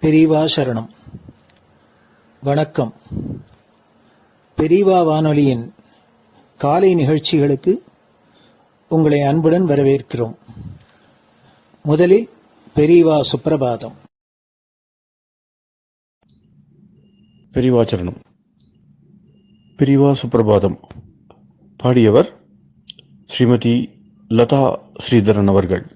பெரியவா சரணம். வணக்கம். பெரியவா வானொலியின் காலை நிகழ்ச்சிகளுக்கு உங்களை அன்புடன் வரவேற்கிறோம். முதலில் பெரியவா சுப்பிரபாதம். பெரியவா சரணம். பெரியவா சுப்பிரபாதம் பாடியவர் ஸ்ரீமதி லதா ஸ்ரீதரன் அவர்கள்.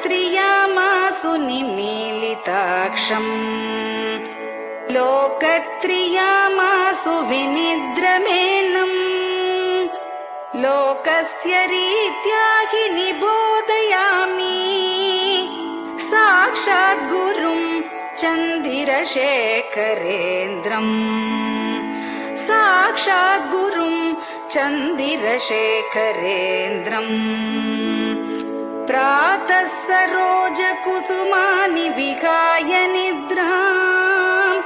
मायात्रियामासु निमीलिताक्षम् लोकत्रियामासु विनिद्रमेनम् लोकस्य रीत्या हि निबोधयामि साक्षात् गुरुं चन्दिरशेखरेन्द्रम् साक्षात् गुरुं चन्दिरशेखरेन्द्रम् प्रातः सरोजकुसुमानि विहाय निद्राम्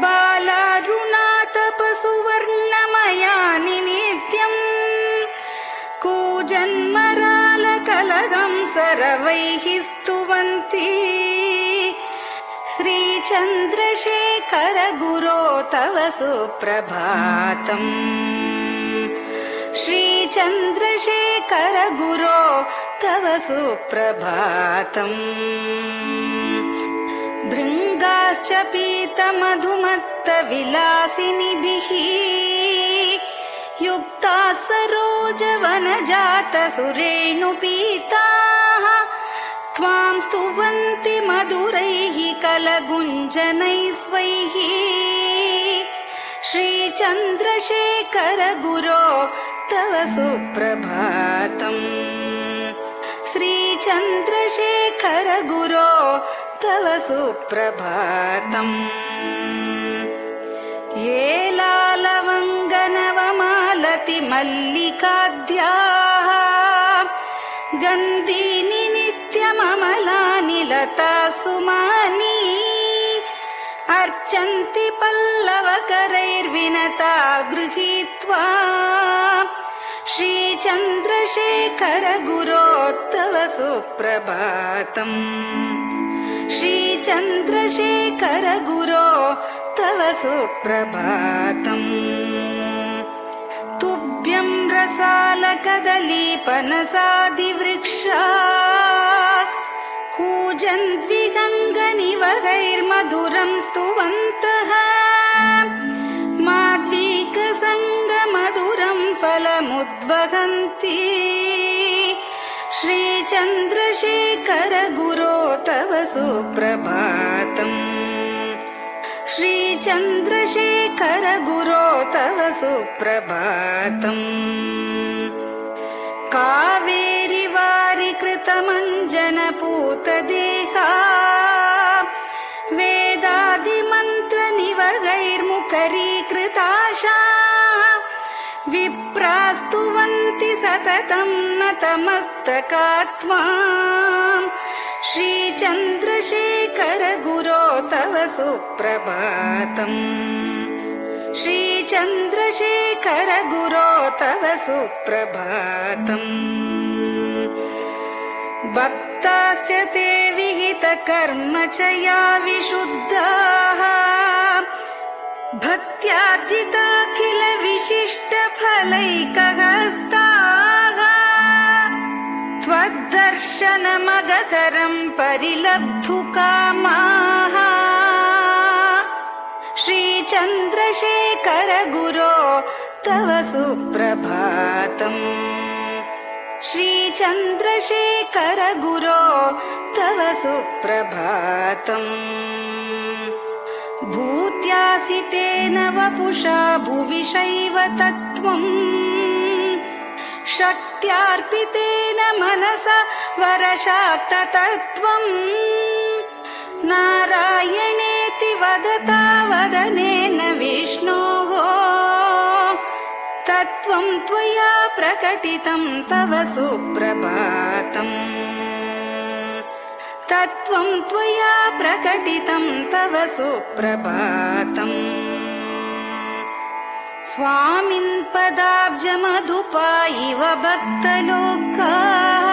बालारुणातपसुवर्णमयानि नित्यम् कूजन्मरालकलहं सरवैः स्तुवन्ति श्रीचन्द्रशेखर गुरो तव सुप्रभातम् श्रीचन्द्रशेखर गुरो तव सुप्रभातम् भृङ्गाश्च पीतमधुमत्तविलासिनिभिः युक्ताः सरोजवनजातसुरेणुपीताः त्वां स्तुवन्ति मधुरैः कलगुञ्जनैः स्वैः श्रीचन्द्रशेखर गुरो तव सुप्रभातम् श्रीचन्द्रशेखर गुरो तव सुप्रभातम् ये लालवङ्गनवमालति मल्लिकाद्याः गन्धीनि नित्यममलानि लता सुमानि अर्चन्ति पल्लवकरैर्विनता गृहीत्वा श्रीचन्द्रशेखर गुरो तव सुप्रभातम् श्रीचन्द्रशेखर गुरो तव सुप्रभातम् तुभ्यं रसालकदलीपनसादिवृक्षा कूजन्द्विगङ्गनिवगैर्मधुरं स्तुवन्तः माद्वीकसङ्गमधुरं फलमुद्वहन्ति श्रीचन्द्रशेखर गुरो तव सुप्रभातम् श्रीचन्द्रशेखर गुरो तव सुप्रभातम् कावेरि वारिकृतमञ्जनपूतदेहा वेदादिमन्त्रनिवगैर्मुखरीकृताशाः विप्रास्तुवन्ति सततं नतमस्तकात्माम् श्रीचन्द्रशेखर गुरो तव सुप्रभातम् श्रीचन्द्रशेखर गुरो तव सुप्रभातम् भक्ताश्च ते विहितकर्मचया विशुद्धाः भक्त्यार्जिताखिलविशिष्टफलैकहस्ताः त्वद्दर्शनमगकरं परिलब्धुकामाः श्रीचन्द्रशेखर गुरो तव सुप्रभातम् श्रीचन्द्रशेखर गुरो तव सुप्रभातम् भूत्यासितेन वपुषा भुविशैव तत्त्वम् शक्त्यार्पितेन मनसा वरशाक्ततत्त्वम् नारायणेति वदता वदनेन विष्णोः तत्त्वं त्वया प्रकटितं तव सुप्रभातम् तत्त्वं त्वया प्रकटितं तव सुप्रभातम् स्वामिन् पदाब्जमधुपा इव भक्तलोकाः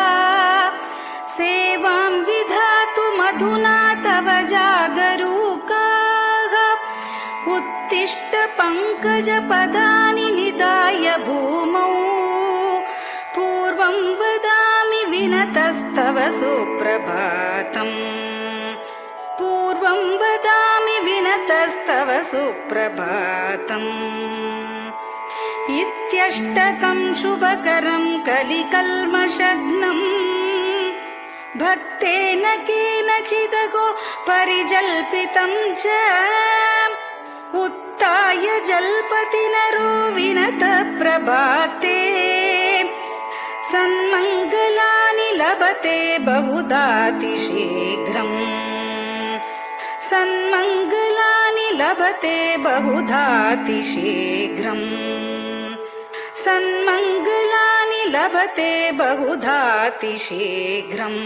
सेवां विधातुमधुना तव जागरूकाः उत्तिष्ठ पङ्कजपदानि निधाय भूमौ पूर्वं वदामि विनतस्तव सुप्रभातम् पूर्वं वदामि विनतस्तव सुप्रभातम् इत्यष्टकं शुभकरं कलिकल्मषघ्नम् भक्तेन केनचिदगो परिजल्पितं च उत्थाय जल्पति नरो विनत प्रभाते सन्मङ्गलानि लभते बहुधातिशीघ्रम् सन्मङ्गलानि लभते बहुधातिशीघ्रम् सन्मङ्गलानि लभते बहुधातिशीघ्रम्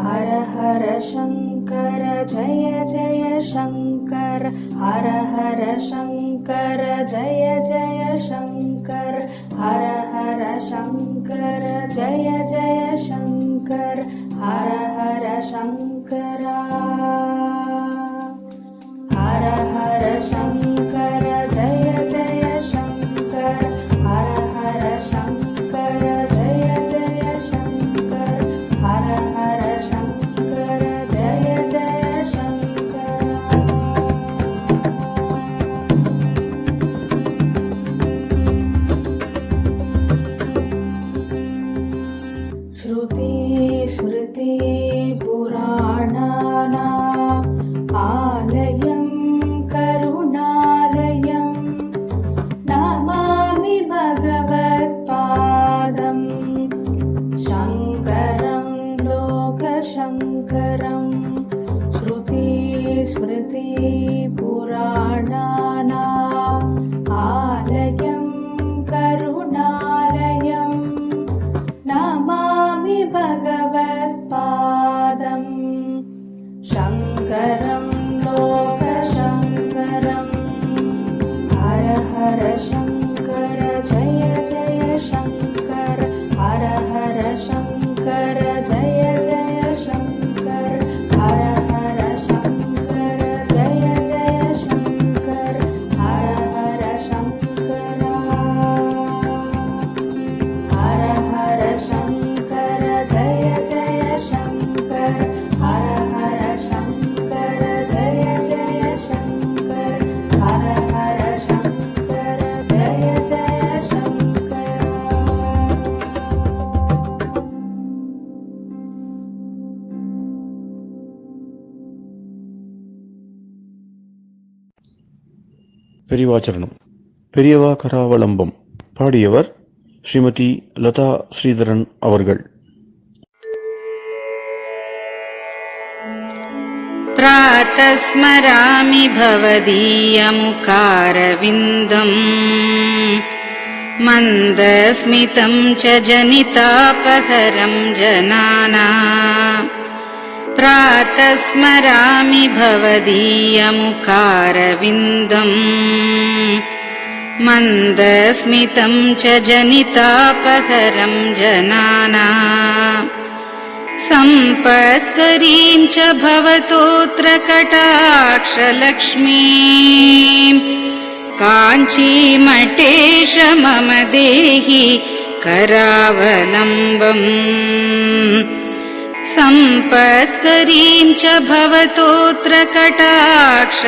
हर हर शङ्कर जय जय शङ्कर हर हर शङ्कर जय जय शङ्कर हर हर शङ्कर जय जय शङ्कर हर हर शङ्कर हर हर शङ्कर जय जय शङ्कर हर हर शङ्कर जय जय शङ्कर हर हर शङ्कर जय जय शङ्कर श्रुति स्मृति पुराणानाम् आलयं करुणालयं नमामि भगवत्पादं शङ्करं लोकशङ्करं श्रुति स्मृति पुराणानाम् आलयं करुणालयं नमामि भगवत्पादं शङ्करं लोकशङ्करम् हर हर शङ्कर जय जय शङ्कर हर हर शङ्कर जय जय शङ्कर हर हर शङ्कर जय जय शङ्कर हर हर शङ्कर हर हर शङ्कर जय जय शङ्कर हर हर शङ्कर जय जय शङ्कर हर हर शङ्कर जय जय शङ्कर பெரியவாச்சரணம். பெரியவா கராவலம்பம். பாடியவர் ஸ்ரீமதி லதா ஸ்ரீதரன் அவர்கள். प्रातः स्मरामि भवदीयमुखारविन्दम् मन्दस्मितं च जनितापहरं जनानाम् प्रातः स्मरामि भवदीयमुखारविन्दम् मन्दस्मितं च जनितापहरं जनानाम् सम्पत्करीं च भवतोऽत्र कटाक्षलक्ष्मीं काञ्चीमठेश मम देहि करावलम्बम् सम्पत्करीं च भवतोऽत्र कटाक्षलक्ष्मीं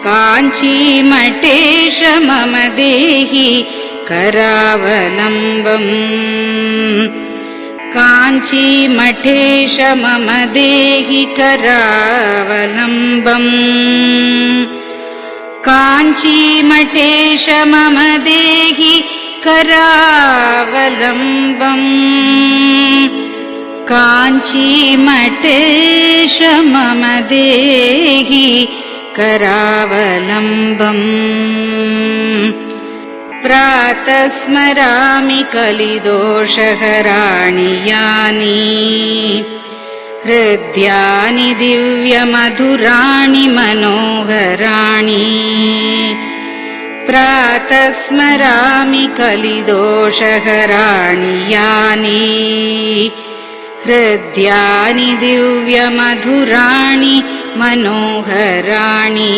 काञ्चीमठेश मम देहि करावलम्बम् काञ्चीमठेश मम देहि करावलम्बम् काञ्चीमठेश मम देहि करावलम्बम् काञ्चीमठेश मम देहि करावलम्बम् प्रातः स्मरामि कलिदोषहराणि यानि हृद्यानि दिव्यमधुराणि मनोहराणि प्रातः स्मरामि कलिदोषहराणि यानि हृद्यानि दिव्यमधुराणि मनोहराणि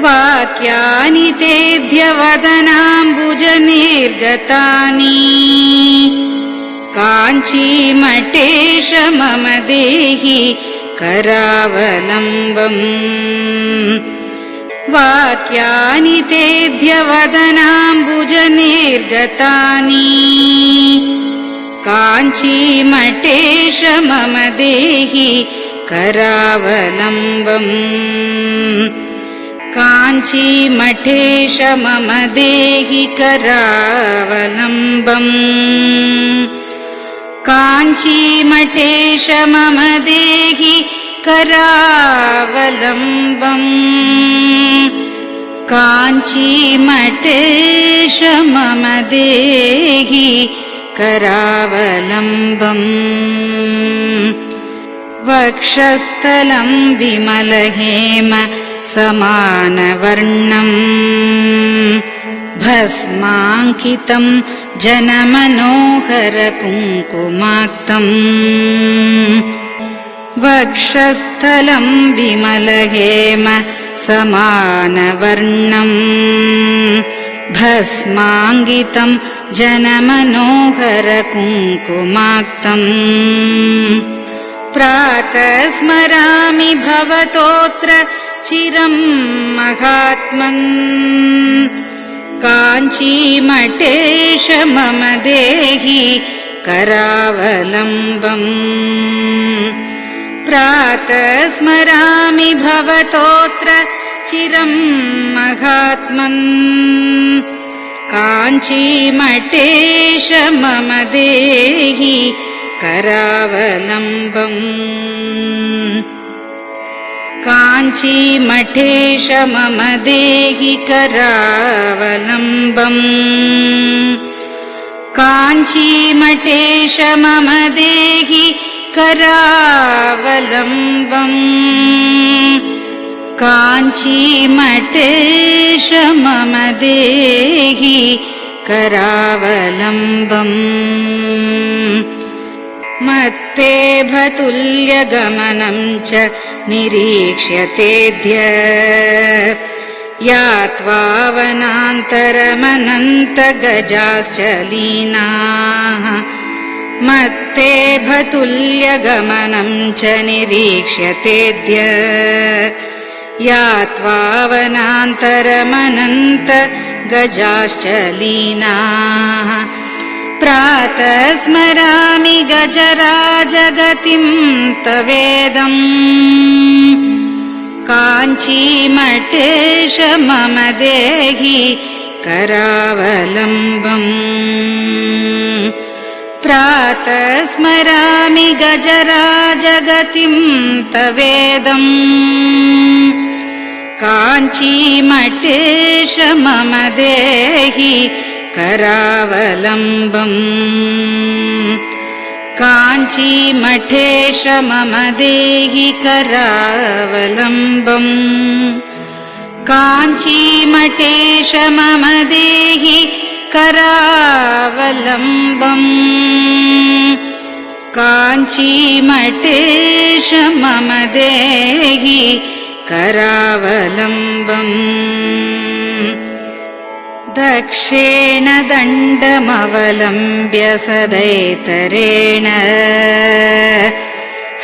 वाक्यानि तेऽध्यवदनाम्बुजनिर्गतानि काञ्चीमठेश मम देहि करावलम्बम् वाक्यानि तेऽध्यवदनाम्बुजनिर्गतानि काञ्चीमठेश मम देहि करावलम्बम् काञ्चीमठेश मम देहि करावलम्बम् काञ्चीमठेश मम देहि करावलम्बम् काञ्चीमठेश मम देहि करावलम्बम् वक्षस्थलं विमलहेम समानवर्णम् भस्माङ्कितं जनमनोहर कुङ्कुमाक्तम् वक्षस्थलं विमलहेम समानवर्णम् भस्माङ्कितं जनमनोहर कुङ्कुमाक्तम् प्रातः स्मरामि भवतोऽत्र चिरं महात्मन् काञ्चीमठेश मम देहि करावलम्बम् प्रातः स्मरामि भवतोऽत्र चिरं महात्मन् काञ्चीमठेश मम देहि करावलम्बम् काञ्चीमठेश मम देहि करावलम्बम् काञ्चीमठेश मम देहि करावलम्बम् काञ्चीमठेश मम देहि करावलम्बम् मत्तेभतुल्यगमनं च निरीक्ष्यतेऽद्य यात्वा वनान्तरमनन्तगजाश्च लीनाः मत्तेभतुल्यगमनं च निरीक्ष्यतेऽद्य यात्वा वनान्तरमनन्तगजाश्च लीनाः प्रातः स्मरामि गजराजगतिं तवेदम् काञ्चीमठेश मम देहि करावलम्बम् प्रातः स्मरामि गजराजगतिं तवेदम् काञ्चीमठेश मम देहि करावलम्बम् काञ्चीमठेश मम देहि करावलम्बम् काञ्चीमठेश मम देहि करावलम्बम् काञ्चीमठेश मम देहि करावलम्बम् दक्षेण दण्डमवलम्ब्य सदैतरेण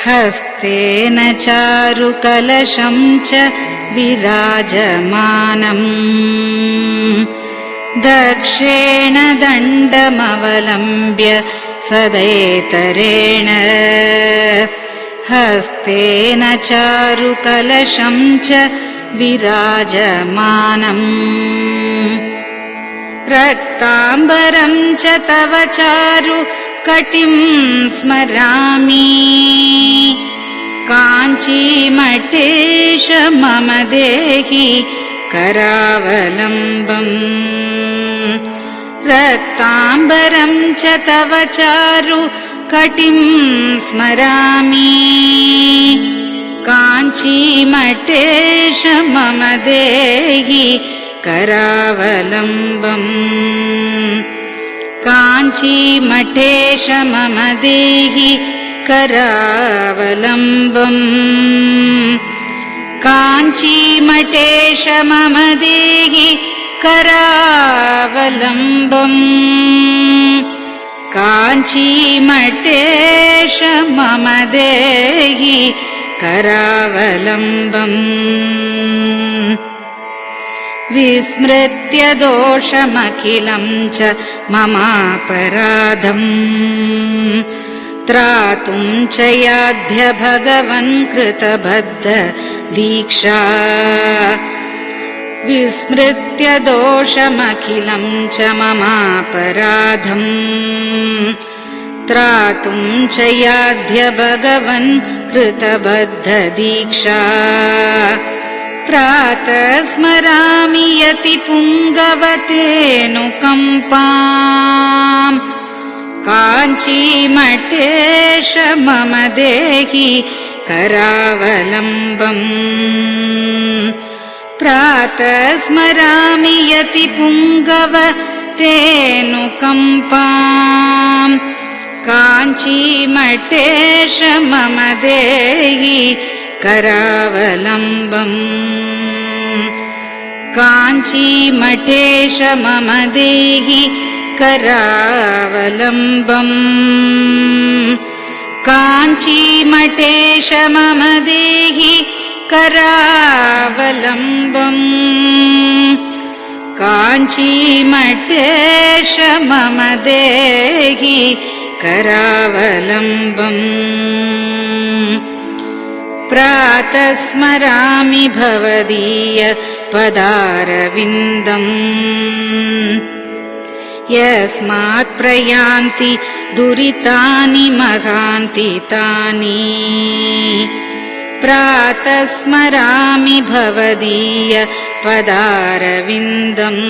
हस्तेन चारुकलशं च विराजमानम् दक्षेण दण्डमवलम्ब्य सदैतरेण हस्तेन चारुकलशं च विराजमानम् रक्ताम्बरं च तव चारु कटिं स्मरामि काञ्चीमठेश मम देहि करावलम्बम् रक्ताम्बरं च तव चारु कटिं स्मरामि काञ्चीमठेश मम देहि करावलम्बम् काञ्चीमठेश मम देहि करावलम्बम् काञ्चीमठेश मम देहि करावलम्बम् काञ्चीमठेश मम देहि करावलम्बम् विस्मृत्य दोषमखिलं च ममापराधम् त्रातुं च याध्य भगवन् कृतबद्ध दीक्षा विस्मृत्य दोषमखिलं च ममापराधम् त्रातुं च याध्य भगवन् कृतबद्ध दीक्षा प्रातः स्मरामि यति पुङ्गवतेऽनुकम्पाम् काञ्चीमठेश मम देहि करावलम्बम् प्रातः स्मरामि यति पुङ्गवतेऽनुकम्पाम् काञ्चीमठेश मम देहि करावलम्बम् काञ्चीमठेश मम देहि करावलम्बम् काञ्चीमठेश मम देहि करावलम्बम् काञ्चीमठेश मम देहि करावलम्बम् प्रातः स्मरामि भवदीय पदारविन्दम् यस्मात् प्रयान्ति दुरितानि महान्ति तानि प्रातः स्मरामि भवदीय पदारविन्दम्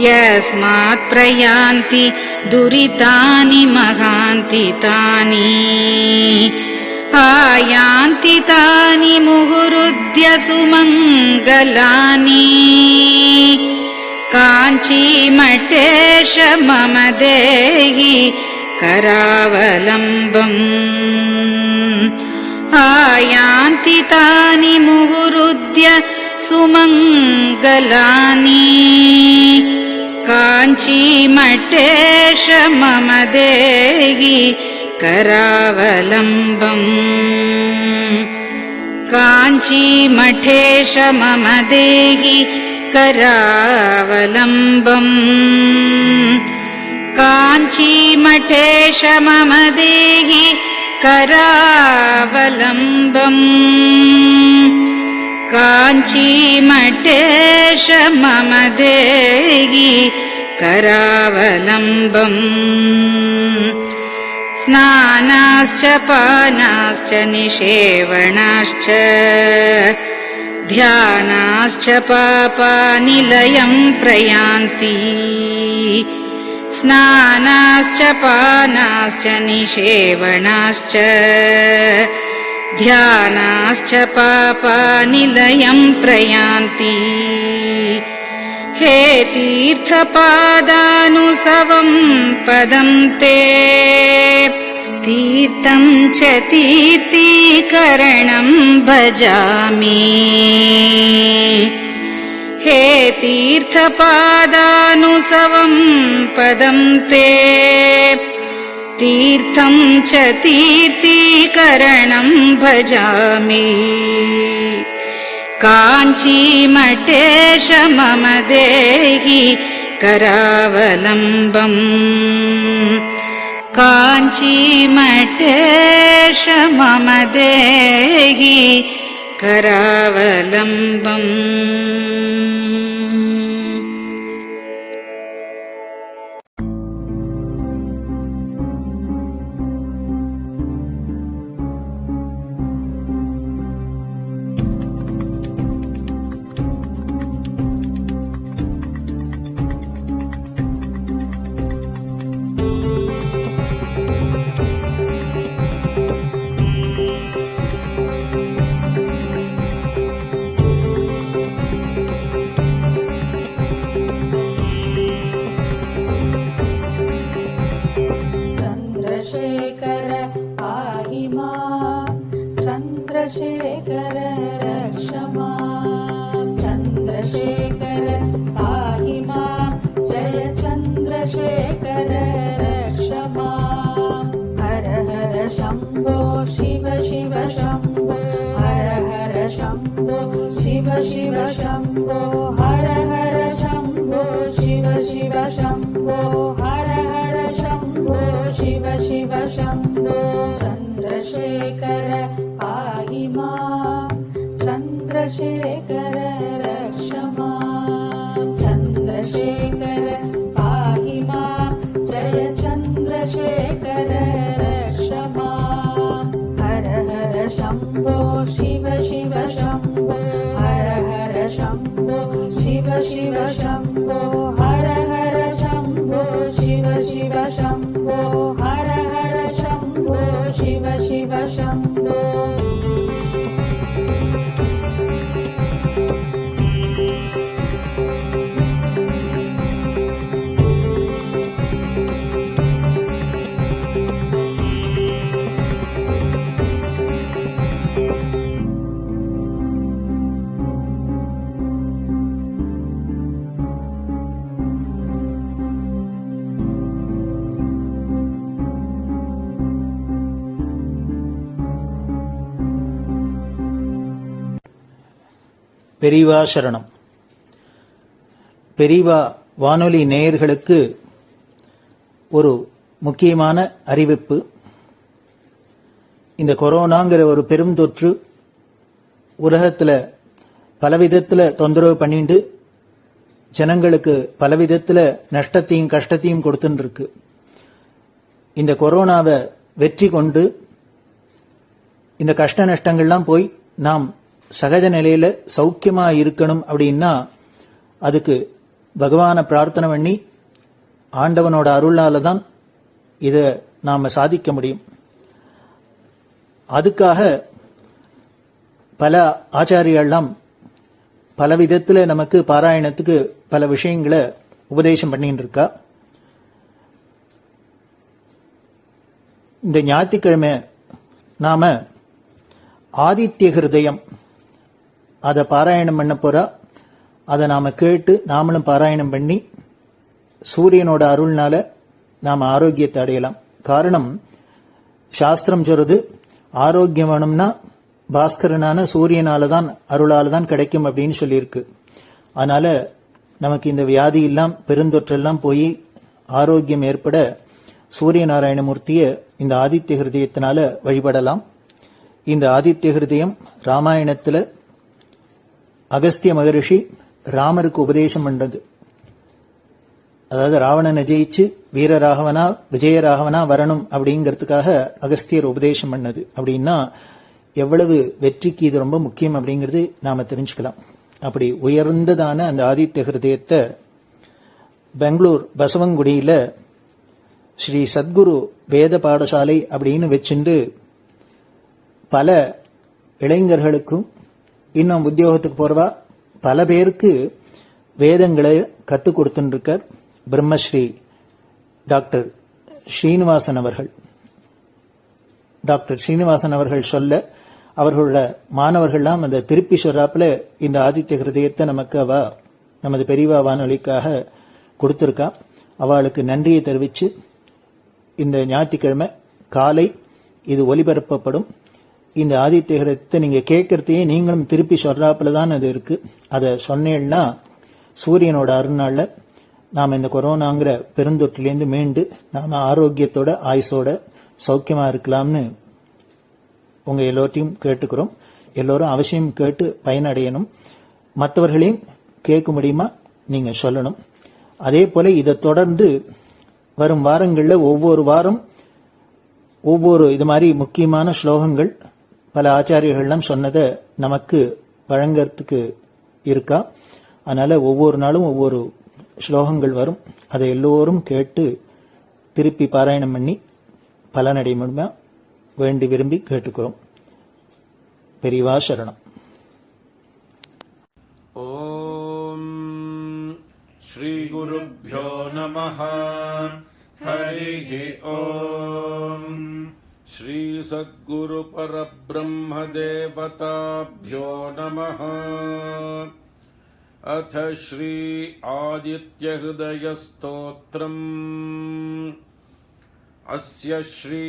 यस्मात् प्रयान्ति दुरितानि महान्ति तानि आयान्ति तानि मुहुरुद्य सुमङ्गलानि काञ्चीमठेश मम देहि करावलम्बम् आयान्ति तानि मुहुरुद्य सुमङ्गलानि काञ्चीमठेश मम देहि करावलम्बम् काञ्चीमठेश मम देहि करावलम्बम् काञ्चीमठेश मम देहि करावलम्बम् काञ्चीमठेश मम देहि करावलम्बम् स्नानाश्च पानाश्च निषेवणाश्च ध्यानाश्च पापानिलयं प्रयान्ति स्नानाश्च पानाश्च निषेवणाश्च ध्यानाश्च पापानिलयं प्रयान्ति हे तीर्थपादानुसवं पदं ते तीर्थं च तीर्थीकरणं भजामि हे तीर्थपादानुसवं पदं ते तीर्थं च तीर्थीकरणं भजामि काञ्चीमठेश मम देहि करावलम्बम् काञ्चीमठेश मम देहि करावलम्बम् चन्द्रशेखर रक्ष माम् चन्द्रशेखर पाहि माम् जय चन्द्रशेखर रक्ष माम् हर हर शम्भो शिव शिव शम्भो हर हर शम्भो शिव शिव शम्भो हर हर शम्भो शिव शिव शम्भो हर हर शम्भो शिव शिव शम्भो चन्द्रशेखर पाहि माम् चन्द्रशेखर रक्ष माम् चन्द्रशेखर पाहि माम् जय चन्द्रशेखर रक्ष माम् हर हर शम्भो शिव शिव शम्भो हर हर शम्भो शिव शिव शम्भो हर हर शम्भो शिव शिव शम्भो हर हर शम्भो शिव शिव शम्भो பெரியவா சரணம். பெரியவா வானொலி நேயர்களுக்கு ஒரு முக்கியமான அறிவிப்பு. இந்த கொரோனாங்கிற ஒரு பெரும் தொற்று உலகத்தில் பலவிதத்தில் தொந்தரவு பண்ணிட்டு ஜனங்களுக்கு பலவிதத்தில் நஷ்டத்தையும் கஷ்டத்தையும் கொடுத்துட்டு இருக்கு. இந்த கொரோனாவை வெற்றி கொண்டு இந்த கஷ்ட நஷ்டங்கள்லாம் போய் நாம் சகஜ நிலையில சௌக்கியமா இருக்கணும் அப்படின்னா அதுக்கு பகவானை பிரார்த்தனை பண்ணி ஆண்டவனோட அருளால தான் இதை நாம சாதிக்க முடியும். அதுக்காக பல ஆச்சாரியெல்லாம் பல விதத்துல நமக்கு பாராயணத்துக்கு பல விஷயங்களை உபதேசம் பண்ணிட்டு இருக்கா. இந்த ஞாயிற்றுக்கிழமை நாம ஆதித்ய ஹிருதயம் அதை பாராயணம் பண்ண போறா. அதை நாம கேட்டு நாமளும் பாராயணம் பண்ணி சூரியனோட அருள்னால நாம ஆரோக்கியத்தை அடையலாம். காரணம் சாஸ்திரம் சொல்றது ஆரோக்கியம் வேணும்னா பாஸ்கரனான சூரியனால தான் அருளால தான் கிடைக்கும் அப்படின்னு சொல்லியிருக்கு. அதனால நமக்கு இந்த வியாதி எல்லாம் பெருந்தொற்றெல்லாம் போய் ஆரோக்கியம் ஏற்பட சூரிய நாராயணமூர்த்தியை இந்த ஆதித்ய ஹிருதயத்தினால வழிபடலாம். இந்த ஆதித்ய ஹிருதயம் ராமாயணத்துல அகஸ்திய மகரிஷி ராமருக்கு உபதேசம் பண்றது. அதாவது ராவணனை ஜெயிச்சு வீரராகவனா விஜயராகவனா வரணும் அப்படிங்கிறதுக்காக அகஸ்தியர் உபதேசம் பண்ணது. அப்படின்னா எவ்வளவு வெற்றிக்கு இது ரொம்ப முக்கியம் அப்படிங்கிறது நாம தெரிஞ்சுக்கலாம். அப்படி உயர்ந்ததான அந்த ஆதித்ய ஹிருதயத்தை பெங்களூர் பசவங்குடியில ஸ்ரீ சத்குரு வேத பாடசாலை அப்படின்னு வச்சுண்டு பல இளைஞர்களுக்கும் இன்னும் உத்தியோகத்துக்கு போறவா பல பேருக்கு வேதங்களை கற்றுக் கொடுத்துருக்கார் பிரம்மஸ்ரீ டாக்டர் ஸ்ரீனிவாசன் அவர்கள். டாக்டர் ஸ்ரீனிவாசன் அவர்கள் சொல்ல அவர்களோட மாணவர்கள்லாம் அந்த திருப்பி சொல்றாப்புல இந்த ஆதித்ய ஹிருதயத்தை நமக்கு அவ நமது பெரியவா வானொலிக்காக கொடுத்துருக்கா. அவளுக்கு நன்றியை தெரிவித்து இந்த ஞாயிற்றுக்கிழமை காலை இது ஒலிபரப்பப்படும். இந்த ஆதித்ய ஹிருதயத்தை நீங்க கேட்கறதையே நீங்களும் திருப்பி சொல்றாப்புல தான் அது இருக்கு. அதை சொன்னேன்னா சூரியனோட அருள்னால நாம் இந்த கொரோனாங்கிற பெருந்தொற்றிலேருந்து மீண்டு நாம ஆரோக்கியத்தோட ஆயுசோட சௌக்கியமா இருக்கலாம்னு உங்க எல்லோரையும் கேட்டுக்கிறோம். எல்லோரும் அவசியம் கேட்டு பயனடையணும். மற்றவர்களையும் கேட்க முடியுமா நீங்க சொல்லணும். அதே போல இதை தொடர்ந்து வரும் வாரங்களில் ஒவ்வொரு வாரம் ஒவ்வொரு இது மாதிரி முக்கியமான ஸ்லோகங்கள் பல ஆச்சாரியர்கள்லாம் சொன்னதை நமக்கு வழங்கறதுக்கு இருக்கா. அதனால ஒவ்வொரு நாளும் ஒவ்வொரு ஸ்லோகங்கள் வரும். அதை எல்லோரும் கேட்டு திருப்பி பாராயணம் பண்ணி பலனடைய முடியுமா வேண்டி விரும்பி கேட்டுக்கிறோம். பெரியவா சரணம். ஓம் ஸ்ரீ குருப்யோ நமஹ. ஹரிஹி ஓம். ஸ்ரீ सद्गुरु परब्रह्म देवताभ्यो नमः। अथ श्री आदित्य हृदय स्तोत्रम्। अस्य श्री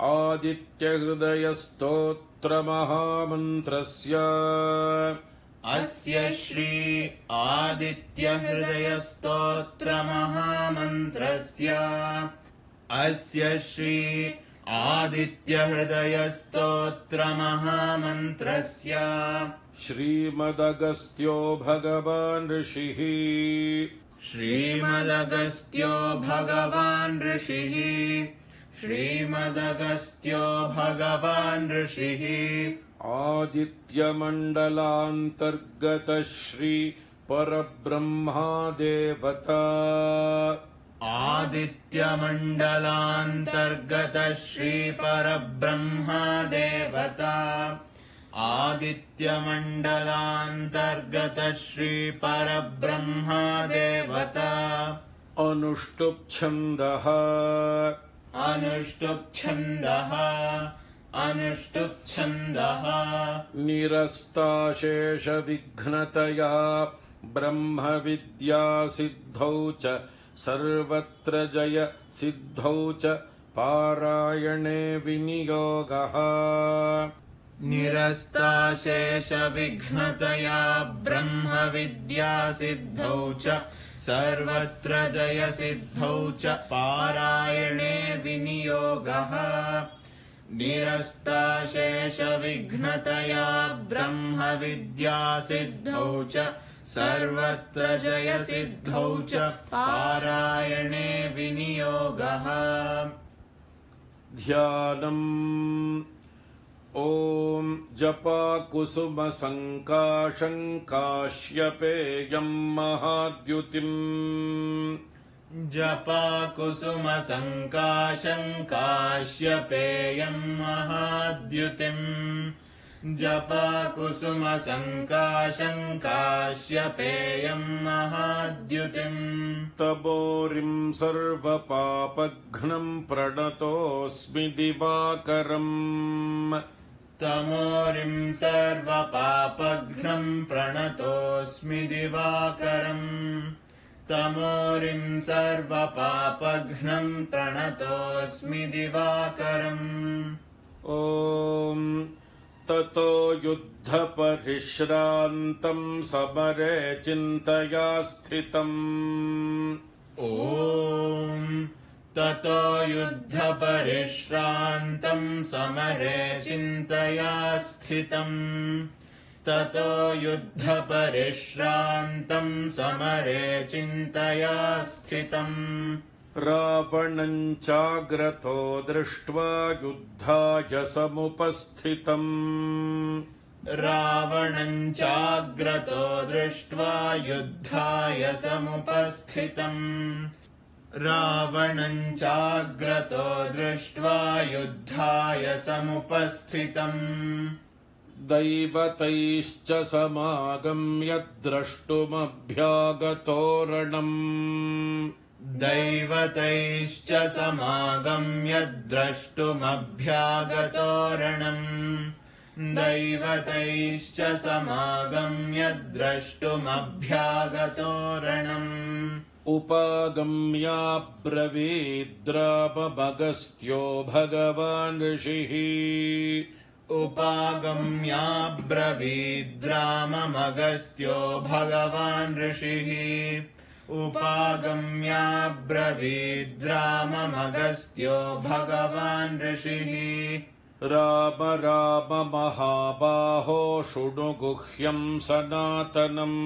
आदित्य हृदय स्तोत्र महामन्त्रस्य अस्य श्री आदित्य हृदय स्तोत्र महामन्त्रस्य अस्य श्री आदित्य हृदय स्तोत्र महामन्त्रस्य श्रीमदगस्त्यो भगवान् ऋषिः श्रीमदगस्त्यो भगवान् ऋषिः श्रीमदगस्त्यो भगवान् ऋषिः आदित्यमण्डलान्तर्गत श्री परब्रह्मा देवता आदित्यमण्डलान्तर्गत श्री परब्रह्मा देवता आदित्यमण्डलान्तर्गत श्री परब्रह्मा देवता अनुष्टुप् छन्दः अनुष्टुप् छन्दः अनुष्टुप् छन्दः निरस्ताशेषविघ्नतया ब्रह्मविद्या सिद्धौ च सर्वत्र जय सिद्धौ च पारायणे विनियोगः निरस्ताशेषविघ्नतया ब्रह्मविद्या सिद्धौ च सर्वत्र जय सिद्धौ च पारायणे विनियोगः निरस्ताशेषविघ्नतया ब्रह्मविद्या सिद्धौ च सर्वत्र जय सिद्धौ च पारायणे विनियोगः ध्यानम् ॐ जपाकुसुमसङ्काशं काश्यपेयं महाद्युतिम् जपाकुसुमसङ्काशं काश्यपेयं महाद्युतिम् जपाकुसुमसङ्काशं काश्यपेयं महाद्युतिम् तपोरिं सर्वपापघ्नं प्रणतोऽस्मि दिवाकरम् तमोरिं सर्वपापघ्नं प्रणतोऽस्मि दिवाकरम् तमोरिं सर्वपापघ्नं प्रणतोऽस्मि दिवाकरम् ॐ ततो युद्धपरिश्रान्तं समरे चिन्तया स्थितम् ॐ ततो युद्धपरिश्रान्तं समरे चिन्तया स्थितम् ततो युद्धपरिश्रान्तं समरे चिन्तया स्थितम् रावणं चाग्रतो दृष्ट्वा युद्धाय समुपस्थितम् रावणं चाग्रतो दृष्ट्वा युद्धाय समुपस्थितम् रावणं चाग्रतो दृष्ट्वा युद्धाय समुपस्थितम् दैवतैश्च समागम्य द्रष्टुमभ्यागतोरणम् दैवतैश्च समागम्य द्रष्टुमभ्यागतोरणम् दैवतैश्च समागम्य द्रष्टुमभ्यागतोरणम् उपागम्याब्रवीद्राममगस्त्यो भगवान् ऋषिः उपागम्याब्रवीद्राममगस्त्यो भगवान् ऋषिः उपागम्याब्रवीद्राममगस्त्यो भगवान् ऋषिः राम राम महाबाहो शृणु गुह्यं सनातनम्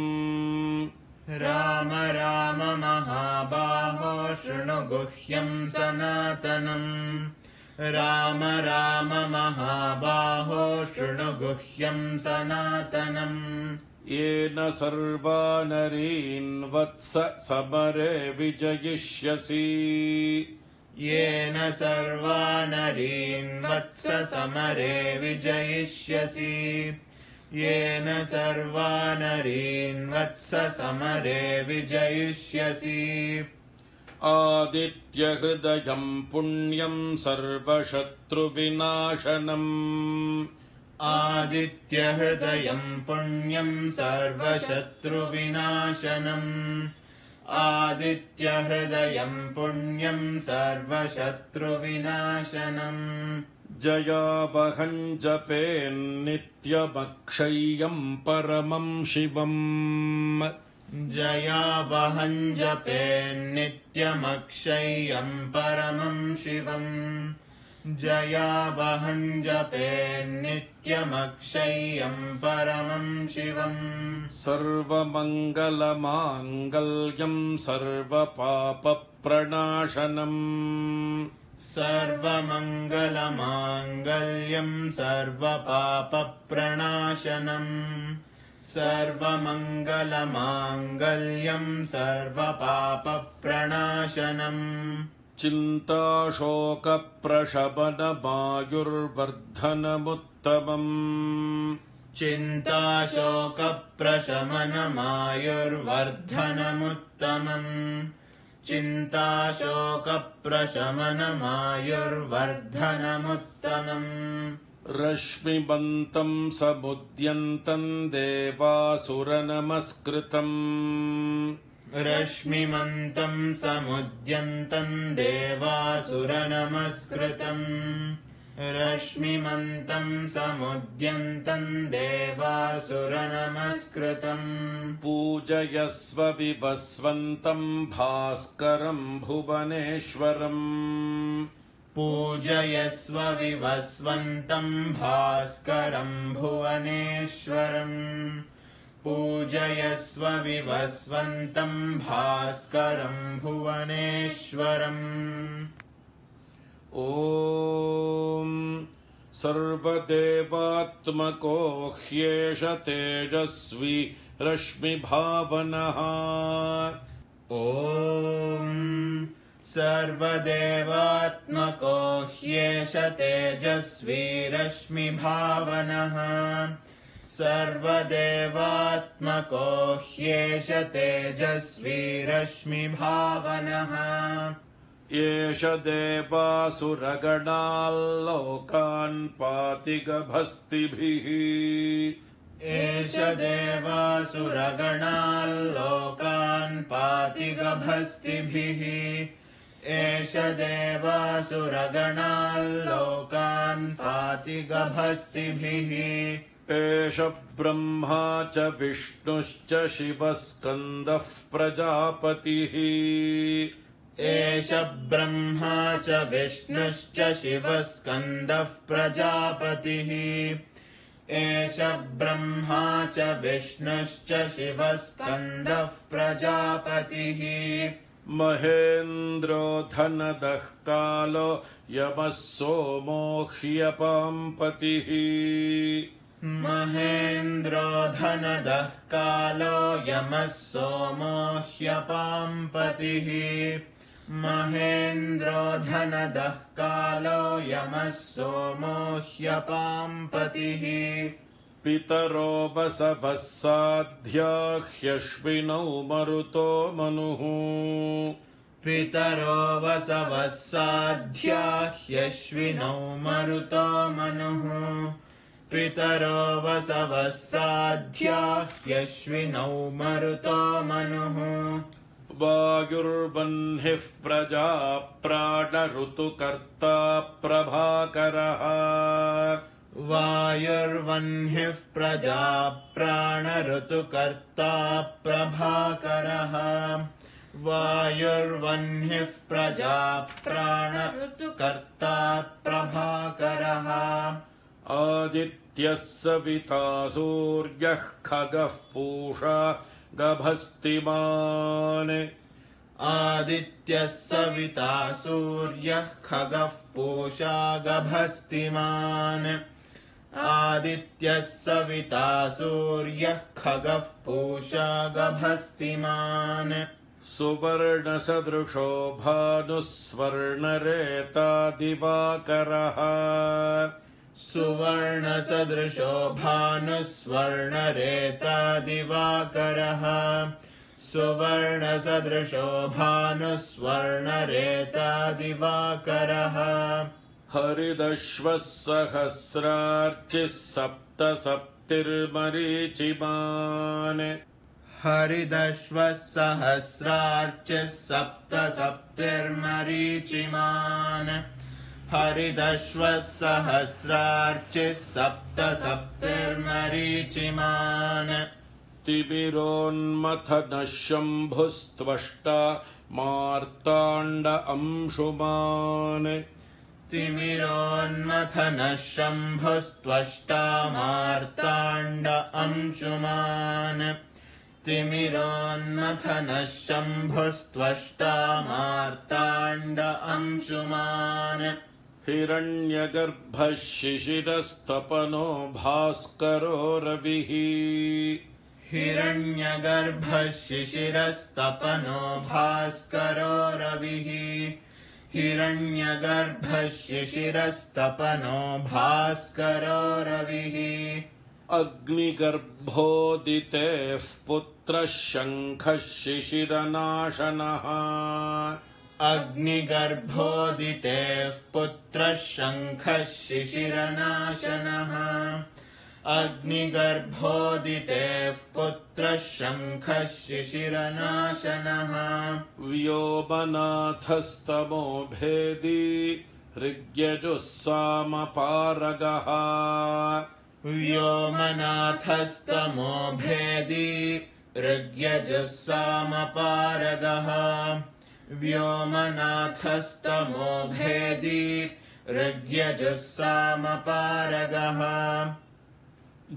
राम राम महाबाहो शृणु गुह्यं सनातनम् राम राम महाबाहो शृणु गुह्यं सनातनम् येन सर्वानरीन् वत्स समरे विजयिष्यसि येन सर्वानरीन् वत्स समरे विजयिष्यसि येन सर्वानरीन् वत्स समरे विजयिष्यसि आदित्यहृदयम् पुण्यम् सर्वशत्रुविनाशनम् आदित्यहृदयम् पुण्यम् सर्वशत्रुविनाशनम् आदित्यहृदयम् पुण्यम् सर्वशत्रुविनाशनम् जयावहम् जपेन्नित्यमक्षय्यम् परमम् शिवम् जयावहम् जपेन्नित्यमक्षय्यम् परमम् शिवम् जयावहम् जपेन्नित्यमक्षय्यम् परमम् शिवम् सर्वमङ्गलमाङ्गल्यम् सर्वपापप्रणाशनम् सर्वमङ्गलमाङ्गल्यम् सर्वपापप्रणाशनम् सर्वमङ्गलमाङ्गल्यम् सर्वपापप्रणाशनम् चिन्ताशोकप्रशमनमायुर्वर्धनमुत्तमम् चिन्ताशोकप्रशमनमायुर्वर्धनमुत्तमम् चिन्ताशोकप्रशमनमायुर्वर्धनमुत्तमम् रश्मिबन्तम् समुद्यन्तम् देवासुरनमस्कृतम् रश्मिमन्तम् समुद्यन्तम् देवासुरनमस्कृतम् रश्मिमन्तम् समुद्यन्तम् देवासुरनमस्कृतम् पूजयस्व विवस्वन्तम् भास्करम् भुवनेश्वरम् पूजयस्व विवस्वन्तम् भास्करम् भुवनेश्वरम् पूजयस्व विवस्वन्तम् भास्करम् भुवनेश्वरम् ॐ सर्वदेवात्मको ह्येष तेजस्वी रश्मिभावनः ॐ सर्वदेवात्मको ह्येष तेजस्वी रश्मिभावनः सर्वदेवात्मको ह्येष तेजस्वी रश्मिभावनः एष देवासुरगणाल्लोकान् पाति गभस्तिभिः एष देवासुरगणाल्लोकान् पाति गभस्तिभिः एष देवासुरगणाल्लोकान् पाति गभस्तिभिः एष ब्रह्मा च विष्णुश्च शिवः स्कन्दः प्रजापतिः एष ब्रह्मा च विष्णुश्च शिवः स्कन्दः प्रजापतिः एष ब्रह्मा च विष्णुश्च शिवः स्कन्दः प्रजापतिः महेन्द्रो धनदः कालो यमः सोमो ह्यपाम्पतिः महेन्द्रो धनदः कालो यमः सोमो ह्यपाम्पतिः महेन्द्रो धनदः कालो यमः सोमो ह्यपाम्पतिः पितरो वसवः साध्या ह्यश्विनौ मरुतो मनुः पितरो वसवः साध्या ह्यश्विनौ मरुतो मनुः पितरो वसवः साध्या ह्यश्विनौ मरुतो मनुः वायुर्वह्निः प्रजा प्राणऋतुकर्ता प्रभाकरः वायुर्वह्निः प्रजा प्राणऋतुकर्ता प्रभाकरः वायुर्वह्निः प्रजा प्राणऋतुकर्ता प्रभाकरः आदित्यः सविता सूर्यः खगः पूषा गभस्तिमान् आदित्यः सविता सूर्यः खगः पूषा गभस्तिमान् आदित्यः सविता सूर्यः खगः पूषा गभस्तिमान् सुवर्णसदृशो भानुस्वर्णरेता दिवाकरः सुवर्णसदृशो भानुस्वर्णरेता दिवाकरः सुवर्णसदृशो भानुस्वर्णरेतादिवाकरः हरिदश्वः सहस्रार्चिः सप्तसप्तिर्मरीचिमान् हरिदश्वः सहस्रार्चिः सप्तसप्तिर्मरीचिमान् हरिदश्वः सहस्रार्चिः सप्तसप्तिर्मरीचिमान् तिमिरोन्मथनः शम्भुस्त्वष्टा मार्ताण्ड अंशुमान् तिमिरोन्मथनः शम्भुस्त्वष्टा मार्ताण्ड अंशुमान् तिमिरोन्मथनः शम्भुस्त्वष्टा मार्ताण्ड अंशुमान् हिरण्यगर्भः शिशिरस्तपनो भास्करो रविः हिरण्यगर्भः शिशिरस्तपनो भास्करो रविः हिरण्यगर्भः शिशिरस्तपनो भास्करो रविः अग्निगर्भोदितेः पुत्रः शङ्खः शिशिरनाशनः अग्निगर्भोदितेः पुत्रः शङ्खः शिशिरनाशनः अग्निगर्भोदितेः पुत्रः शङ्खः शिशिरनाशनः व्योमनाथस्तमो भेदी ऋग्यजुस्सामपारगः व्योमनाथस्तमो भेदी ऋग्यजुस्सामपारगः व्योमनाथस्तमो भेदी ऋग्यजुस्सामपारगः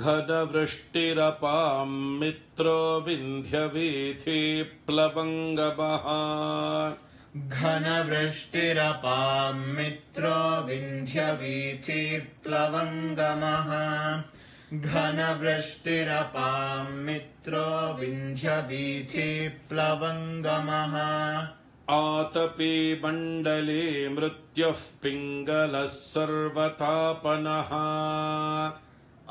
घनवृष्टिरपां मित्रो विन्ध्यवीथिप्लवङ्गमः घनवृष्टिरपां मित्रो विन्ध्यवीथिप्लवङ्गमः घनवृष्टिरपां मित्रो विन्ध्यवीथिप्लवङ्गमः आतपी मण्डले मृत्युः पिङ्गलः सर्वतापनः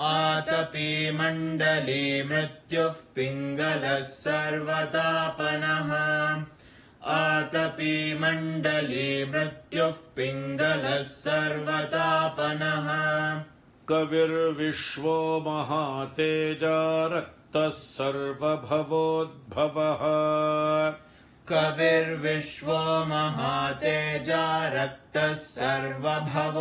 आतपी मण्डले मृत्युः पिङ्गलः सर्वतापनः आतपी मण्डले मृत्युः पिङ्गलः सर्वतापनः कविर्विश्वो महातेजा रक्तः सर्वभवोद्भवः कविर्विश्वो महातेजा रक्तः सर्वभवोद्भवः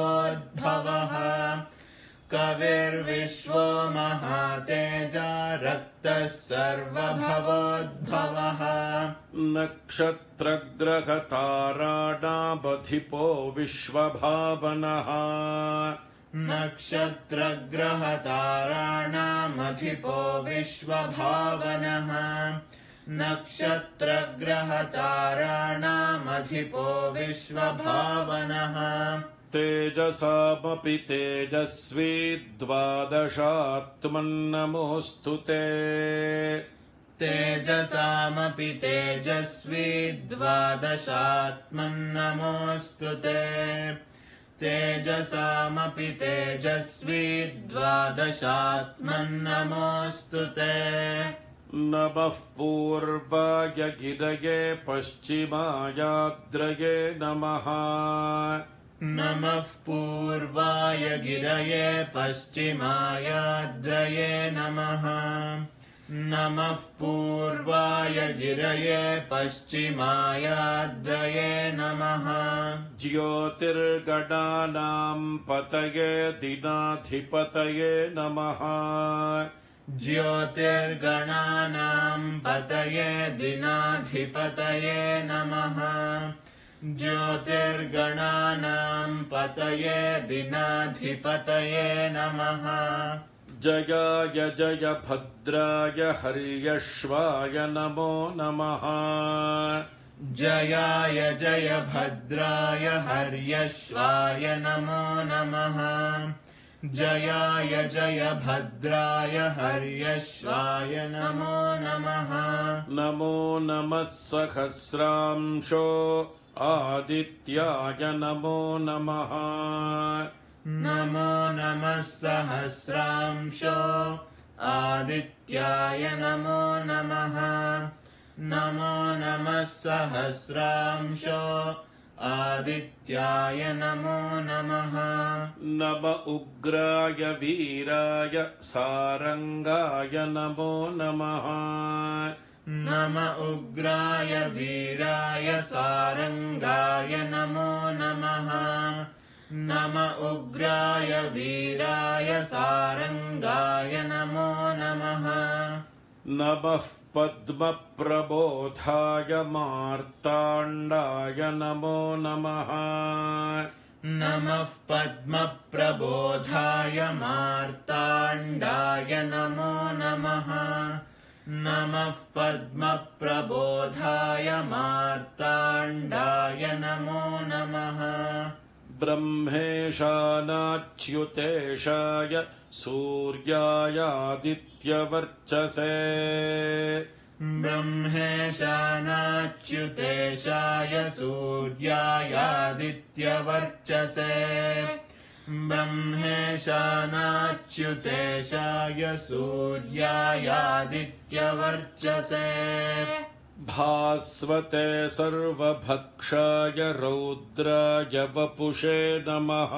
कविर्विश्वो महातेजा रक्तः सर्वभवोद्भवः नक्षत्रग्रहताराणामधिपो विश्वभावनः नक्षत्रग्रहताराणामधिपो विश्वभावनः नक्षत्रग्रहताराणामधिपो विश्वभावनः तेजसामपि तेजस्वी द्वादशात्मन्नमोऽस्तु ते तेजसामपि तेजस्वी द्वादशात्मन्नमोऽस्तु ते तेजसामपि तेजस्वी द्वादशात्मन्नमोऽस्तु ते नमः पूर्वाय गिरये पश्चिमायाद्रये नमः नमः पूर्वाय गिरये पश्चिमायाद्रये नमः नमः पूर्वाय गिरये पश्चिमायाद्रये नमः ज्योतिर्गणानां पतये दिनाधिपतये नमः ज्योतिर्गणानां पतये दिनाधिपतये नमः ज्योतिर्गणानां पतये दिनाधिपतये नमः जयाय जय भद्राय हर्यश्वाय नमो नमः जयाय जय भद्राय हर्यश्वाय नमो नमः जयाय जय भद्राय हर्यश्वाय नमो नमः नमो नमः सहस्रांशो आदित्याय नमो नमः नमो नमः सहस्रांशो आदित्याय नमो नमः नमो नमः सहस्रांशो आदित्याय नमो नमः नम उग्राय वीराय सारंगाय नमो नमः नम उग्राय वीराय सारंगाय नमो नमः नम उग्राय वीराय सारंगाय नमो नमः नमः पद्मप्रबोधाय मार्ताण्डाय नमो नमः नमः पद्मप्रबोधाय मार्ताण्डाय नमो नमः नमः पद्मप्रबोधाय मार्ताण्डाय नमो नमः ब्रह्मेशानाच्युतेशाय सूर्यायादित्यवर्चसे ब्रह्मेशानाच्युतेशाय सूर्यायादित्यवर्चसे ब्रह्मेशानाच्युतेशाय सूर्यायादित्यवर्चसे भास्वते सर्वभक्षाय रौद्राय वपुषे नमः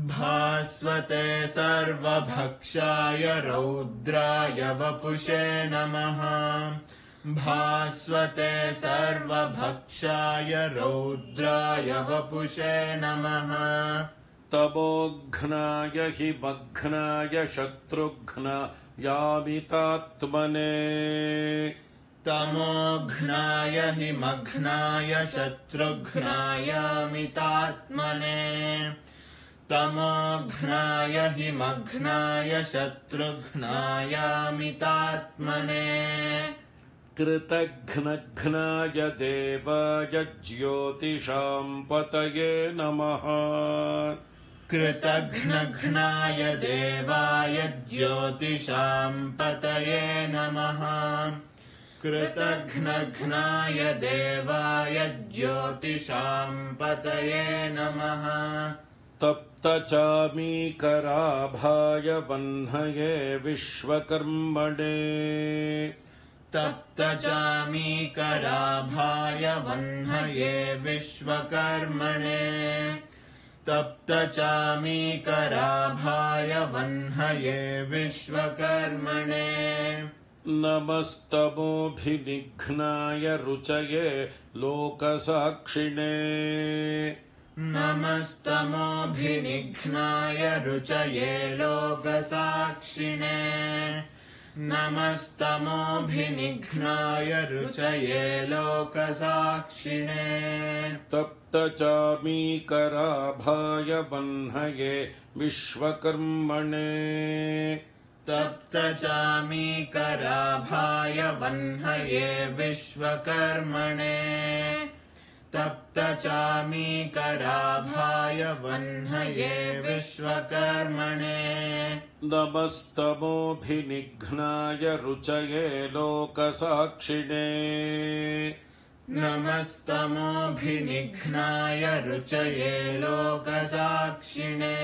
भास्वते सर्वभक्षाय रौद्राय वपुषे नमः भास्वते सर्वभक्षाय रौद्राय वपुषे नमः तमोघ्नाय हिमघ्नाय शत्रुघ्नायामितात्मने तमोघ्नाय हिमघ्नाय शत्रुघ्नायामितात्मने तमोघ्नाय हिमघ्नाय शत्रुघ्नायामितात्मने कृतघ्नघ्नाय देवाय ज्योतिषां पतये नमः कृतघ्नघ्नाय देवाय ज्योतिषां पतये नमः कृतघ्नघ्नाय देवाय ज्योतिषां पतये नमः तप्तचामीकराभाय वह्नये विश्वकर्मणे तप्तचामीकराभाय वह्नये विश्वकर्मणे तप्तचामीकराभाय वह्नये विश्वकर्मणे नमस्तमोभिनिघ्नाय रुचये लोकसाक्षिणे नमस्तमोभिनिघ्नाय रुचये लोकसाक्षिणे नमस्तमोभिनिघ्नाय रुचये लोकसाक्षिणे तप्तचामीकराभाय वह्नये विश्वकर्मणे तप्तचामीकराभाय वह्नये विश्वकर्मणे तप्तचामीकराभाय वह्नये विश्वकर्मणे नमस्तमोभिनिघ्नाय रुचये लोकसाक्षिणे नमस्तमोभिनिघ्नाय रुचये लोकसाक्षिणे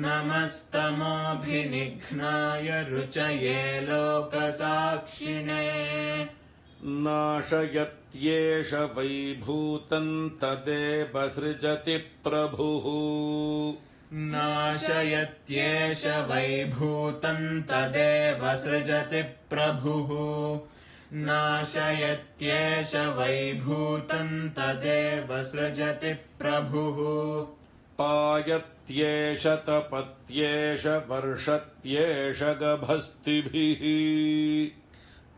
नमस्तमोभिनिघ्नाय रुचये लोकसाक्षिणे नाशयत्येष वैभूतं तदेव सृजति प्रभुः नाशयत्येष वैभूतं तदेव सृजति प्रभुः नाशयत्येष वैभूतं तदेव सृजति प्रभुः पायत्येष तपत्येष वर्षत्येष गभस्तिभिः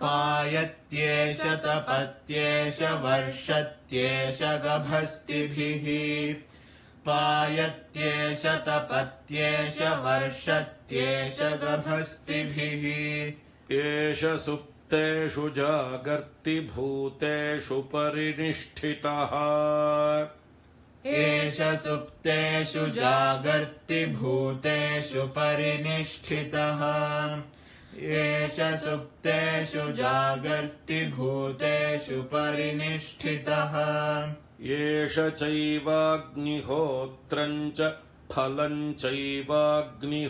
पायत्येष तपत्येष वर्षत्येष गभस्तिभिः पायत्येष तपत्येष वर्षत्येष गभस्तिभिः एष सुप्तेषु जागर्ति भूतेषु परिनिष्ठितः एष सुप्तेषु जागर्ति भूतेषु परिनिष्ठितः एष सुप्तेषु जागर्ति भूतेषु परिनिष्ठितः एष चैवाग्निहोत्रं च फलं चैवाग्निहोत्रिणाम्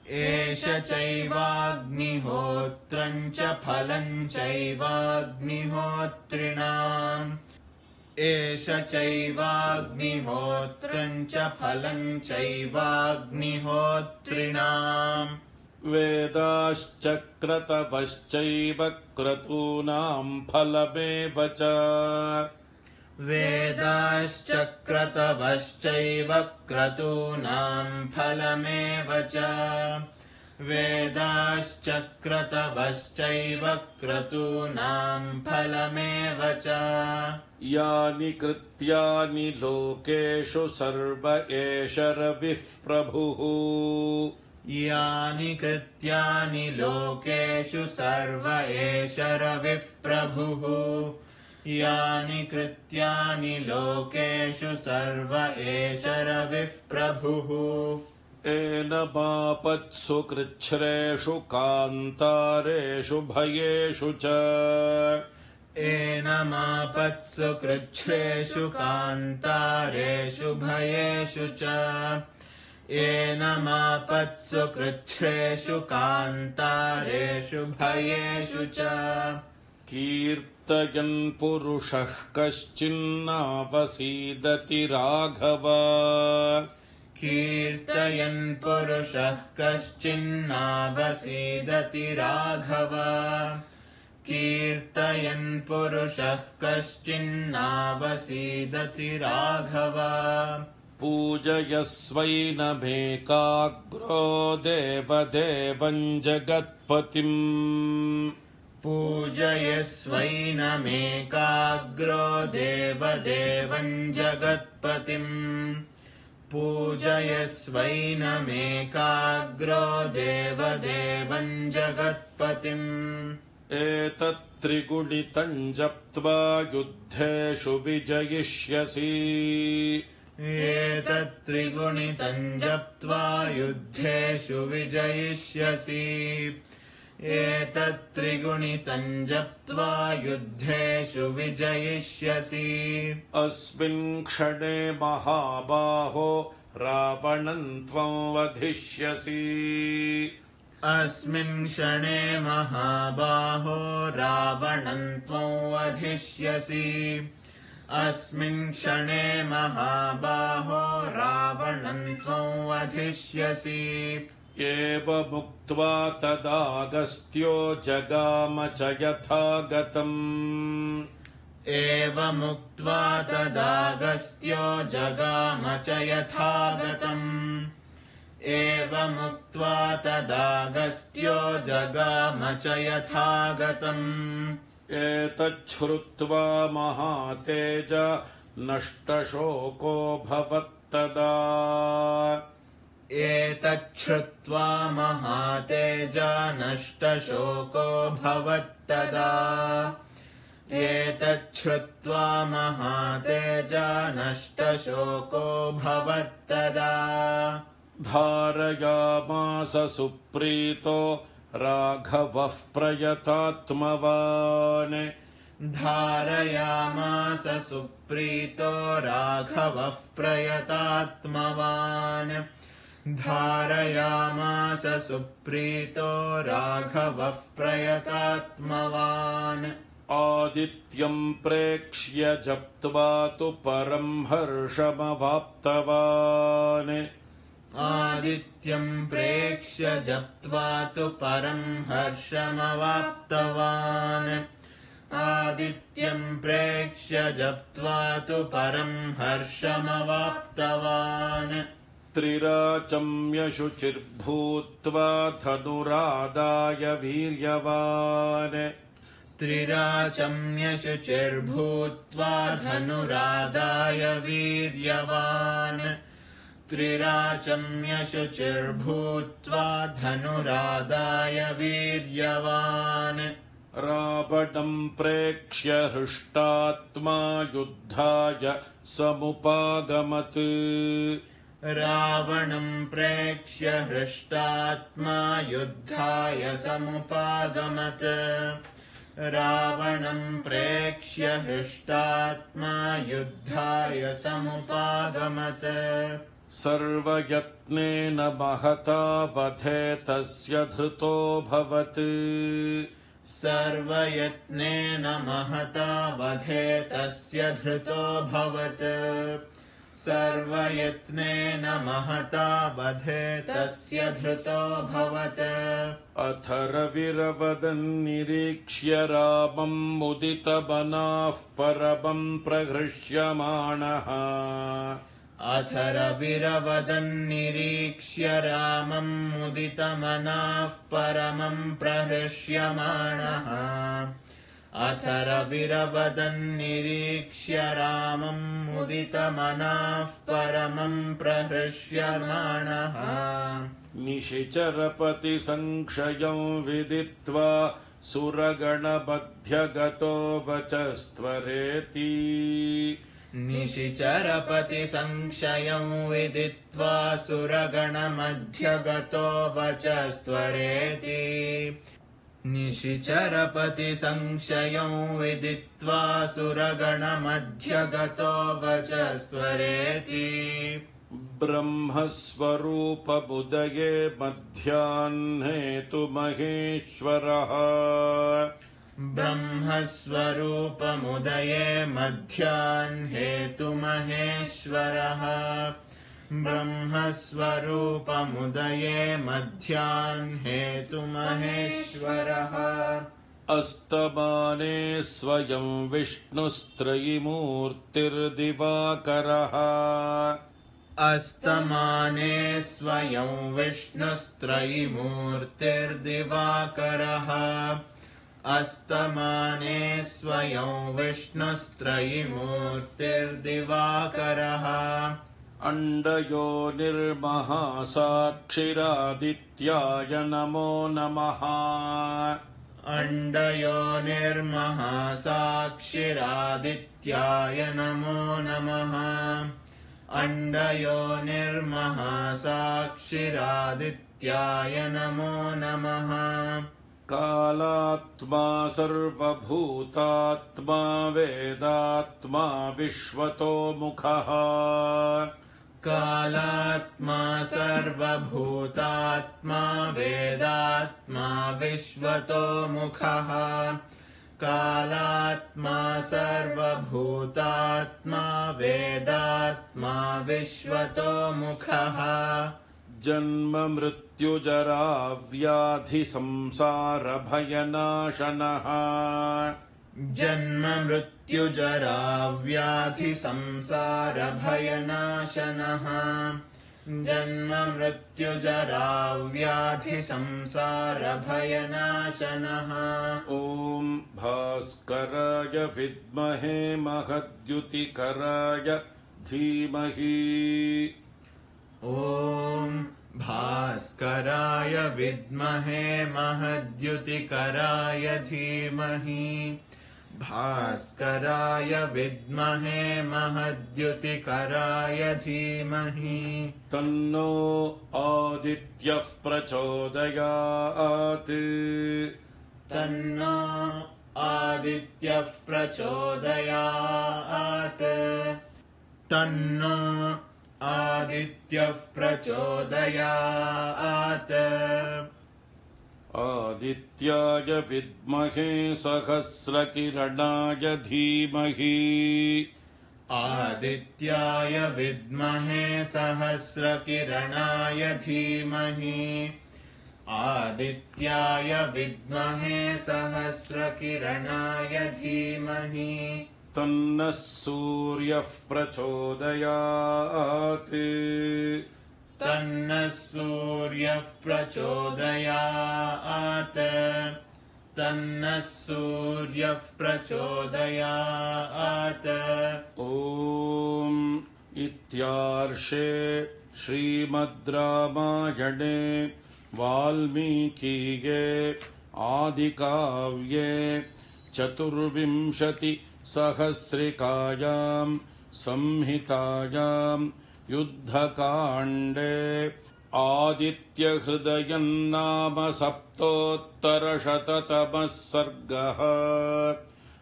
एष चैवाग्निहोत्रम् च फलम् चैवाग्निहोत्रिणाम् एष चैवाग्निहोत्रम् च फलम् चैवाग्निहोत्रिणाम् वेदाश्चक्रतपश्चैव क्रतूनाम् फलमेव च वेदाश्चक्रतपश्चैव क्रतूनाम् फलमेव च वेदाश्चक्रतपश्चैव क्रतूनाम् फलमेव च यानि कृत्यानि लोकेषु सर्व एष रविः प्रभुः यानि कृत्यानि लोकेषु सर्व एष रविः प्रभुः यानि कृत्यानि लोकेषु सर्व एष रविः प्रभुः एनमापत्सु कृच्छ्रेषु कान्तारेषु भयेषु च एनमापत्सु कृच्छ्रेषु कान्तारेषु भयेषु च एनमापत्सु कृच्छ्रेषु कान्तारेषु भयेषु च कीर्तयन् पुरुषः कश्चिन्नावसीदति राघव कीर्तयन् पुरुषः कश्चिन्नावसीदति राघव कीर्तयन् पुरुषः कश्चिन्नावसीदति राघव पूजयस्वैनमेकाग्रो देवदेवम् जगत्पतिम् पूजयस्वैनमेकाग्रो देवदेवम् जगत्पतिम् पूजयस्वैनमेकाग्रो देवदेवम् जगत्पतिम् एतत्त्रिगुणितम् जप्त्वा युद्धेषु विजयिष्यसि एतत्त्रिगुणितम् जप्त्वा युद्धेषु विजयिष्यसि एतत्त्रिगुणितम् जप्त्वा युद्धेषु विजयिष्यसि अस्मिन् क्षणे महाबाहो रावणम् त्वम् वधिष्यसि अस्मिन् क्षणे महाबाहो रावणम् त्वम् वधिष्यसि अस्मिन् क्षणे महाबाहो रावणम् त्वम् वधिष्यसि एवमुक्त्वा तदागस्त्यो जगाम च यथागतम् एवमुक्त्वा तदागस्त्यो जगाम च यथागतम् एवमुक्त्वा तदागस्त्यो जगाम च यथागतम् एतच्छ्रुत्वा महातेज नष्टशोको भवत्तदा एतच्छ्रुत्वा महातेजा नष्टशोको भवत्तदा एतच्छ्रुत्वा महातेजा नष्टशोको भवत्तदा धारयामास सुप्रीतो राघवः प्रयतात्मवान् धारयामास सुप्रीतो राघवः प्रयतात्मवान् धारयामास सुप्रीतो राघवः प्रयतात्मवान् आदित्यम् प्रेक्ष्य जप्त्वा तु परम् हर्षमवाप्तवान् आदित्यम् प्रेक्ष्य जप्त्वा तु परम् हर्षमवाप्तवान् आदित्यम् प्रेक्ष्य जप्त्वा तु परम् हर्षमवाप्तवान् त्रिराचम्यशुचिर्भूत्वा धनुरादाय वीर्यवान् त्रिराचम्यशुचिर्भूत्वा धनुरादाय वीर्यवान् त्रिराचम्यशुचिर्भूत्वा धनुरादाय वीर्यवान् रावणम् प्रेक्ष्य हृष्टात्मा युद्धाय समुपागमत् रावणम् प्रेक्ष्य हृष्टात्मा युद्धाय समुपागमत् रावणम् प्रेक्ष्य हृष्टात्मा युद्धाय समुपागमत् सर्वयत्नेन महता वधे तस्य धृतोऽभवत् सर्वयत्नेन महता वधे तस्य धृतोऽभवत् सर्वयत्नेन महता वधे तस्य धृतोऽभवत् अथरविरवदन्निरीक्ष्य रामम् मुदितमनाः परमम् प्रहृष्यमाणः अथरविरवदन्निरीक्ष्य रामम् मुदितमनाः परमम् प्रहृष्यमाणः अथरविरवदन्निरीक्ष्य रामम् मुदितमनाः परमम् प्रहृष्यमाणः निशिचरपतिसंक्षयम् विदित्वा सुरगणमध्यगतो वचस्त्वरेति निशिचरपतिसंक्षयम् विदित्वा सुरगणमध्यगतो वचस्त्वरेति निशिचरपतिसंक्षयम् विदित्वा सुरगणमध्यगतो वचस्त्वरेति ब्रह्मस्वरूपमुदये मध्याह्ने तु महेश्वरः ब्रह्मस्वरूपमुदये मध्याह्ने तु महेश्वरः ब्रह्मस्वरूपमुदये मध्याह्ने तु महेश्वरः अस्तमाने स्वयं विष्णुस्त्रयीमूर्तिर्दिवाकरः अस्तमाने स्वयं विष्णुस्त्रयीमूर्तिर्दिवाकरः अस्तमाने स्वयं विष्णुस्त्रयीमूर्तिर्दिवाकरः अण्डयोनिर्महासाक्षिरादित्याय नमो नमः अण्डयोनिर्महासाक्षिरादित्याय नमो नमः अण्डयोनिर्महासाक्षिरादित्याय नमो नमः कालात्मा सर्वभूतात्मा वेदात्मा विश्वतोमुखः कालात्मा सर्वभूतात्मा वेदात्मा विश्वतोमुखः कालात्मा सर्वभूतात्मा वेदात्मा विश्वतोमुखः जन्म मृत्युजरा व्याधि संसार भयनाशनः जन्म मृत्युजरा व्याधि संसार भयनाशनः जन्म मृत्युजरा व्याधि संसार भयनाशनः ॐ भास्कराय विद्महे महद्युतिकराय धीमहि ॐ भास्कराय विद्महे महद्युतिकराय धीमहि भास्कराय विद्महे महद्युतिकराय धीमहि तन्नो आदित्यः प्रचोदयात् तन्नो आदित्यः प्रचोदयात् तन्नो आदित्यः प्रचोदयात् आदित्याय विद्महे सहस्रकिरणाय धीमहि आदित्याय विद्महे सहस्रकिरणाय धीमहि आदित्याय विद्महे सहस्रकिरणाय धीमहि तन्नः सूर्यः प्रचोदयात् तन्नः सूर्यः प्रचोदयात् तन्नः सूर्यः प्रचोदयात् ॐ इत्यार्षे श्रीमद् रामायणे वाल्मीकीये आदिकाव्ये चतुर्विंशतिसहस्रिकायां संहितायां युद्धकाण्डे आदित्यहृदयं नाम सप्तोत्तरशततमः सर्गः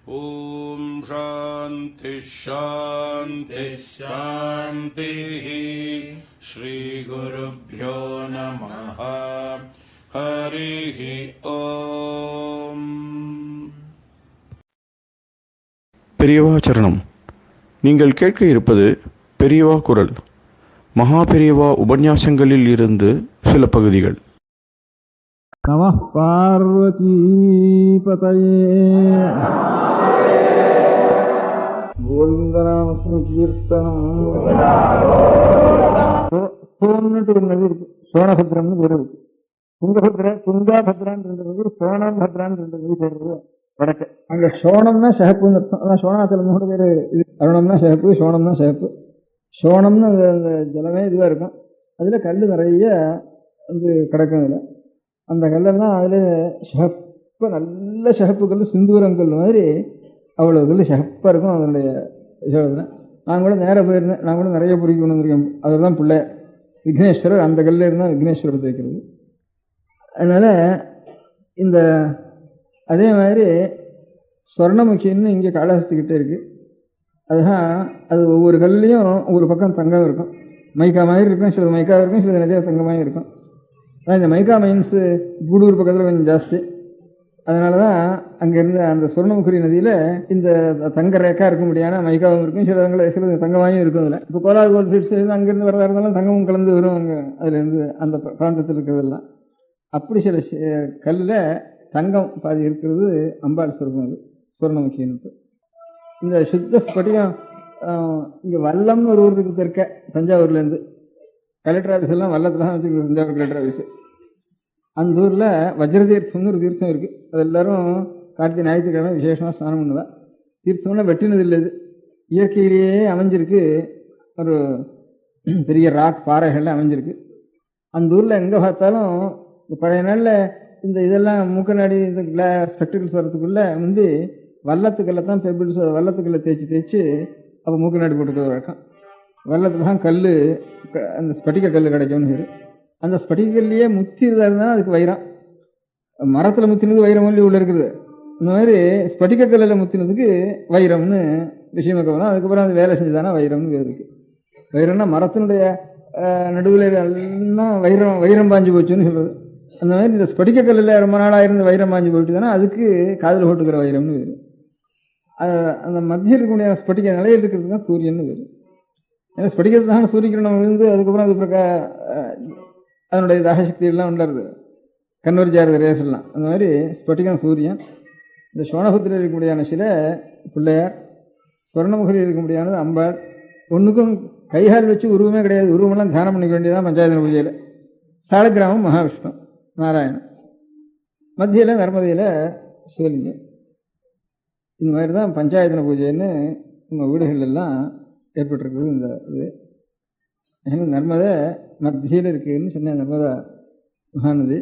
ॐ शान्ति शान्ति शान्तिः श्रीगुरुभ्यो नमः हरिः ॐ பெரியவா சரணம். நீங்கள் கேட்க இருப்பது பெரியவா குரல். மகா பெரியவா உபன்யாசங்களில் இருந்து சில பகுதிகள். நமः பார்வதி பதயே. கோவிந்தநாம கீர்த்தனம். ஒரு நதி இருக்கு, சோனபத்ரம்னு பேர் இருக்கு. துங்காபத்ரான்னு 2 நதி, சோனம் பத்ரான்னு 2 நதி பேர் இருக்கு. வடக்கு அங்க சோனம்னா சிகப்புன்னு அர்த்தம். அதான் சோனாத்துல 3 பேர். அருணம்னா சிகப்பு, சோனம்னா சிகப்பு. சோனம்னு அந்த ஜலமே இதுவா இருக்கும். அதுல கல் நிறைய வந்து கிடக்கும். அதுல அந்த கல்லெல்லாம் அதுல சிகப்பு, நல்ல சிகப்பு கல், சிந்தூரங்கல் மாதிரி அவ்வளவு கல் சிகப்பா இருக்கும். அதனுடைய விஷயத்துல நான் கூட நேராக போயிருந்தேன். நான் கூட நிறைய பொறுக்கி கொண்டு வந்திருக்கேன். அதுதான் பிள்ளை விக்னேஸ்வரர். அந்த கல்ல இருந்தால் விக்னேஸ்வரத்தை வைக்கிறது. அதனால இந்த அதே மாதிரி ஸ்வர்ணமுகின்னு இங்கே காளஹஸ்திக்கிட்டே இருக்கு. அதுதான் அது ஒவ்வொரு கல்லையும் ஒவ்வொரு பக்கம் தங்கம் இருக்கும். மைக்கா மாதிரி இருக்கும், சிலது மைக்கா இருக்கும், சிலது நிறைய தங்கமாக இருக்கும். அதான் இந்த மைக்கா மைன்ஸு கூடூர் பக்கத்தில் கொஞ்சம் ஜாஸ்தி. அதனால தான் அங்கேருந்து அந்த சுவர்ணமுகரி நதியில் இந்த தங்க ரேக்கா இருக்க முடியாத மைக்காவும் இருக்கும், சில தங்கமாயும் இருக்கும். அதில் இப்போ கோலார் கோல்ட் ஃபீல்ட்ஸ் அங்கேருந்து வரதா இருந்தாலும் தங்கமும் கலந்து வரும். அங்கே அதுலேருந்து அந்த பிராந்தத்தில் இருக்கிறதெல்லாம் அப்படி சில கல்லில் தங்கம் பாதி இருக்கிறது அம்பாள் சொர்க்கம். அது சுவர்ணமுகின்னு. இந்த சுத்த ஸ்பட்டிகம் இங்கே வல்லம்னு ஒரு ஊர் இருக்கு தெற்க தஞ்சாவூர்லேருந்து. கலெக்டர் ஆஃபீஸ் எல்லாம் வல்லத்தில் தான் வச்சுருக்கு, தஞ்சாவூர் கலெக்டர் ஆஃபீஸு. அந்த ஊரில் வஜ்ரதீர்த்தம்னு ஒரு தீர்த்தம் இருக்குது. அது எல்லாரும் கார்த்திகை ஞாயிற்றுக்கிழமை விசேஷமாக ஸ்நானம் பண்ணுவேன். தீர்த்தம்னா வெட்டினது இல்லை, இது இயற்கையிலேயே அமைஞ்சிருக்கு. ஒரு பெரிய ராக் பாறைகள்லாம் அமைஞ்சிருக்கு. அந்த ஊரில் எங்கே பார்த்தாலும் இந்த பழைய நாளில் இந்த இதெல்லாம் மூக்கநாடி இந்த ஸ்பெக்டிகல்ஸ் வர்றதுக்குள்ளே வந்து வல்லத்துக்கல்ல தான் பெபிள்ஸ், வல்லத்துக்கல்ல தேய்ச்சி அப்போ மூக்கநாடி போட்டுக்க வழக்கம். வல்லத்தில் தான் கல், அந்த ஸ்பட்டிக கல் கிடைக்கும்னு பேர். அந்த ஸ்பட்டிக கல்லையே முத்திரதாக இருந்தால் அதுக்கு வைரம். மரத்தில் முத்தினது வைரம் ஒல்லி உள்ள இருக்குது. இந்த மாதிரி ஸ்பட்டிக கல்லில் முத்தினதுக்கு வைரம்னு விஷயமாக போகலாம். அதுக்கப்புறம் அது வேலை செஞ்சுதானா வைரம்னு பேர் இருக்கு. வைரம்னா மரத்தினுடைய நடுவில் எல்லாம் வைரம் பாஞ்சு போச்சுன்னு சொல்கிறது. அந்த மாதிரி இந்த ஸ்பட்டிக கல்லில் ரொம்ப நாளாக இருந்து வைரம் பாஞ்சு போயிட்டு தானே அதுக்கு காதில் போட்டுக்கிற வைரம்னு பேர். அந்த மத்தியில் இருக்கக்கூடிய ஸ்பட்டிக நிலையில் இருக்கிறது தான் சூரியன்னு பேர். ஏன்னா ஸ்பட்டிகத்தை தான் சூரியகிரணம் விழுந்து அதுக்கப்புறம் அது அதனுடைய தாகசக்தி எல்லாம் உண்டாருது, கன்வெர்ஜ் ஆகிறது ரேஸ் எல்லாம். அந்த மாதிரி ஸ்பட்டிகம் சூரியன். இந்த சோனபுத்திரில் இருக்க முடியான சில பிள்ளையார், ஸ்வர்ணமுகரில் இருக்க முடியானது அம்பாள். ஒன்றுக்கும் கைகால் வச்சு உருவமே கிடையாது. உருவமெல்லாம் தியானம் பண்ணிக்க வேண்டியதான் பஞ்சாயத்து பூஜையில். சாலக்கிராமம் மகாவிஷ்ணு நாராயணன், மத்தியில் நர்மதியில் சிவலிங்கம். இந்த மாதிரி தான் பஞ்சாயத்தன பூஜைன்னு நம்ம வீடுகள் எல்லாம் ஏற்பட்டிருக்குது. இந்த இது ஏன்னா நர்மதை மத்தியில் இருக்குதுன்னு சொன்னேன். நர்மதா மகாநதி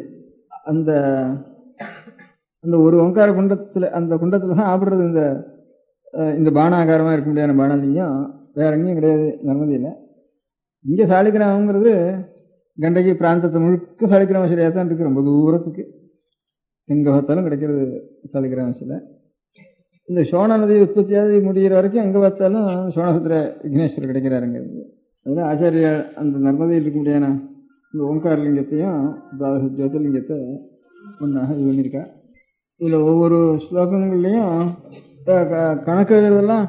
அந்த அந்த ஒரு ஓங்கார குண்டத்தில், அந்த குண்டத்தில் தான் ஆப்பிடுறது. இந்த பானாகாரமாக இருக்க முடியாத பானலிங்கம் வேற எங்கேயும் கிடையாது நர்மதியில். இங்கே சாலிகிராமங்கிறது கண்டகி பிராந்தத்தை முழுக்க சாலிகிராம சிலையாக தான் இருக்குது. ரொம்ப தூரத்துக்கு எங்கே பார்த்தாலும் கிடைக்கிறது சாலிகிராம சிலை. இந்த சோழ நதி உற்பத்தியாகி முடிகிற வரைக்கும் எங்கே பார்த்தாலும் சோனபுத்திர விக்னேஸ்வரர் கிடைக்கிறாருங்க. அதில் ஆச்சாரியார் அந்த நர்மதையில் இருக்க முடியாத இந்த ஓங்காரலிங்கத்தையும் ஜோதிர்லிங்கத்தை ஒன்றாக இது பண்ணியிருக்கா. இதில் ஒவ்வொரு ஸ்லோகங்கள்லையும் கணக்கு எழுதுறதெல்லாம்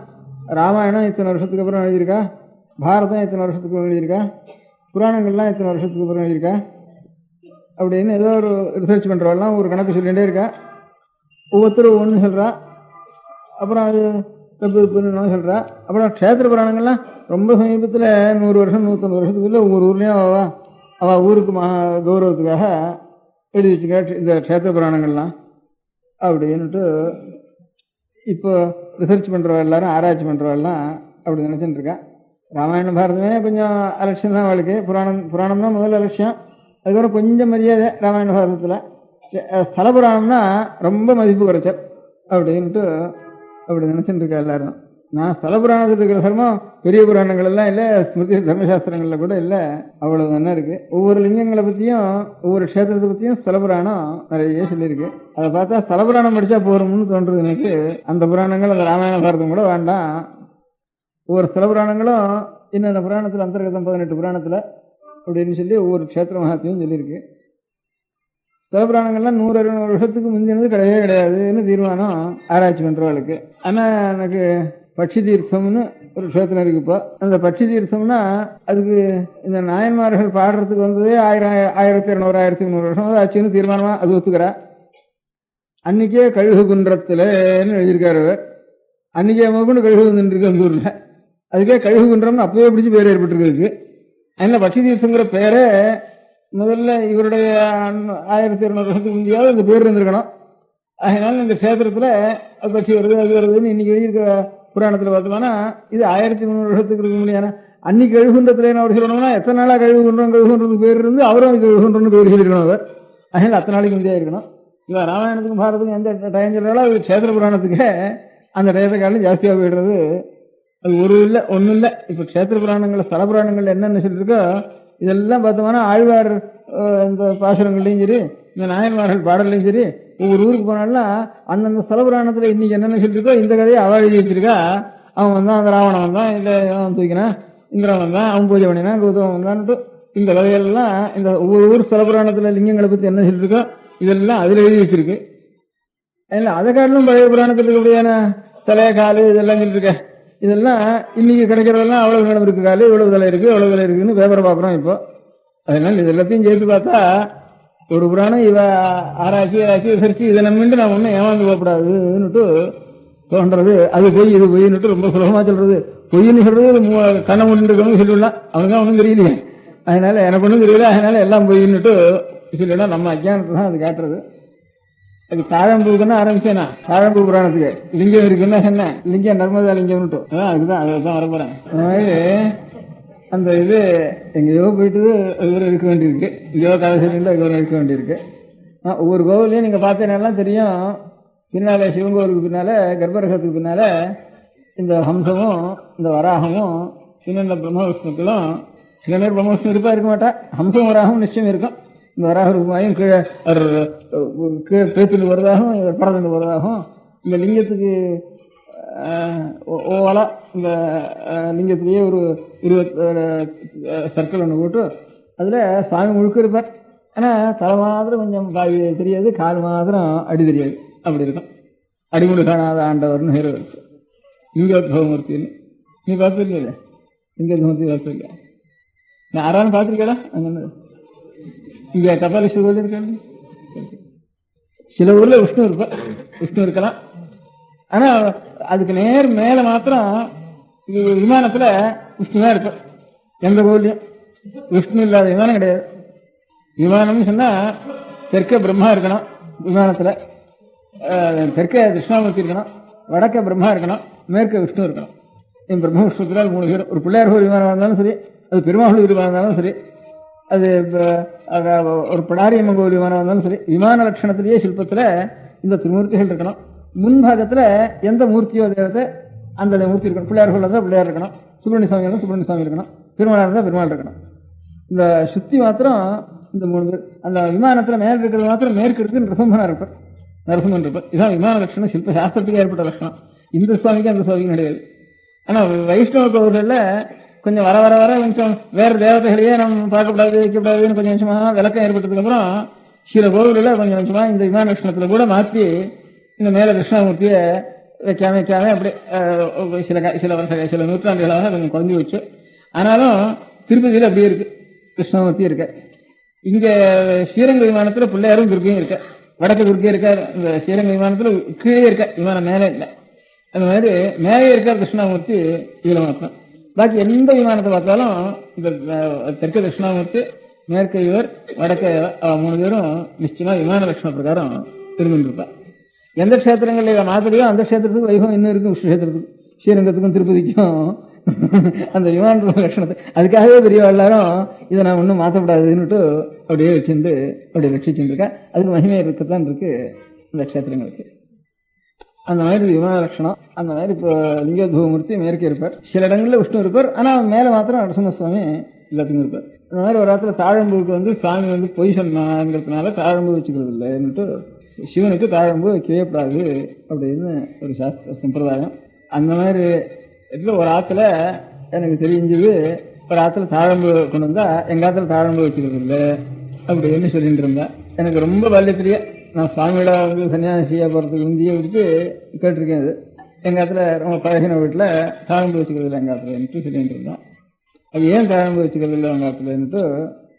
ராமாயணம் இத்தனை வருஷத்துக்கு அப்புறம் எழுதியிருக்கா, பாரதம் இத்தனை வருஷத்துக்கு அப்புறம் எழுதியிருக்கா, புராணங்கள்லாம் இத்தனை வருஷத்துக்கு அப்புறம் எழுதியிருக்கா அப்படின்னு ஏதோ ஒரு ரிசர்ச் பண்ணுறவெல்லாம் ஒரு கணக்கு சொல்லிகிட்டே இருக்கா. ஒவ்வொருத்தரும் ஒன்று சொல்கிறா, அப்புறம் அது தப்பு சொல்கிறா. அப்புறம் க்ஷேத்திர புராணங்கள்லாம் ரொம்ப சமீபத்தில் 100 வருஷம் 150 வருஷத்துக்குள்ளே ஒவ்வொரு ஊர்லேயும் அவள் ஊருக்கு கௌரவத்துக்காக எழுதி வச்சுக்க இந்த க்ஷேத்திர புராணங்கள்லாம் அப்படின்ட்டு இப்போ ரிசர்ச் பண்ணுறவ எல்லாரும், ஆராய்ச்சி பண்ணுறவெல்லாம் அப்படி நினச்சிட்டு இருக்கா. ராமாயண பாரதமே கொஞ்சம் அலட்சியம் தான் அவளுக்கு. புராணம் தான் முதல் அலட்சியம். அதுக்கப்புறம் கொஞ்சம் மரியாதை ராமாயண பாரதத்தில். ஸ்தல புராணம்னா ரொம்ப மதிப்பு குறைச்சல் அப்படின்ட்டு அப்படி நினச்சிட்டு இருக்கா எல்லாரும். நான் ஸ்தல புராணத்தில் இருக்கிற தர்மம் பெரிய புராணங்கள் எல்லாம் இல்லை, ஸ்மிருதி தர்மசாஸ்திரங்கள்ல கூட இல்லை, அவ்வளவு என்ன இருக்கு. ஒவ்வொரு லிங்கங்களை பத்தியும் ஒவ்வொரு க்ஷேத்திரத்தை பத்தியும் ஸ்தல புராணம் நிறைய சொல்லியிருக்கு. அதை பார்த்தா ஸ்தல புராணம் படிச்சா போறோம்னு தோன்றது எனக்கு. அந்த புராணங்கள் அந்த ராமாயண பாரதம் கூட வேண்டாம். ஒவ்வொரு ஸ்தல புராணங்களும் இன்னொரு புராணத்தில் அந்தர்கதம் 18 புராணத்துல அப்படின்னு சொல்லி ஒவ்வொரு க்ஷேத்திர மகாத்தையும் சொல்லியிருக்கு. ஸ்தல புராணங்கள்லாம் 100-200 வருஷத்துக்கு முந்தினது கிடையவே கிடையாதுன்னு தீர்மானம் ஆராய்ச்சி பண்றவளுக்கு. ஆனா எனக்கு பட்சி தீர்த்தம்னு ஒரு க்ஷேத்திரம் இருக்கு. இப்போ அந்த பட்சி தீர்த்தம்னா அதுக்கு இந்த நாயன்மார்கள் பாடுறதுக்கு வந்ததே 1200 1300 வருஷம் ஆச்சுன்னு தீர்மானமா அது ஒத்துக்கிறா. அன்னைக்கே கழுகு குன்றத்துலன்னு எழுதியிருக்காரு. அன்னைக்கே கொண்டு கழுகு வந்துருக்கு அந்த ஊர்ல. அதுக்கே கழுகு குன்றம்னு அப்பவே பிடிச்சி பேர் ஏற்பட்டிருக்கு. அதனால பட்சி தீர்த்தங்கிற பேரை முதல்ல இவருடைய 1200 வருஷத்துக்கு முந்தையாவது இந்த பேர் இருந்திருக்கணும். அதனால இந்த கஷேத்திரத்துல அது பட்சி வருது அது வருதுன்னு இன்னைக்கு எழுதியிருக்க புராணத்துல பார்த்தோம்னா இது 1300 வருஷத்துக்கு இருக்க முடியாது. அன்னைக்கு கழுகுன்றத்துல என்ன அவர் சொல்லணும்னா எத்தனை நாளா கழுகுன்றதுக்கு பேர் இருந்து அவரும் அது கழுகுன்றன்னு பேர் சொல்லியிருக்கணும் அவர். அதனால அத்தனை நாளைக்கு முந்தையா இருக்கணும். இவன் ராமாயணத்துக்கும் பாரதத்துக்கும் எந்த டைம் சொல்றாலும் அது கஷேத்திர புராணத்துக்கு அந்த டயத்தை காலம் ஜாஸ்தியாக போயிடுறது. அது ஒரு இல்லை ஒன்றும் இல்லை. இப்போ க்ஷேத்திர புராணங்கள் ஸ்தல புராணங்கள் என்னென்ன சொல்லியிருக்கோ இதெல்லாம் பார்த்தோம்னா ஆழ்வார் இந்த பாசுரங்கள்லையும் சரி இந்த நாயன்மார்கள் பாடல்லையும் சரி ஒவ்வொரு ஊருக்கு போனாலும் அந்தந்த ஸ்தல புராணத்தில் இன்னைக்கு என்னென்ன சொல்லியிருக்கோ இந்த கதையை அவள் எழுதி வச்சிருக்கா. அவன் வந்தான், அந்த ராவணன் வந்தான், இல்லை அவன் தூக்கினான், இந்திரன் வந்தான், அவன் பூஜை பண்ணினான், கௌதமன் வந்தான்ட்டு இந்த கதையெல்லாம் இந்த ஒவ்வொரு ஊர் ஸ்தல புராணத்தில் லிங்கங்களை பற்றி என்ன சொல்லியிருக்கோ இதெல்லாம் அதில் எழுதி வச்சிருக்கு. அதில் அதை காட்டிலும் பழைய புராணத்தில் இருக்கக்கூடியான தலை காலு இதெல்லாம் சொல்லியிருக்கேன். இதெல்லாம் இன்னைக்கு கிடைக்கிறதெல்லாம் அவ்வளவு நிலம் இருக்கு, காலு இவ்வளவு தலை இருக்கு எவ்வளவு தலை இருக்குன்னு பேப்பரை பார்க்குறோம் இப்போ. அதனால இது எல்லாத்தையும் சேர்த்து பார்த்தா ஒரு புராணம் இவ ஆராய்ச்சி விசாரிச்சு இதை நம்பிட்டு நான் ஒன்றும் ஏமாந்து போகக்கூடாதுன்னுட்டு தோன்றது. அது பொய் இது பொய்ன்னுட்டு ரொம்ப சுலபமா சொல்றது. பொய்ன்னு சொல்றது கண்ணை மூட்டு இருக்கவங்க சொல்லிடலாம், அவனுக்கு ஒன்றும் தெரியலையே, அதனால எனக்கு ஒன்றும் தெரியல, அதனால எல்லாம் பொய்ன்னுட்டு சொல்லிடலாம். நம்ம அஜ்ஞானத்தை தான் அது காட்டுறது. அது தாழம்பூக்குன்னா ஆரம்பிச்சேனா தாழம்பூ புராணத்துக்கு லிங்கம் இருக்குன்னா என்ன லிங்கம் நர்மதா லிங்கம்னுட்டு அதுதான் அதுதான் வரப்போறேன். அந்த மாதிரி அந்த இது எங்கேயோ போயிட்டு அது இருக்க வேண்டியிருக்கு, எங்கேயோ கதை சொல்லிட்டு அது இருக்க வேண்டியிருக்கு. ஒவ்வொரு கோவிலையும் நீங்க பார்த்தீங்கன்னா தெரியும், பின்னால சிவன் கோவிலுக்கு பின்னால கர்ப்பரகத்துக்கு பின்னால இந்த ஹம்சமும் இந்த வராகமும் இன்னும் இந்த பிரம்ம விஷ்ணுக்களும் சில நேரம் பிரம்ம விஷ்ணு இருப்பா இருக்க மாட்டா, ஹம்சம் வராகவும் நிச்சயம் இருக்கும். இந்த வராக ரூபாயும் கீழே பேத்துல வருவதாகவும் படத்துல வருவதாகவும் இந்த லிங்கத்துக்கு ஓவலா இந்த லிங்கத்திலேயே ஒரு சர்க்கிள் ஒன்று போட்டு அதில் சாமி முழுக்க இருப்பார். ஆனால் தலை மாத்திரம் கொஞ்சம் பாதி தெரியாது, கால் மாத்திரம் அடி தெரியாது, அப்படி இருக்கும். அடிமுடி காணாத ஆண்டவர்னு ஹீரோ இருக்கு. லிங்கோத்பவமூர்த்தின்னு நீ பார்த்துருக்கீங்க? லிங்கோத்பவமூர்த்தி பார்த்துருக்கா? நான் யாராலும் பார்த்துருக்கேடா? அங்கே இங்கே கபாலீஸ்வரர் கோயில் இருக்காங்க. சில ஊர்ல விஷ்ணு இருக்கலாம். ஆனா அதுக்கு நேர் மேல மாத்திரம் விமானத்துல விஷ்ணு தான் இருக்கும். எந்த கோவிலையும் விஷ்ணு இல்லாத விமானம் கிடையாது. விமானம்னு சொன்னா தெற்க பிரம்மா இருக்கணும், விமானத்துல தெற்க கிருஷ்ணாமூர்த்தி இருக்கணும், வடக்க பிரம்மா இருக்கணும், மேற்க விஷ்ணு இருக்கணும். பிரம்ம விஷ்ணுத்துல 3 பேர். ஒரு பிள்ளையார் ஒரு விமானம் இருந்தாலும் சரி, அது பெருமாள் விமானம் இருந்தாலும் சரி, அது ஒரு பிடாரியம்மன் கோவில் விமானம் இருந்தாலும் சரி, விமான லட்சணத்திலேயே சிற்பத்துல இந்த திருமூர்த்திகள் இருக்கணும். முன்பாகத்துல எந்த மூர்த்தியோ தேவத்தை அந்த மூர்த்தி இருக்கணும். பிள்ளையார் இருந்தால் பிள்ளையார் இருக்கணும், சுப்பிரமணிய சுவாமி இருந்தால் சுப்பிரமணிய சுவாமி இருக்கணும், பெருமாளாக இருந்தால் பெருமாள் இருக்கணும். இந்த சுத்தி மாத்திரம் இந்த 3 பேர். அந்த விமானத்துல மேல் இருக்கிறது மாத்திரம் மேற்கு இருக்கு நரசிம்மனா இருப்பார், நரசிம்மன் இருப்பார். இதான் விமான லட்சணம், சிற்ப சாஸ்திரத்துக்கு ஏற்பட்ட லட்சணம். இந்த சுவாமிக்கு அந்த சுவாமிக்கும் கிடையாது. ஆனா வைஷ்ணவ கோவில்ல கொஞ்சம் வர வர வர கொஞ்சம் வேறு தேவதைகளையே நம்ம பார்க்கக்கூடாது வைக்கக்கூடாதுன்னு கொஞ்சம் கொஞ்சமா விளக்கம் ஏற்பட்டதுக்கு அப்புறம் சில கோவிலில் கொஞ்சம் கொஞ்சமா இந்த விமான லட்சணத்துல கூட மாற்றி இந்த மேல கிருஷ்ணமூர்த்தியை வைக்காம அப்படி சில நூற்றாண்டுகளாக கொஞ்சம் குறைஞ்சி வச்சு. ஆனாலும் திருப்பதியில் அப்படியே இருக்கு, கிருஷ்ணமூர்த்தி இருக்க. இங்க ஸ்ரீரங்க விமானத்துல பிள்ளையாரும் துர்க்கையும் இருக்க, வடக்கு துர்க்கை இருக்க. இந்த ஸ்ரீரங்க விமானத்துல கீழே இருக்க, விமானம் மேலே இல்லை. அந்த மாதிரி மேலே இருக்க கிருஷ்ணமூர்த்தி இதுல மாத்திரம். பாக்கி எந்த விமானத்தை பார்த்தாலும் இந்த தெற்கு தட்சிணாமூர்த்தி, மேற்க இவர், வடக்க 3 பேரும் நிச்சயமா விமான லட்சண பிரகாரம் இருந்துருப்பா. எந்த கஷேத்திரங்கள்ல இதை மாத்திரையோ அந்த கஷேத்திரத்துக்கு வைபவம் இன்னும் இருக்கும். கஷேத்திரத்துக்கும் ஸ்ரீரங்கத்துக்கும் திருப்பதிக்கும் அந்த விமான லட்சணத்தை அதுக்காகவே பெரிய எல்லாரும் இதை நான் ஒன்றும் மாற்றக்கூடாதுன்னுட்டு அப்படியே வச்சுட்டு அப்படியே ரட்சிச்சுட்டு இருக்கா. அதுக்கு மகிமை இருக்கத்தான் இருக்கு இந்த கஷேத்திரங்களுக்கு. அந்த மாதிரி விமான லட்சணம். அந்த மாதிரி இப்போ லிங்கோத்பவமூர்த்தி மேற்கே இருப்பார், சில இடங்களில் விஷ்ணு இருப்பார், ஆனால் மேலே மாத்திரம் நரசிம்மசுவாமி எல்லாத்துக்கும் இருப்பார். அந்த மாதிரி ஒரு இடத்துல தாழம்பூவுக்கு சுவாமி பொய் சொன்னாங்கிறதுனால தாழம்பூ வச்சுக்கிறது இல்லைன்னுட்டு சிவனுக்கு தாழம்பூ வைக்கவே அப்படின்னு ஒரு சாஸ்திர சம்பிரதாயம். அந்த மாதிரி இடத்துல ஒரு ஆற்றுல எனக்கு தெரிஞ்சது, ஒரு ஆற்றுல தாழம்பு கொண்டு வந்தா எங்கள் ஆற்றுல தாழம்பு வச்சுக்கிறது இல்லை அப்படின்னு சொல்லிட்டு இருந்தேன். எனக்கு ரொம்ப பால்யத்திலேயே நான் சுவாமியோட சன்னியாசியாக போகிறதுக்கு முந்தைய விட்டு கேட்டிருக்கேன். அது எங்கள் ஆற்றுல ரொம்ப பழகின வீட்டில் தாழம்பு வச்சுக்கிறது இல்லை எங்கள் ஆற்றுலன்ட்டு சொல்லிட்டு இருந்தேன். அது ஏன் தாழம்பு வச்சுக்கிறது இல்லை எங்கள் ஆற்றுலன்ட்டு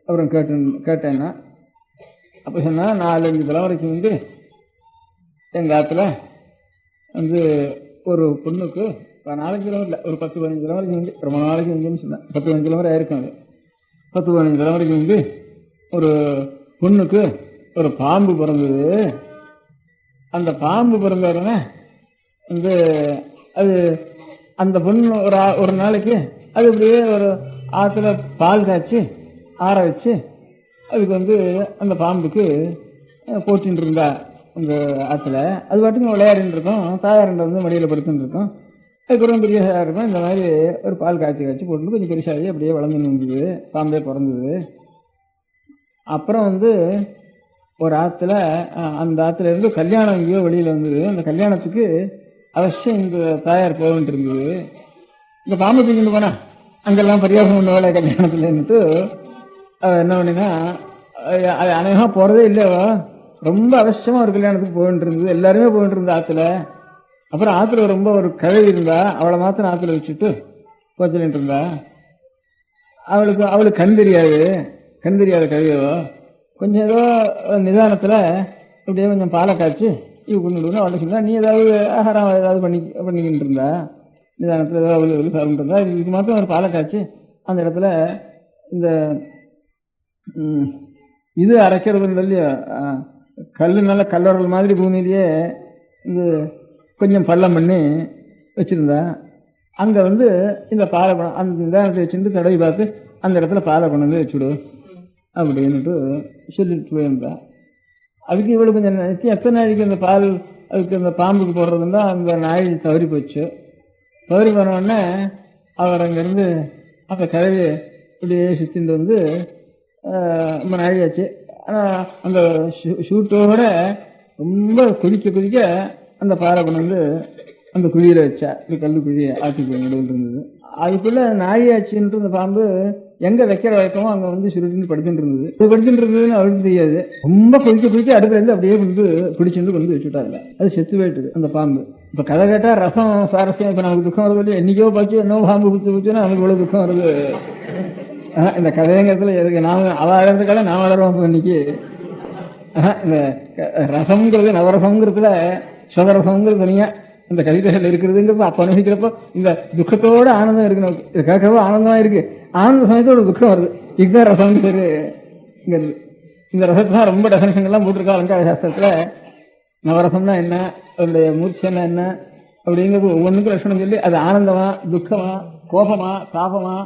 அப்புறம் கேட்டேன்னா அப்போ சொன்னால் 4-5 தலைமுறைக்கு எங்கள் ஆற்றுல ஒரு பொண்ணுக்கு 4-5 தலைமுறை இல்லை, ஒரு 10-15 தலைமுறைக்கு ரொம்ப நாளைக்கு வந்துன்னு சொன்னேன். 10-15 தலைமுறை ஆயிருக்கும். அது 10-15 தலைமுறைக்கு ஒரு பொண்ணுக்கு ஒரு பாம்பு பிறந்தது. அந்த பாம்பு பிறந்த உடனே அது அந்த பொண்ணு ஒரு நாளைக்கு அது அப்படியே ஒரு ஆற்றுல பால் காய்ச்சி ஆற வச்சு அதுக்கு அந்த பாம்புக்கு போட்டின்னு இருந்தா. அந்த ஆற்றுல அது பாட்டுக்கு விளையாடின்னு இருக்கோம், தாயாரண்டை மடியில் படுத்துன்னு இருக்கோம். அதுக்கப்புறம் பெரிய இருக்கும். இந்த மாதிரி ஒரு பால் காய்ச்சி போட்டு கொஞ்சம் பெருசாகி அப்படியே வளர்ந்துன்னு வந்தது, பாம்பே பிறந்தது. அப்புறம் ஒரு ஆற்றுல அந்த ஆற்றுல இருந்து கல்யாணம் எங்கேயோ வெளியில் வந்தது. அந்த கல்யாணத்துக்கு அவசியம் இந்த தாயார் போகிட்டு இருந்தது. இந்த பாம்பு தூக்கிட்டு போனா அங்கெல்லாம் பரியாசம் பண்ணுவாள கல்யாணத்துலன்னுட்டு என்ன பண்ணினா அது அநேகமாக போகிறதே இல்லையோ, ரொம்ப அவசியமாக ஒரு கல்யாணத்துக்கு போயிட்டு இருந்தது. எல்லாருமே போயிட்டு இருந்த ஆற்றுல. அப்புறம் ஆற்றுல ரொம்ப ஒரு கழுவி இருந்தா, அவளை மாத்திரம் ஆற்றுல வச்சுட்டு போச்சுட்டு இருந்தா. அவளுக்கு கண் தெரியாத கழுவியவோ கொஞ்சம் ஏதோ நிதானத்தில் இப்படியே கொஞ்சம் பாலை காய்ச்சி இது கொண்டு அவளை சொன்னா, நீ ஏதாவது ஆகாரம் ஏதாவது பண்ணிக்கிட்டு இருந்தா, நிதானத்தில் ஏதாவது சாப்பிட்டு இருந்தா. இதுக்கு மாத்திரம் ஒரு பாலை காய்ச்சி அந்த இடத்துல இந்த இது அரைக்கிறது இல்லையோ, நல்ல கல்லறல் மாதிரி பூமியிலேயே கொஞ்சம் பள்ளம் பண்ணி வச்சுருந்தா. அங்கே இந்த பாலை அந்த நிதானத்தை வச்சுட்டு தடவி பார்த்து அந்த இடத்துல பாலை கொண்டு வச்சுடு அப்படின்னுட்டு சொல்லிட்டு போயிருந்தா. அதுக்கு இவ்வளோ கொஞ்சம் எத்தனை நாளைக்கு அந்த பால் அதுக்கு அந்த பாம்புக்கு போடுறதுன்னா அந்த நாய் தவறி போச்சு. தவறி போனோடனே அவர் அங்கேருந்து அந்த கதவை இப்படியே சுற்றிட்டு ரொம்ப நாழியாச்சு. ஆனால் அந்த ஷூட்டோட ரொம்ப குதிக்க அந்த பாறை கொண்டு அந்த குழியில் வச்சா. இது கல்லு குழி ஆற்றுக்கு நடுவில் இருந்தது. அதுக்குள்ளே நாழியாச்சுன்ட்டு அந்த பாம்பு எங்கே வைக்கிற வைக்கமோ அங்கே சுருட்டின்னு படுத்துட்டு இருந்தது. இது படுத்துட்டு இருந்ததுன்னு அவளுக்கு தெரியாது. ரொம்ப குதிக்க அடுப்புலேருந்து அப்படியே பிடிச்சிட்டு வச்சுட்டாங்க. அது செத்து போயிட்டுது அந்த பாம்பு. இப்போ கதை கேட்டால் ரசம் சாரஸ்யம். இப்போ நமக்கு துக்கம் வருது இல்லையா, என்னைக்கோ பார்த்து என்ன பாம்பு குத்துன்னா நமக்கு இவ்வளோ துக்கம் வருது. இந்த கதைங்கிறதுல எதுக்கு அவள் அழகிறதுக்காக நான் வளருவோம். இன்னைக்கு இந்த ரசம்ங்கிறது நவரசம்ங்கிறதுல சுதரசம்ங்கிறது தனியாக இந்த கவிதைகள் இருக்கிறதுங்கிறப்ப அப்போ அனுபவிக்கிறப்போ இந்த துக்கத்தோட ஆனந்தம் இருக்கு. நமக்கு இது கேட்கறப்போ ஆனந்தமாக இருக்கு, ஆனந்த சமயத்தோட துக்கம் வருது. இதுதான் ரசம் பேருங்கிறது. இந்த ரசத்தான் ரொம்ப டெஃபினேஷன்லாம் போட்டிருக்கா அலங்கார சாஸ்திரத்தில். நவரசம்னா என்ன, அதனுடைய மூர்ச்சைன்னா என்ன அப்படிங்கிறது ஒவ்வொன்றுக்கும் லட்சணம் சொல்லி அது ஆனந்தமா, துக்கமா, கோபமா, தாபமா,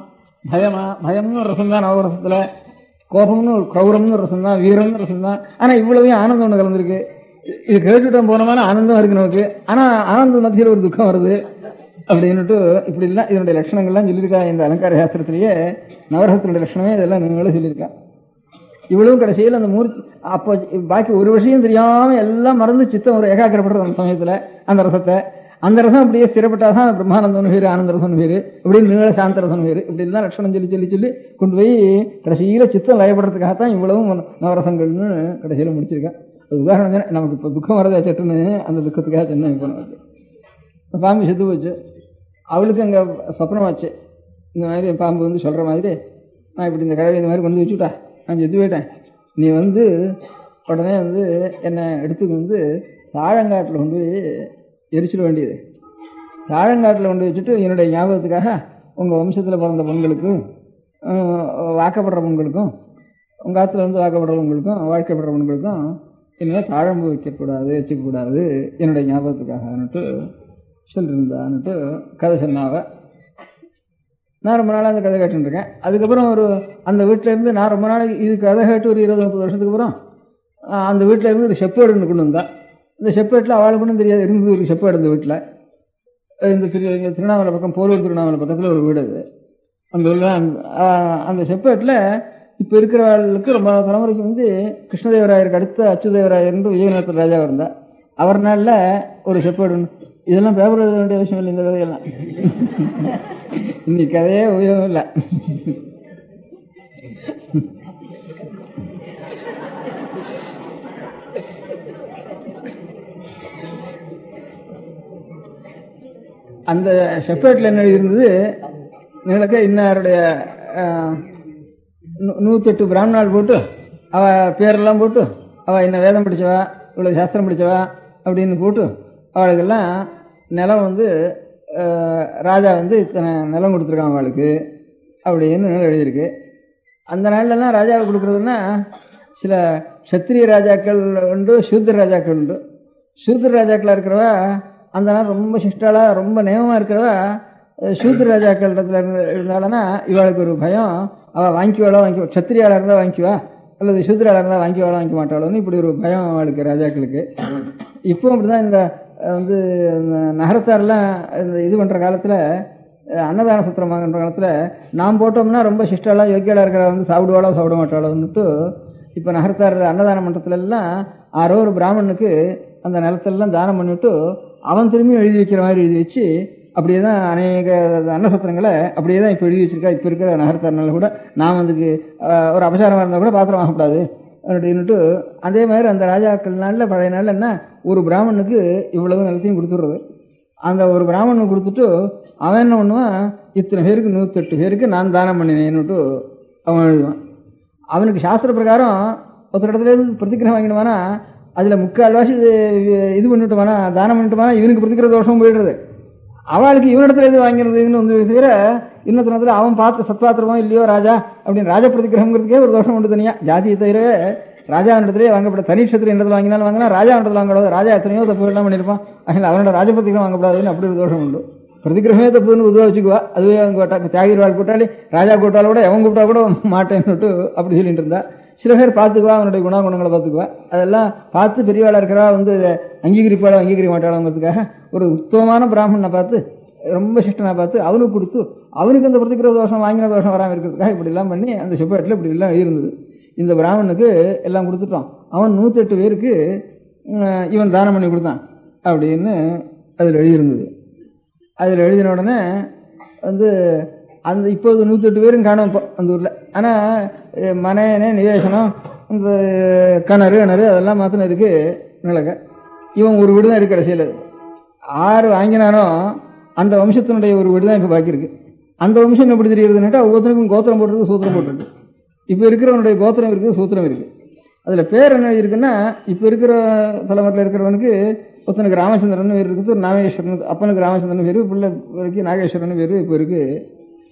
பயமா. பயம்னு ஒரு ரசம் தான் நவரசத்தில். கோபம்னு ஒரு கௌரவம்னு ஒரு ரசம் தான், வீரம்னு ரசம் தான். ஆனால் இவ்வளவையும் ஆனந்தம் ஒன்று கலந்துருக்கு. இது கேட்டுவிட்டோம் போனோம்னா ஆனந்தம் இருக்கு நமக்கு, ஆனால் ஆனந்த மத்தியில் ஒரு துக்கம் வருது அப்படின்னுட்டு இப்படிலாம் இதனுடைய லட்சணங்கள்லாம் சொல்லியிருக்கா இந்த அலங்கார சாஸ்திரத்திலேயே. நவரசத்தினுடைய லட்சணமே இதெல்லாம் நீங்களும் சொல்லியிருக்கா. இவ்வளவும் கடைசியில் அந்த மூர்த்தி அப்போ பாக்கி ஒரு விஷயம் தெரியாமல் எல்லாம் மறந்து சித்தம் ஒரு ஏகாக்கிரப்படுறது அந்த சமயத்தில் அந்த ரசத்தை. அந்த ரசம் அப்படியே ஸ்திரப்பட்டாதான் பிரம்மானந்தம்னு பேர், ஆனந்த ரசம்னு பேர், இப்படின்னு நீள சாந்த ரசம்னு பேர். இப்படிலாம் லட்சணம் சொல்லி கொண்டு போய் கடைசியில் சித்தம் லயப்படுறதுக்காகத்தான் இவ்வளவும் நவரசங்கள்னு கடைசியில் முடிச்சிருக்கேன். அது உதாரணம் தானே. நமக்கு இப்போ துக்கம் வரதா சட்டுன்னு அந்த துக்கத்துக்காக சென்னை போனது. பாம்பு செத்து போச்சு. அவளுக்கு அங்கே சொப்னமாச்சு. இந்த மாதிரி பாம்பு சொல்கிற மாதிரி, நான் இப்படி இந்த கதவை இந்த மாதிரி கொண்டு வச்சுட்டா, நான் செத்து போயிட்டேன், நீ உடனே என்னை எடுத்துக்கு தாழங்காட்டில் கொண்டு போய் எரிச்சிட வேண்டியது. தாழங்காட்டில் கொண்டு வச்சுட்டு என்னுடைய ஞாபகத்துக்காக உங்கள் வம்சத்தில் பிறந்த பெண்களுக்கு, வாக்கப்படுற பெண்களுக்கும், உங்கள் ஆற்றுல வாக்கப்படுற பெண்களுக்கும், வாழ்க்கைப்படுற பெண்களுக்கும் இனிமேல் தாழம்பு வச்சுக்கக்கூடாது என்னுடைய ஞாபகத்துக்காகன்னுட்டு சொல்லியிருந்தான்னுட்டு கதை சொன்னாவ. நான் ரொம்ப நாளாக அந்த கதை கேட்டுருக்கேன். அதுக்கப்புறம் அந்த வீட்டிலேருந்து நான் ரொம்ப நாளைக்கு இது கதை கேட்டு ஒரு 20-30 வருஷத்துக்கு அப்புறம் அந்த வீட்டிலேருந்து ஒரு செப்பேடுன்னு கொண்டு வந்தேன். இந்த செப்பேட்டில் அவளுக்கு ஒன்றும் தெரியாது. இருந்தது ஒரு செப்பேடு இந்த வீட்டில். இந்த திருவண்ணாமலை பக்கம், போலூர் திருவண்ணாமலை பக்கத்தில் ஒரு வீடு அது. அந்த செப்பேட்டில் இப்போ இருக்கிறவர்களுக்கு ரொம்ப தலைமுறைக்கு வந்து கிருஷ்ணதேவராயருக்கு அடுத்த அச்சுதேவராயர் என்று விஜயநகரத்தில் ராஜாவாக இருந்தார். அவர் நாளில் ஒரு செப்பேடு. இதெல்லாம் பேப்பர் எழுத வேண்டிய அவசியம் இல்லை. இந்த கதையெல்லாம் இன்னைக்கு கதையே உபயோகம் இல்லை. அந்த செப்பேட்டில் என்ன எழுதியிருந்தது, நிலக்க இன்னாருடைய 108 பிராமணாள் போட்டு அவ பேரெல்லாம் போட்டு அவள் என்ன வேதம் படித்தவா, இவ்வளோ சாஸ்திரம் படித்தவா அப்படின்னு போட்டு அவளுக்கெல்லாம் நிலம் வந்து ராஜா வந்து இத்தனை நிலம் கொடுத்துருக்கான் அவளுக்கு அப்படின்னு எழுதியிருக்கு. அந்த நாள்லாம் ராஜாவுக்கு கொடுக்குறதுன்னா சில சத்திரிய ராஜாக்கள் உண்டு, சூத்திர ராஜாக்கள் உண்டு. சூத்திர ராஜாக்களாக இருக்கிறவா அந்த நாள் ரொம்ப சிஷ்டாலா ரொம்ப நியமமாக இருக்கிறவா சூத்திர ராஜாக்கள் இருந்தாலன்னா இவளுக்கு ஒரு பயம், அவள் வாங்கிக்குவாளோ சத்திரியாளாக இருந்தால் வாங்கிக்குவா அல்லது சூத்திராளாக இருந்தால் வாங்கிக்குவாளோ வாங்கிக்க மாட்டாளோன்னு இப்படி ஒரு பயம் அவளுக்கு ராஜாக்களுக்கு. இப்போ அப்படிதான் இந்த வந்து நகரத்தாரெல்லாம் இந்த இது பண்ணுற காலத்தில், அன்னதான சத்திரம் வாங்குற காலத்தில் நாம் போட்டோம்னா ரொம்ப சிஷ்டாலாக யோக்கியாளாக இருக்கிற வந்து சாப்பிடுவாளோ சாப்பிட மாட்டாளோன்னுட்டு இப்போ நகரத்தார் அன்னதான மன்றத்துலலாம் ஆரோ ஒரு பிராமணனுக்கு அந்த நிலத்திலெல்லாம் தானம் பண்ணிவிட்டு அவன் திரும்பி எழுதி வைக்கிற மாதிரி எழுதி வச்சு அப்படியே தான் அநேக அன்னசத்திரங்களை அப்படியே தான் இப்போ எழுதி வச்சிருக்கா. இப்போ இருக்கிற நகரத்தார்னால கூட நாம் அதுக்கு ஒரு அபசாரமாக இருந்தால் கூட பாத்திரம் வாங்கக்கூடாது அப்படின்னுட்டு அதே மாதிரி அந்த ராஜாக்கள் நாளில் பழைய நாளில் என்ன ஒரு பிராமணனுக்கு இவ்வளவு நிலத்தையும் கொடுத்துடுறது. அந்த ஒரு பிராமணனுக்கு கொடுத்துட்டு அவன் என்ன பண்ணுவான், இத்தனை பேருக்கு 108 பேருக்கு நான் தானம் பண்ணினேன்னுட்டு அவன் எழுதுவான். அவனுக்கு சாஸ்திர பிரகாரம் ஒருத்தர் இடத்துல பிரதிக்கிரகம் வாங்கிடுவானா அதில் முக்கால்வாசி இது பண்ணிட்டுவானா தானம் பண்ணிட்டுவானா இவனுக்கு பிரதிக்கிற தோஷமும் போயிடுறது. அவளுக்கு இவனிடத்துல எது வாங்கிறதுன்னு வந்து தவிர இன்னொருத்தனத்துல அவன் பார்த்து சத்பாத்திரமோ இல்லையோ ராஜா அப்படின்னு ராஜ பிரதிகிரகங்கிறதுக்கே ஒரு தோஷம் உண்டு தனியா. ஜாதியை தவிரவே ராஜாவிடத்திலே வாங்கப்பட தனிஷத்திரி இடத்துல வாங்கினாலும் வாங்கினா ராஜாவிடத்தில் வாங்கக்கூடாது. ராஜா எத்தனையோ தப்பு எல்லாம் பண்ணியிருப்பான், அதனால் அவனோட ராஜ பிரதிகிரகம் வாங்கக்கூடாதுன்னு அப்படி ஒரு தோஷம் உண்டு. பிரதிகிரகமே தப்புன்னு உதவ வச்சுக்குவா. அதுவே அவங்க தியாகிர்வாள் கூட்டாளி ராஜா கூட்டாலும் கூட எவன் கூப்பிட்டா கூட மாட்டேன்னுட்டு அப்படி சொல்லிட்டு இருந்தா. சில பேர் பார்த்துக்குவா, அவனுடைய குணங்களை பார்த்துக்குவா. அதெல்லாம் பார்த்து பெரியவாளாக இருக்கிறவா வந்து அங்கீகரிப்பாளோ அங்கீகரிக்க மாட்டாளோங்கிறதுக்காக ஒரு உத்தமமான பிராமணனை பார்த்து ரொம்ப சிஷ்டனா பார்த்து அவனுக்கு கொடுத்து அவனுக்கு அந்த பிரதிக்கிற தோஷம் வாங்கின தோஷம் வராமல் இருக்கிறதுக்காக இப்படிலாம் பண்ணி அந்த செப்பேட்டில் இப்படி எல்லாம் இருந்தது. இந்த பிராமணனுக்கு எல்லாம் கொடுத்துட்டான். அவன் 108 பேருக்கு இவன் தானம் பண்ணி கொடுத்தான் அப்படின்னு அதில் எழுதியிருந்தது. அதில் எழுதின உடனே வந்து அந்த இப்போது 108 பேரும் காணும் அந்த ஊரில். ஆனால் மனையனே நிவேசனம் இந்த கிணறு அதெல்லாம் மாத்திரம் இருக்கு நிலக்க. இவன் ஒரு வீடு தான் இருக்கு. கடைசியில் 6 வாங்கினானோ அந்த வம்சத்தினுடைய ஒரு வீடு தான் இப்போ பாக்கி இருக்கு. அந்த வம்சம் எப்படி தெரியுதுன்னாட்டா ஒவ்வொருத்தருக்கும் கோத்திரம் போட்டிருக்கு, சூத்திரம் போட்டிருக்கு. இப்போ இருக்கிறவனுடைய கோத்திரம் இருக்குது, சூத்திரம் இருக்கு. அதில் பேர் என்ன இருக்குன்னா இப்போ இருக்கிற தலைமுறையில் இருக்கிறவனுக்கு ஒருத்தனுக்கு ராமச்சந்திரன் பேர் இருக்குது, நாகேஸ்வரன் அப்பனுக்கு ராமச்சந்திரன் பேர், பிள்ளை வரைக்கும் நாகேஸ்வரன் பேர் இப்போ இருக்கு.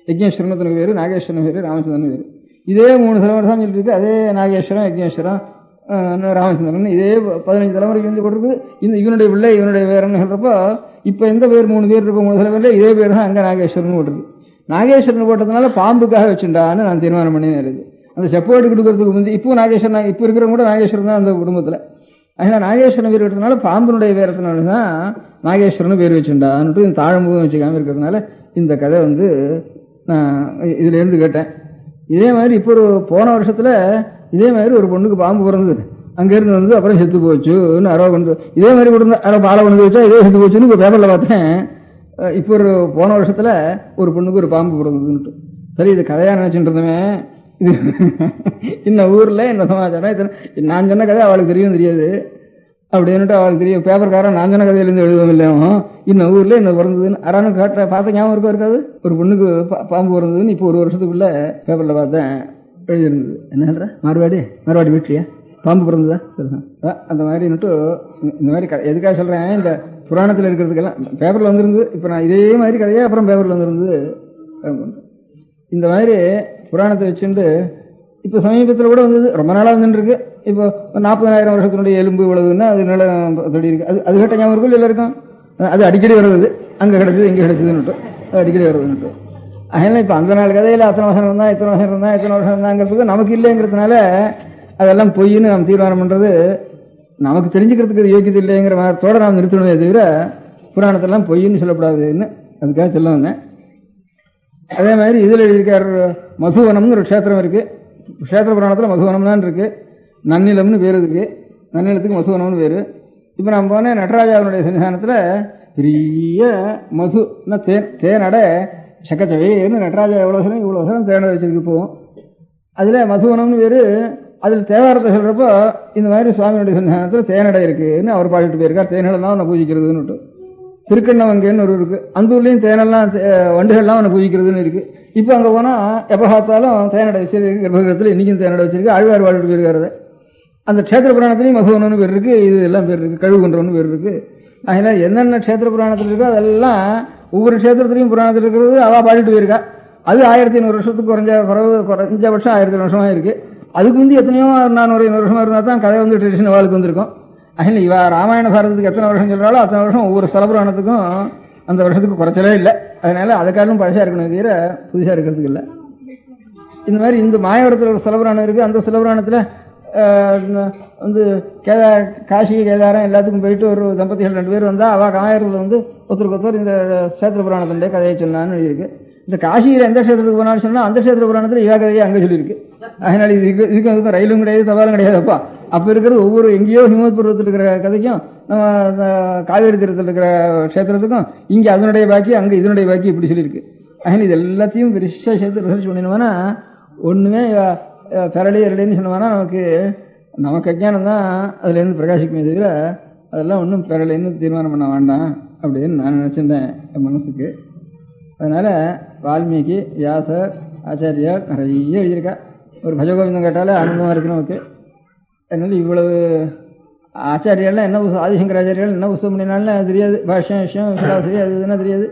யஜ்ஞேஸ்வரனுக்கு பேர், நாகேஸ்வரன் பேர், ராமச்சந்திரன் பேர். இதே 3 தலைமுறை தான் சொல்லிட்டு இருக்கு. அதே நாகேஸ்வரம், யஜ்ஞேஸ்வரம், ராமச்சந்திரன் இதே 15 தலைமுறைக்கு வந்து போட்டிருக்கு. இந்த இவனுடைய பிள்ளை இவனுடைய பேர்னு சொல்றப்போ இப்போ எந்த பேர் 3 பேர் இருக்கும் 3 தலைவரில் இதே பேர் தான் அங்கே நாகேஸ்வரன் போட்டிருக்கு. நாகேஸ்வரன் போட்டதுனால பாம்புக்காக வச்சுட்டான்னு நான் தீர்மானம் பண்ணினேன் இருக்கு. அந்த செப்போர்ட்டு கொடுக்கறதுக்கு வந்து இப்போ நாகேஸ்வரன் இப்போ இருக்கிறவங்க கூட நாகேஸ்வரன் தான் அந்த குடும்பத்தில். அதனால் நாகேஸ்வரன் பேர் எடுத்ததுனால பாம்புனுடைய பேரத்தினால தான் நாகேஸ்வரன் பேர் வச்சுட்டான்னுட்டு இந்த தாழம்பூவும் வச்சுக்காம இருக்கிறதுனால இந்த கதை வந்து நான் இதுல இருந்து கேட்டேன். இதே மாதிரி இப்போ ஒரு போன வருஷத்துல இதே மாதிரி ஒரு பொண்ணுக்கு பாம்பு பிறந்தது. அங்கேருந்து வந்து அப்புறம் செத்து போச்சுன்னு அரோ கொண்டு இதே மாதிரி கொடுத்தா அரோ பாலை கொண்டு வச்சா இதே செத்து போச்சுன்னு இப்போ பேப்பரில் பார்த்தேன். இப்போ ஒரு போன வருஷத்துல ஒரு பொண்ணுக்கு ஒரு பாம்பு பிறந்ததுன்ட்டு. சரி இது கதையாக நினைச்சுட்டு இருந்தவன் இது இந்த ஊர்ல இந்த சமாச்சாரம் நான் சொன்ன கதை அவளுக்கு தெரியாது அப்படின்னுட்டு அவளுக்கு தெரியும். பேப்பர்காரன் நான் சொன்ன கதையிலேருந்து எழுதவும் இல்லையோ இந்த ஊர்ல இந்த பிறந்ததுன்னு அறானு காட்ட பார்த்த ஞாபகம் இருக்காது. ஒரு பொண்ணுக்கு பாம்பு பிறந்ததுன்னு இப்போ ஒரு வருஷத்துக்குள்ள பேப்பர்ல பார்த்தேன் எழுதியிருந்தது. என்ன மார்வாடி வீட்லையா பாம்பு பிறந்ததா? அந்த மாதிரின்னுட்டு இந்த மாதிரி எதுக்காக சொல்றேன், இந்த புராணத்தில் இருக்கிறதுக்கெல்லாம் பேப்பர்ல வந்துருந்து. இப்போ நான் இதே மாதிரி கதையே அப்புறம் பேப்பர்ல வந்துருந்து இந்த மாதிரி புராணத்தை வச்சுட்டு இப்போ சமீபத்தில் கூட வந்தது. ரொம்ப நாளாக வந்துட்டு இருக்கு. இப்போ 40,000 வருஷத்தினுடைய எலும்பு இவ்வளவுன்னா அது நில தொடி இருக்கு. அது கேட்ட ஞாபகம் இருக்கும் எல்லாருக்கும். அது அடிக்கடி வருது. அங்கே கிடைச்சது இங்கே கிடைச்சதுன்னுட்டு அது அடிக்கடி வருதுன்னுட்டு. அதனால இப்போ அந்த நாள் கதையில் அத்தனை வருஷம் இருந்தால் இத்தனை வருஷம் இருந்தால் இத்தனை வருஷம் இருந்தாங்கிறதுக்கு நமக்கு இல்லைங்கிறதுனால அதெல்லாம் பொய்ன்னு நம்ம தீர்மானம் பண்ணுறது நமக்கு தெரிஞ்சுக்கிறதுக்கு யோக்கியது இல்லைங்கிற மாதிரியோட நாம் நிறுத்தணுமே தவிர புராணத்தெல்லாம் பொய்ன்னு சொல்லப்படாதுன்னு அதுக்காக சொல்ல வந்தேன். அதே மாதிரி இதில் எழுதியிருக்கார் மதுவனம்னு ஒரு க்ஷேத்திரம் இருக்கு. க்ஷேத்திர புராணத்தில் மதுவனம் தான் இருக்கு. நன்னிலம்னு பேர் இருக்கு. நன்னிலத்துக்கு மதுவனம்னு பேர். இப்போ நான் போனேன் நடராஜாவுடைய சன்னிதானத்தில் பெரிய மதுன்னா தேனடை சக்கச்சவைன்னு நடராஜா எவ்வளோ சொல்லும் இவ்வளோ சொல்லும் தேனடை வச்சிருக்கு போகும். அதில் மதுவனம்னு பேர். அதில் தேவாரத்தை சொல்கிறப்போ இந்த மாதிரி சுவாமியுடைய சன்னிதானத்தில் தேனடை இருக்குன்னு அவர் பாடிட்டு போயிருக்கார். தேனடை தான் அவனை பூஜிக்கிறதுன்னு. திருக்கண்ணவங்கன்னு ஒரு இருக்கு. அந்த ஊர்லேயும் தேனெல்லாம் வண்டுகள்லாம் அவனை பூஜிக்கிறதுன்னு இருக்கு. இப்போ அங்கே போனால் எப்போ பார்த்தாலும் தேனடை வச்சிருக்கு. கர்ப்பகிரகத்தில் இன்றைக்கும் தேனடை வச்சிருக்கு. ஆழ்வார் வாழ்ட்டு போயிருக்காரு. அந்த க்ஷேத்திர புராணத்துலேயும் மதுவனம்னு பேர் இருக்கு. இது எல்லாம் பேர் இருக்கு. கழுகுன்றன்னு பேர் இருக்கு. அதனால் என்னென்ன க்ஷேத்திர புராணத்தில் இருக்கோ அதெல்லாம் ஒவ்வொரு க்ஷேத்திரத்திலையும் புராணத்தில் இருக்கிறது அவள் பாடிட்டு போயிருக்கா. அது 1500 வருஷத்துக்கு குறைஞ்சபட்சம் 1000 வருஷமாக இருக்கு. அதுக்கு வந்து எத்தனையோ 400 வருஷமா இருந்தால் தான் கதை வந்து ட்ரெடிஷன் வாழ்க்கை வந்திருக்கும். அதனால் இவ ராமாயண பாரதத்துக்கு எத்தனை வருஷம் சொல்கிறாலும் அத்தனை வருஷம் ஒவ்வொரு ஸ்தல புராணத்துக்கும் அந்த வருஷத்துக்கு குறைச்சலே இல்லை. அதனால அதுக்காரும் பழசாக இருக்கணும் தவிர புதுசாக இருக்கிறதுக்கு இல்லை. இந்த மாதிரி இந்த மாயவரத்தில் ஒரு ஸ்தல புராணம் இருக்குது. அந்த ஸ்தல புராணத்தில் வந்து காசி கேதாரம் எல்லாத்துக்கும் போயிட்டு ஒரு தம்பதிகள் 2 பேர் வந்தால் அவள் மாயவரத்தில் வந்து ஒருத்தருக்கு இந்த க்ஷேத்திர புராணத்தினுடைய கதையை சொன்னான்னு எழுதியிருக்கு. இந்த காசியில் எந்த க்ஷேத்திரத்துக்கு போனாலும் சொன்னால் அந்த க்ஷேத்திர புராணத்தில் இவா கதையை அங்கே சொல்லியிருக்கு. அதனால இதுக்கு ரயிலும் கிடையாது தபாலும் கிடையாதுப்பா. அப்போ இருக்கிறது ஒவ்வொரு எங்கேயோ ஹிமவத் பருவத்தில் இருக்கிற கதைக்கும் நம்ம காவேரி தீரத்தில் இருக்கிற க்ஷேத்திரத்துக்கும் இங்கே அதனுடைய பாக்கி அங்கே இதனுடைய பாக்கி இப்படி சொல்லியிருக்கு. அதனால் இது எல்லாத்தையும் பெருசாக சேர்த்து ரிசர்ச் பண்ணினோம்னா ஒன்றுமே பெரளி இரளின்னு சொன்னோம்னா நமக்கு அஜ்ஞானம் தான் அதுலேருந்து பிரகாசிக்குமே தவிர அதெல்லாம் ஒன்றும் பெரளின்னு தீர்மானம் பண்ண வேண்டாம் அப்படின்னு நான் நினச்சிருந்தேன் என் மனசுக்கு. அதனால் வால்மீகி, வியாசர், ஆச்சாரியார் நிறைய எழுதியிருக்கா. ஒரு பஜகோவிந்தம் கேட்டாலே ஆனந்தமாக இருக்கு நமக்கு. அதனால இவ்வளவு ஆச்சாரியாலாம் என்ன ஆதிசங்கராச்சாரியால் என்ன புஸ்தகம் பண்ணினாலும் தெரியாது. பாஷ்யம் விஷயம் விசாலாசிரி அது இதுனா தெரியாது.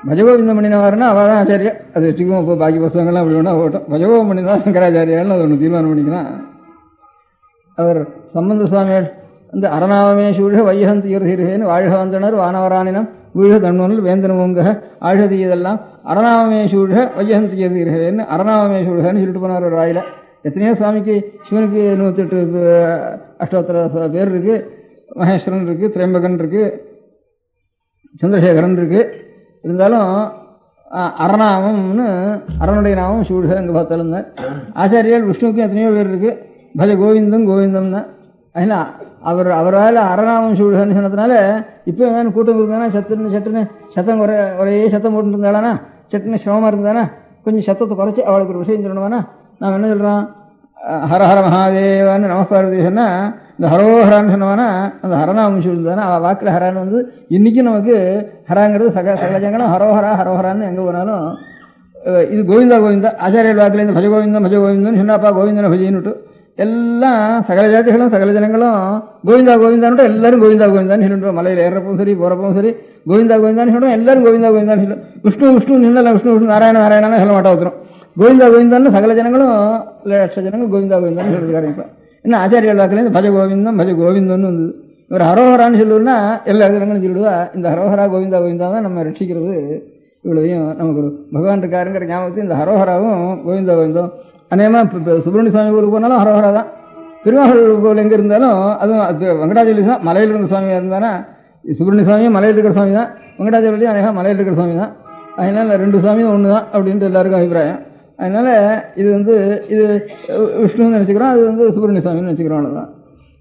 பஜகோவிந்தம் பண்ணினவாருன்னா அவள் தான் ஆச்சாரியா. அது வச்சுக்குவோம். இப்போ பாக்கி புஸ்தகங்கள்லாம் அப்படி வேணா ஓட்டும். பஜகோபம் பண்ணினா சங்கராச்சாரியால்னு அது ஒன்று தீர்மானம் பண்ணிக்கலாம். அவர் சம்பந்த சுவாமியார் இந்த அரணாவமே சூழ வையகந்து இருகேன்னு வாழ்க வந்தனர் வானவரானினம் வீழ தன்வனில் வேந்தனவங்க ஆழ்கதி இதெல்லாம் அரணாவமே சூழ வையகந்து இருகேன்னு அரணாவமே சூழன்னு சொல்லிட்டு போனார் ஒரு வாயில. எத்தனையோ சுவாமிக்கு சிவனுக்கு 108 அஷ்டோத்தர பேர் இருக்கு. மகேஸ்வரன் இருக்கு, திரைம்பகன் இருக்கு, சந்திரசேகரன் இருக்கு. இருந்தாலும் அரணாமம்னு அரணுடைய நாமம் சூழ்க அங்கே பார்த்தாலும் தான். ஆச்சாரியால் விஷ்ணுவுக்கும் எத்தனையோ பேர் இருக்கு. பஜ கோவிந்தம் கோவிந்தம் தான். அதனால் அவரால் அரணாமம் சூழ்கன்னு சொன்னதுனால இப்போ ஏதாவது கூட்டம் இருந்தானா சட்டுன்னு சத்தம் ஒரே சத்தம் போட்டு இருந்தாலானா சட்டுன்னு சிரமமாக இருந்தானா கொஞ்சம் சத்தத்தை குறைச்சி அவளுக்கு ஒரு விஷயம் சொல்லணுமானா நாம் என்ன சொல்கிறோம்? ஹரஹர மகாதேவான்னு நமஸ்காரத்தை சொன்னால் இந்த ஹரோஹரான்னு சொன்னோம்னா அந்த ஹரநாமம் சொல்லுதானே அவள் வாக்கில் ஹரான்னு வந்து இன்றைக்கும் நமக்கு ஹராங்கிறது சகஜங்களும் ஹரோஹரா ஹரோஹரான்னு எங்கே போனாலும் இது கோவிந்தா கோவிந்தா ஆச்சாரியர் வாக்கில் இந்த பஜ கோவிந்தம் பஜ கோவிந்தம்னு சொன்னாப்பா கோவிந்தனை பஜின்னுட்டு எல்லாம் சகல ஜாதிகளும் சகல ஜனங்களும் கோவிந்தா கோவிந்தான்ட்டு எல்லாரும் கோவிந்தா கோவிந்தான்னு சொல்லிட்டு மலையில் ஏறப்பவும் சரி போகிறப்பவும் சரி கோவிந்தா கோவிந்தான்னு சொல்கிறோம். எல்லாரும் கோவிந்தா கோவிந்தான்னு சொல்லும். விஷ்ணு விஷ்ணு நின்னல விஷ்ணு விஷ்ணு நாராயண நாராயணான்னு சொல்ல மாட்டா வந்துடும். கோவிந்தா கோவிந்தான்னு சகல ஜனங்களும் லட்ச ஜனங்கள் கோவிந்தா கோவிந்தான்னு சொல்லிட்டு ஆரம்பிப்பேன். என்ன ஆச்சாரியர் வாக்கில் பஜ கோவிந்தம் பஜ கோவிந்தம்னு வந்தது. இவர் ஹரோஹரான்னு சொல்லுவோம்னா எல்லா ஜனங்களும் சொல்லிடுவா. இந்த ஹரோஹரா கோவிந்தா கோவிந்தா தான் நம்ம ரட்சிக்கிறது. இவ்வளவையும் நமக்கு ஒரு பகவான் இருக்காருங்கிற ஞாபகத்தில் இந்த ஹரோஹராவும் கோவிந்தா கோவிந்தம். அநேகமாக இப்போ சுப்பிரமணிய சுவாமி ஊருக்கு போனாலும் ஹரோஹரா தான். திருவாகூர் கோவில் எங்கே இருந்தாலும் அதுவும் வெங்கடாச்சலி தான். மலையில் இருக்கிற சுவாமியாக இருந்தானா சுப்பிரமணிய சுவாமியும் மலையில் இருக்கிற சுவாமி தான். வெங்கடாச்சலியும் அநேகம் மலையில் இருக்கிற சுவாமி தான். அதனால் 2 சுவாமியும் ஒன்று தான் அப்படின்ட்டு எல்லாருக்கும் அபிப்பிராயம். அதனால் இது இது விஷ்ணுன்னு நினச்சிக்கிறோம், அது சுப்பிரமணிய சுவாமின்னு நினச்சிக்கிறோம். அவ்வளோதான்.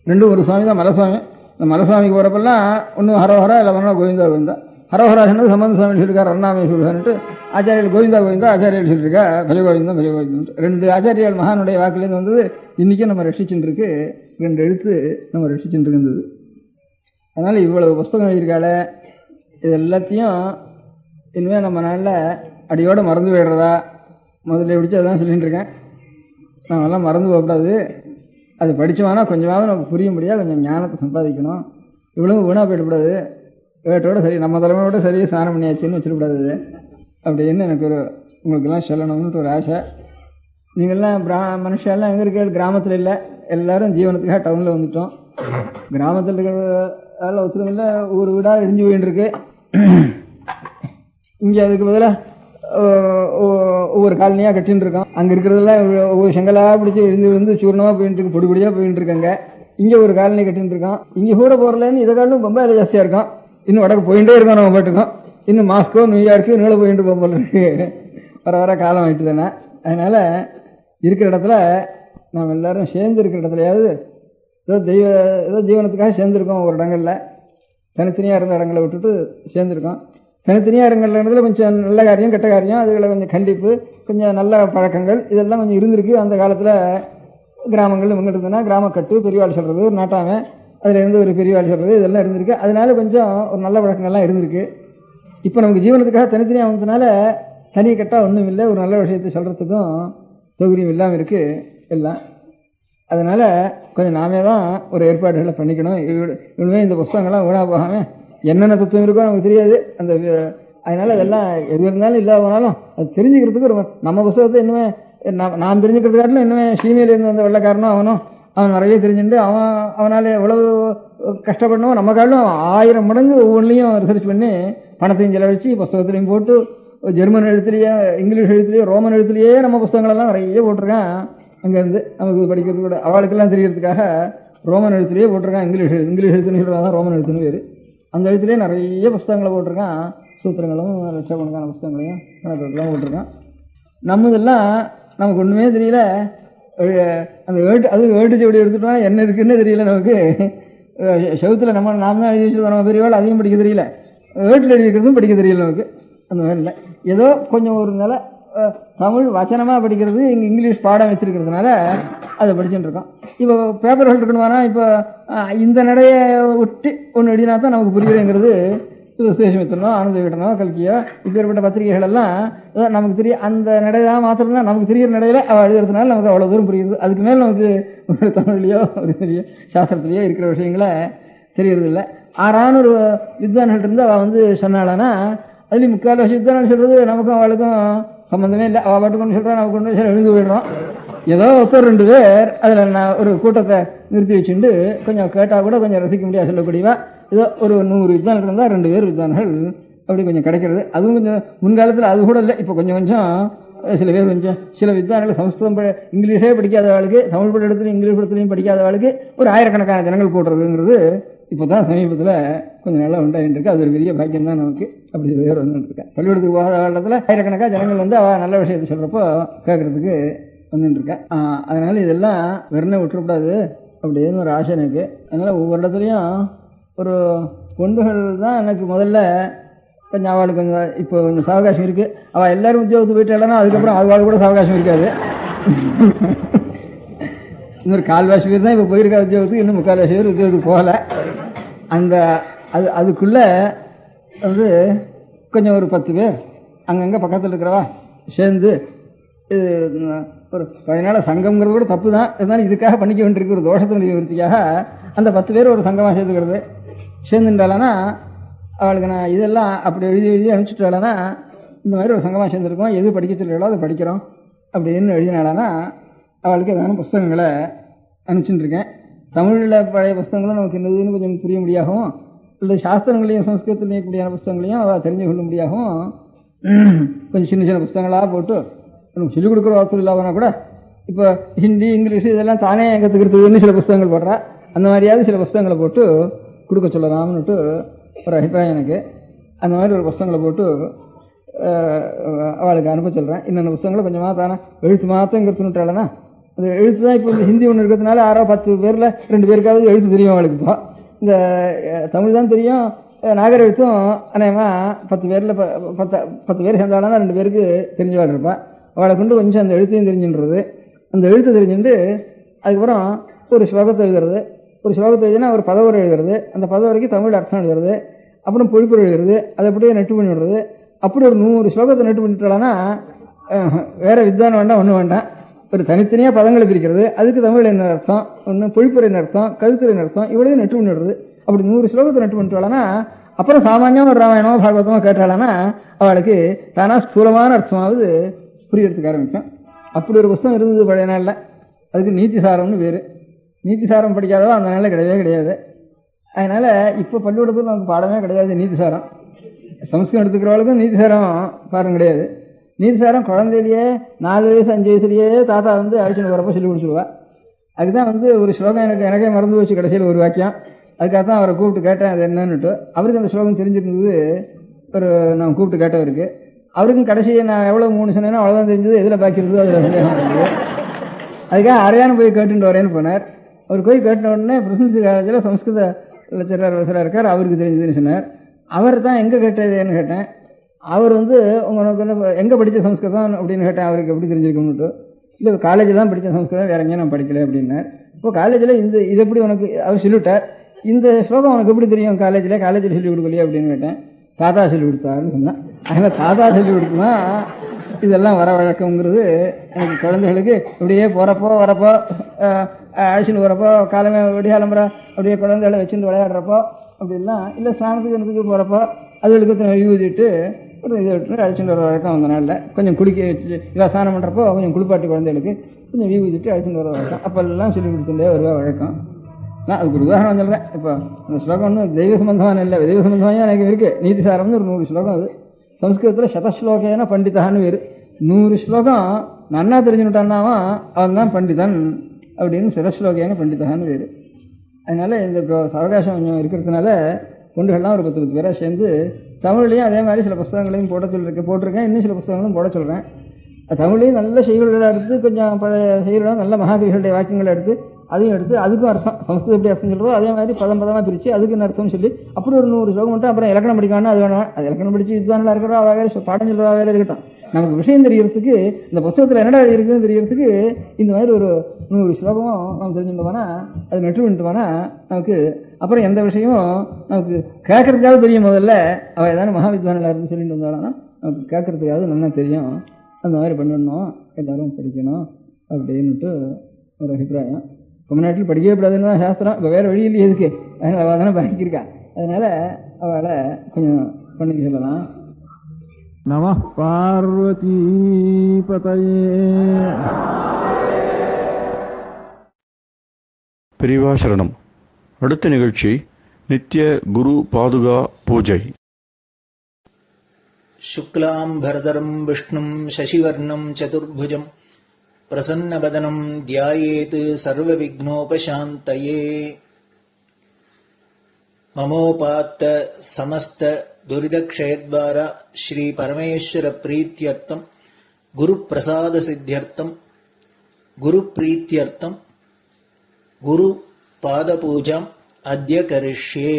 2 ஒரு சுவாமி தான். மலைசுவாமி. இந்த மலைசுவாமிக்கு போகிறப்பெல்லாம் ஒன்றும் ஹரோஹரா இல்லை பண்ணால் கோவிந்தா கோவிந்தா. ஹரோஹரா சொன்னது சம்பந்த சுவாமி சொல்லியிருக்காரு அருணாமே சொல்லிட்டு. ஆச்சாரியர்கள் கோவிந்தா கோவிந்தா ஆச்சாரியர்கள் சொல்லியிருக்கா பஜ கோவிந்தம் பஜ கோவிந்தம். 2 ஆச்சாரியால் மகானுடைய வாக்குலேருந்து வந்தது இன்றைக்கும் நம்ம ரட்சிச்சுட்டு இருக்கு. 2 எழுத்து நம்ம ரட்சிச்சுட்டு இருந்தது. அதனால் இவ்வளவு புஸ்தகம் எழுதியிருக்கால இது எல்லாத்தையும் இனிமேல் நம்ம நாளில் அடியோடு மறந்து போயிடுறதா முதல்ல பிடிச்சி அதான் சொல்லிட்டு இருக்கேன். நாமெல்லாம் மறந்து போகக்கூடாது. அது படித்தோம்னா கொஞ்சமாவது நமக்கு புரிய முடியாது. கொஞ்சம் ஞானத்தை சம்பாதிக்கணும். இவ்வளவு வீணாக போயிடக்கூடாது. வேட்டோட சரி நம்ம தலைமையோட சரி ஸ்நானம் பண்ணியாச்சுன்னு வச்சிடக்கூடாது அப்படின்னு எனக்கு உங்களுக்கெல்லாம் சொல்லணும்னு ஒரு ஆசை. நீங்கள்லாம் மனுஷெல்லாம் எங்கே இருக்க? கிராமத்தில் இல்லை, எல்லாரும் ஜீவனத்துக்காக டவுனில் வந்துட்டோம். கிராமத்தில் இருக்கிற ஒத்துரும் இல்லை, ஊர் வீடாக இடிஞ்சு போயின்னு இருக்கு. இங்கே அதுக்கு பதிலாக ஒவ்வொரு காலனியாக கட்டின்னு இருக்கோம். அங்கே இருக்கிறதெல்லாம் ஒவ்வொரு செங்கலாக பிடிச்சி விழுந்து சூர்ணமாக போயிட்டு இருக்கு, பொடி பொடியாக போயிட்டு இருக்காங்க. இங்கே ஒரு காலனி கட்டிட்டு இருக்கோம். இங்கே கூட போறலன்னு இதை காலம் ரொம்ப ஜாஸ்தியாக இருக்கும். இன்னும் வடக்கு போயிட்டே இருக்கோம். நம்ம பாட்டுக்கோம். இன்னும் மாஸ்கோ நியூயார்க்கு நீள போயிட்டு போல இருக்கு. வர வர காலம் ஆயிட்டு தானே. அதனால இருக்கிற இடத்துல நாம் எல்லாரும் சேர்ந்து இருக்கிற இடத்துலையாவது ஏதோ ஜீவனத்துக்காக சேர்ந்துருக்கோம். ஒரு இடங்கள்ல தனித்தனியாக இருந்த இடங்களை விட்டுட்டு சேர்ந்துருக்கோம். தனித்தனியாக இருந்த இடத்துல கொஞ்சம் நல்ல காரியம் கெட்ட காரியம் அதுகளை கொஞ்சம் கண்டிப்பு கொஞ்சம் நல்ல பழக்கங்கள் இதெல்லாம் கொஞ்சம் இருந்திருக்கு. அந்த காலத்தில் கிராமங்கள் இவங்க இருந்ததுன்னா கிராமக்கட்டு பெரியவாள் சொல்கிறது ஒரு நாட்டாமை அதில் இருந்து ஒரு பெரியவாள் சொல்கிறது இதெல்லாம் இருந்திருக்கு. அதனால கொஞ்சம் ஒரு நல்ல பழக்கங்கள்லாம் இருந்திருக்கு. இப்போ நமக்கு ஜீவனத்துக்காக தனித்தனியாக வந்ததுனால தனி கட்டாக ஒன்றும் இல்லை. ஒரு நல்ல விஷயத்தை சொல்கிறதுக்கும் சௌகரியம் இல்லாமல் இருக்குது எல்லாம். அதனால கொஞ்சம் நாமே தான் ஒரு ஏற்பாடுகளை பண்ணிக்கணும். இனிமே இந்த புஸ்தகங்கள்லாம் வீணாக போகாமல் என்னென்ன தத்துவம் இருக்கோ நமக்கு தெரியாது. அந்த அதனால அதெல்லாம் எது இருந்தாலும் இல்லாத போனாலும் அது தெரிஞ்சுக்கிறதுக்கு ஒரு நம்ம புஸ்தகத்தை இன்னுமே நான் தெரிஞ்சுக்கிறது காட்டிலும் இன்னுமே சீமையிலேருந்து வந்த வெள்ளக்காரனும் அவன் நிறைய தெரிஞ்சுட்டு அவனால் எவ்வளவு கஷ்டப்படணும் நம்ம காட்டிலும் 1000 மடங்கு ஒவ்வொன்றிலையும் ரிசர்ச் பண்ணி பணத்தையும் செலவழிச்சு புஸ்தகத்திலையும் போட்டு ஜெர்மன் எழுத்துலேயே இங்கிலீஷ் எழுத்துலேயே ரோமன் எழுத்துலேயே நம்ம புஸ்தகங்களெல்லாம் நிறைய போட்டிருக்கேன். அங்கேருந்து நமக்கு படிக்கிறது கூட அவளுக்கெல்லாம் தெரியறதுக்காக ரோமன் எழுத்துலேயே போட்டிருக்கான். இங்கிலீஷ் எழுத்துன்னு சொல்கிறாங்க ரோமன் எழுத்துன்னு பேர். அந்த எழுத்துலேயே நிறைய புஸ்தகங்களை போட்டிருக்கான். சூத்திரங்களும் லட்சக்கணக்கான புஸ்தகங்களையும் கணக்கெல்லாம் போட்டிருக்கான். நம்மதெல்லாம் நமக்கு ஒன்றுமே தெரியல. அந்த வேட்டு செவடி எடுத்துட்டோம்னா என்ன இருக்குன்னு தெரியல நமக்கு. செவத்தில் நாம் தான் எழுதி வச்சுருக்கோம். நம்ம பெரியவாள் அதையும் படிக்க தெரியல. வேட்டில் எழுதிக்கிறதும் படிக்க தெரியல நமக்கு. அந்த மாதிரி இல்லை. ஏதோ கொஞ்சம் ஒரு நிலை தமிழ் வச்சனமாக படிக்கிறது இங்கே இங்கிலீஷ் பாடம் வச்சிருக்கிறதுனால அதை படிச்சுட்டு இருக்கோம். இப்போ பேப்பர்கள் இருக்கணுமானா இப்போ இந்த நடையை விட்டு ஒன்று எழுதினா தான் நமக்கு புரியுதுங்கிறது. விசேஷமித்தனோ ஆனந்த விகடனோ கல்கியோ இப்பேற்பட்ட பத்திரிகைகள் எல்லாம் நமக்கு தெரியும். அந்த நடையெல்லாம் மாத்திரம் தான் நமக்கு தெரிகிற நடையில அவள் எழுதுறதுனால நமக்கு அவ்வளோ தூரம் புரியுது. அதுக்கு மேலே நமக்கு ஒரு தமிழ்லையோ ஒரு பெரிய சாஸ்திரத்திலேயோ இருக்கிற விஷயங்களை தெரியறது இல்லை. 600 வித்வான்கள் இருந்து அவள் சொன்னாளானா அதுலேயும் 3/4 வித்வான்கள் சொல்றது நமக்கும் அவளுக்கும் சம்பந்தமே இல்லை. அவள் பாட்டு கொண்டு சொல்கிறான் நமக்கு கொண்டு எழுந்து போயிடுறோம். ஏதோ ஒருத்தர் 2 பேர் அதில் நான் ஒரு கூட்டத்தை நிறுத்தி வச்சுட்டு கொஞ்சம் கேட்டால் கூட கொஞ்சம் ரசிக்க முடியாது சொல்லக்கூடியவா. ஏதோ ஒரு 100 வித்வான்கள் இருந்தால் 2 பேர் வித்வான்கள் அப்படி கொஞ்சம் கிடைக்கிறது. அதுவும் கொஞ்சம் முன்காலத்தில் அது கூட இல்லை. இப்போ கொஞ்சம் சில பேர் சில வித்வான்கள் சமஸ்கிருதம் இங்கிலீஷே படிக்காதவளுக்கு தமிழ் படத்துலையும் இங்கிலீஷ் படத்துலையும் படிக்காதவளுக்கு ஒரு 1000கணக்கான ஜனங்கள் போடுறதுங்கிறது இப்போ தான் சமீபத்தில் கொஞ்சம் நல்லா உண்டாகிட்டு இருக்கு. அது ஒரு பெரிய பாக்கியம் தான் நமக்கு. அப்படி சில பேர் வந்துட்டு இருக்கேன். பள்ளிக்கூடத்துக்கு போகாத காலத்தில் 1000கணக்கான ஜனங்கள் அவள் நல்ல விஷயத்தை சொல்கிறப்போ கேட்கறதுக்கு வந்துட்டு இருக்கேன். அதனால இதெல்லாம் வெறும் விட்டுறக்கூடாது அப்படின்னு ஒரு ஆசை எனக்கு. அதனால ஒவ்வொரு இடத்துலையும் ஒரு பொண்டுகள் தான் எனக்கு முதல்ல கொஞ்சம் அவளுக்கு கொஞ்சம் இப்போ கொஞ்சம் சாவகாசம் இருக்கு. அவள் எல்லாரும் உத்தியோகத்துக்கு போயிட்டாலன்னா அதுக்கப்புறம் அவள் கூட சாவகாசம் இருக்காது. இன்னொரு 1/4 பேர் தான் இப்போ போயிருக்கா உத்தியோகத்துக்கு. இன்னும் 3/4 பேர் உத்தியோகத்துக்கு போகல. அந்த அதுக்குள்ள கொஞ்சம் ஒரு 10 பேர் அங்கங்கே பக்கத்தில் இருக்கிறவா சேர்ந்து ஒரு 10 நாள் சங்கம்ங்கிறது கூட தப்பு தான். இருந்தாலும் இதுக்காக பண்ணிக்க வேண்டியிருக்கு ஒரு தோஷத்தினுடைய நிவர்த்திக்காக அந்த 10 பேர் ஒரு சங்கமாக சேர்த்துக்கிறது. சேர்ந்துட்டாலனா அவளுக்கு நான் இதெல்லாம் அப்படி எழுதி அனுப்பிச்சுட்டாலனா இந்த மாதிரி ஒரு சங்கமாக சேர்ந்துருக்கோம். எது படிக்க சொல்லிடோ அதை படிக்கிறோம் அப்படின்னு எழுதினாலனா அவளுக்கு ஏதான புஸ்தகங்களை அனுப்பிச்சுட்டுருக்கேன். தமிழில் பழைய புஸ்தகங்களும் நமக்கு என்னதுன்னு கொஞ்சம் புரிய முடியாகவும் இல்லை சாஸ்திரங்களையும் சம்ஸ்கிருதத்திலையும் கூடிய புஸ்தகங்களையும் அவள் தெரிஞ்சு கொள்ள முடியாகவும் கொஞ்சம் சின்ன சின்ன புஸ்தகங்களாக போட்டு சொல்லிக் கொடுக்குற வார்த்தை இல்லாமனா கூட இப்போ ஹிந்தி இங்கிலீஷு இதெல்லாம் தானே கற்றுக்கிறதுன்னு சில புஸ்தகங்கள் போடுறா. அந்த மாதிரியாவது சில புஸ்தகங்களை போட்டு கொடுக்க சொல்லலாம்னுட்டு ஒரு அபிப்பிராயம் எனக்கு. அந்த மாதிரி ஒரு புஸ்தகங்களை போட்டு அவளுக்கு அனுப்ப சொல்கிறேன். இன்னொன்று புஸ்தகங்களை கொஞ்சமாக தானே எழுத்து மாத்திரம் கற்றுனுட்டாளனா அந்த எழுத்து தான் இப்போ இந்த ஹிந்தி ஒன்று இருக்கிறதுனால 6-10 பேரில் 2 பேருக்காவது எழுத்து தெரியும் அவளுக்கு. இப்போ இந்த தமிழ் தான் தெரியும். நாகர் எழுத்தும் அநேகமாக 10 பேரில் 10 பேர் சேர்ந்தாலும் 2 பேருக்கு தெரிஞ்சவாள் இருப்பாள். அவளை கொண்டு கொஞ்சம் அந்த எழுத்தையும் தெரிஞ்சுன்றது. அந்த எழுத்து தெரிஞ்சுட்டு அதுக்கப்புறம் ஒரு ஸ்லோகத்தை எழுதுறது. ஒரு ஸ்லோகத்தை எழுதினா ஒரு பதவரை எழுதுறது. அந்த பதவரைக்கு தமிழ் அர்த்தம் எழுதுறது. அப்புறம் பொழிப்புரை எழுதுறது. அதை அப்படியே நெட்டு பண்ணி விடுறது. அப்படி ஒரு 100 ஸ்லோகத்தை நெட்டு பண்ணிட்டாலனா வேற வித்வான் வேண்டாம் ஒன்றும் வேண்டாம். ஒரு தனித்தனியாக பதங்களை பிரிக்கிறது. அதுக்கு தமிழ் என்ன அர்த்தம், ஒன்று பொழிப்புரை அர்த்தம், கருத்துரை அர்த்தம், இவ்வளவு நெட்டு பண்ணி விடுறது. அப்படி 100 ஸ்லோகத்தை நெட்டு பண்ணிட்டாலனா அப்புறம் சாமானியமாக ஒரு ராமாயணமோ பாகவதமோ கேட்டாலனா அவளுக்கு தானா ஸ்தூலமான அர்த்தமாவது புரியறதுக்கு ஆரம்பிக்கும். அப்படி ஒரு புஸ்தகம் இருந்தது பழைய நாளில். அதுக்கு நீதிசாரம்னு பேர். நீதிசாரம் படிக்காதவோ அந்த நாளில் கிடையவே கிடையாது. அதனால் இப்போ பள்ளிக்கூடத்தில் நமக்கு பாடமே கிடையாது நீதிசாரம். சமஸ்கிருதம் எடுத்துக்கிறவளுக்கும் நீதிசாரம் பாடம் கிடையாது. நீதிசாரம் குழந்தையிலேயே 4 வயசு 5 வயசுலேயே தாத்தா அழிச்சுன்னு வரப்போ சொல்லி கொடுத்துருவா. அதுதான் ஒரு ஸ்லோகம் எனக்கே மறந்து போச்சு கடைசியில் ஒரு வாக்கியம். அதுக்காக தான் அவரை கூப்பிட்டு கேட்டேன் அது என்னன்னுட்டு. அவருக்கு அந்த ஸ்லோகம் தெரிஞ்சிருந்தது. நான் கூப்பிட்டு கேட்டவருக்கு அவருக்கும் கடைசியை நான் எவ்வளோ 3 சொன்னேனோ அவ்வளோதான் தெரிஞ்சது. எதில் பாக்கி இருந்ததோ அதில் சந்தேகம் இருந்தது. அதுக்காக அரையானு போய் கேட்டுட்டு வரேன்னு போனார். அவர் போய் கேட்ட உடனே பிரசித்தி காலேஜில் சம்ஸ்கிருத லெக்சரர் இருக்கார், அவருக்கு தெரிஞ்சதுன்னு சொன்னார். அவர் தான் எங்கே கேட்டதுன்னு கேட்டேன். அவர் உங்களுக்கு எங்கே படித்த சம்ஸ்கிருதம் அப்படின்னு கேட்டேன். அவருக்கு எப்படி தெரிஞ்சிருக்கணும்ட்டு. இல்லை காலேஜில் தான் படித்த சம்ஸ்கிருதம், வேற எங்கேயும் நான் படிக்கல அப்படின்னார். இப்போ காலேஜில் இது எப்படி உனக்கு அவர் சொல்லிவிட்டார். இந்த ஸ்லோகம் உனக்கு எப்படி தெரியும் காலேஜில் சொல்லிக் கொடுக்கலையே அப்படின்னு கேட்டேன். தாத்தா சொல்லி கொடுத்தாருன்னு சொன்னேன். அதனால் தாத்தா சொல்லி கொடுத்தனா இதெல்லாம் வர வழக்கங்கிறது எனக்கு குழந்தைகளுக்கு இப்படியே போகிறப்போ வரப்போ அழைச்சிட்டு வரப்போ காலமே விடியாலம்புற அப்படியே குழந்தைகளை வச்சுட்டு விளையாடுறப்போ அப்படிலாம் இல்லை ஸ்நானத்துக்கு எனக்கு போகிறப்போ அதுகளுக்கு ஊதிட்டு இதை விட்டு அழைச்சிட்டு வர வழக்கம் அந்த நாளில் கொஞ்சம் குளிக்க வச்சு இல்லை ஸ்நானம் பண்ணுறப்போ கொஞ்சம் குளிப்பாட்டி குழந்தைகளுக்கு கொஞ்சம் ஊதிட்டு அழைச்சிட்டு வர வழக்கம். அப்போல்லாம் சொல்லி கொடுத்துட்டே வருவா வழக்கம். நான் அதுக்கு ஒரு உதாரணம் சொல்கிறேன். இப்போ இந்த ஸ்லோகம் தெய்வ சம்பந்தமான இல்லை, தெய்வ சம்பந்தமாக எனக்கு இருக்குது. நீதிசாரம்னு ஒரு 100 ஸ்லோகம். அது சம்ஸ்கிருதத்தில் சதஸ்லோகேன பண்டிதான்னு வேறு. 100 ஸ்லோகம் நன்னா தெரிஞ்சுட்டான்னாவா அவன் தான் பண்டிதன் அப்படின்னு சதஸ்லோகேன பண்டிதான்னு வேறு. அதனால இந்த இப்போ அவகாசம் கொஞ்சம் இருக்கிறதுனால கொண்டுகள்லாம் ஒரு 10 பேராக சேர்ந்து தமிழ்லையும் அதே மாதிரி சில புஸ்தகங்களையும் போட்டிருக்கேன். இன்னும் சில புஸ்தகங்களும் போட சொல்கிறேன். தமிழ்லையும் நல்ல செய்திகளை எடுத்து கொஞ்சம் பழைய செய்திகளை நல்ல மகாகவிகளுடைய வாக்கியங்களை எடுத்து அதையும் எடுத்து அதுக்கும் அர்த்தம் சம்ஸ்கிருதம் எப்படி அர்த்தம் சொல்கிறதோ அதே மாதிரி பதமாக பிரித்து அதுக்கு அர்த்தம் சொல்லி அப்படி ஒரு 100 ஸ்லோகம் மட்டும் அப்புறம் இலக்கணம் படிக்கணும். அது வேணும். அது இலக்கணம் படித்து வித்வானில் இருக்கிறோம், வேறு பாடம் சொல்கிறா வேலை இருக்கட்டும். நமக்கு விஷயம் தெரியறதுக்கு இந்த புத்தகத்தில் என்னடா இருக்குதுன்னு தெரியறதுக்கு இந்த மாதிரி ஒரு 100 ஸ்லோகமும் நம்ம தெரிஞ்சுட்டோம்னா அது நெட்டு பண்ணிட்டோம்னா நமக்கு அப்புறம் எந்த விஷயமும் நமக்கு கேட்கறதுக்காக தெரியும். முதல்ல அவள் ஏதாவது மகாவித்வானில் இருந்து சொல்லிட்டு வந்தாலும் நமக்கு கேட்கறதுக்காக நல்லா தெரியும். அந்த மாதிரி பண்ணணும், எல்லாரும் படிக்கணும் அப்படின்னுட்டு ஒரு அபிப்பிராயம். தமிழ்நாட்டில் படிக்கவே கூடாதுன்னு தான் சாஸ்திரம். இப்போ வேறு வழி இல்லையே எதுக்கு, அதனால் அவள் தானே பண்ணிக்கிருக்கா. அதனால் அவளை கொஞ்சம் பண்ணிக்க சொல்லலாம். நம பார்வதி பதயே. பெரியவா சரணம். அடுத்த நிகழ்ச்சி நித்திய குரு பாதுகா பூஜை. शुक्लां भरदरं विष्णुं शशिवर्णं चतुर्भुजं प्रसन्नवदनं ध्यायेत् सर्वविघ्नोपशान्तये. ममोपात्त समस्त दुरितक्षयद्वारा श्री परमेश्वर प्रीत्यर्थं गुरुप्रसाद सिद्ध्यर्थं गुरुप्रीत्यर्थं गुरुपादपूजाम् अद्य करिष्ये.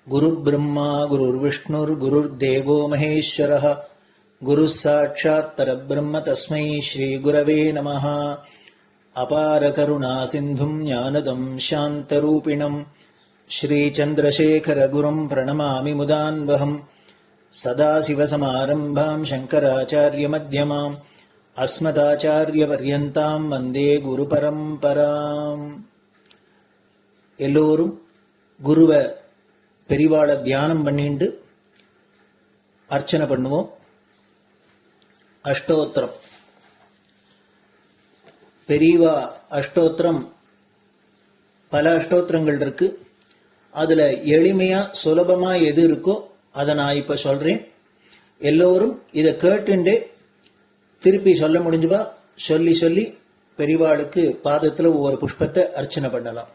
गुरुर्ब्रह्मा गुरुर्विष्णुर्गुरुर्देवो महेश्वरः गुरुः साक्षात् परब्रह्म तस्मै श्रीगुरवे नमः. अपारकरुणासिन्धुं ज्ञानदं शान्तरूपिणं श्रीचन्द्रशेखरगुरुं प्रणमामि मुदान्वहम्. सदाशिवसमारम्भां शङ्कराचार्यमध्यमाम् अस्मदाचार्यपर्यन्तां वन्दे गुरुपरम्पराम्. எல்லோரும் குருவை பெரிவாளை தியானம் பண்ணிண்டு அர்ச்சனை பண்ணுவோம். அஷ்டோத்திரம். பெரியவா அஷ்டோத்திரம் பல அஷ்டோத்திரங்கள் இருக்கு. அதுல எளிமையா சுலபமா எது இருக்கோ அதை நான் இப்ப சொல்றேன். எல்லோரும் இதை கேட்டுண்டே திருப்பி சொல்ல முடிஞ்சுபா சொல்லி சொல்லி பெரிவாளுக்கு பாதத்துல ஒவ்வொரு புஷ்பத்தை அர்ச்சனை பண்ணலாம்.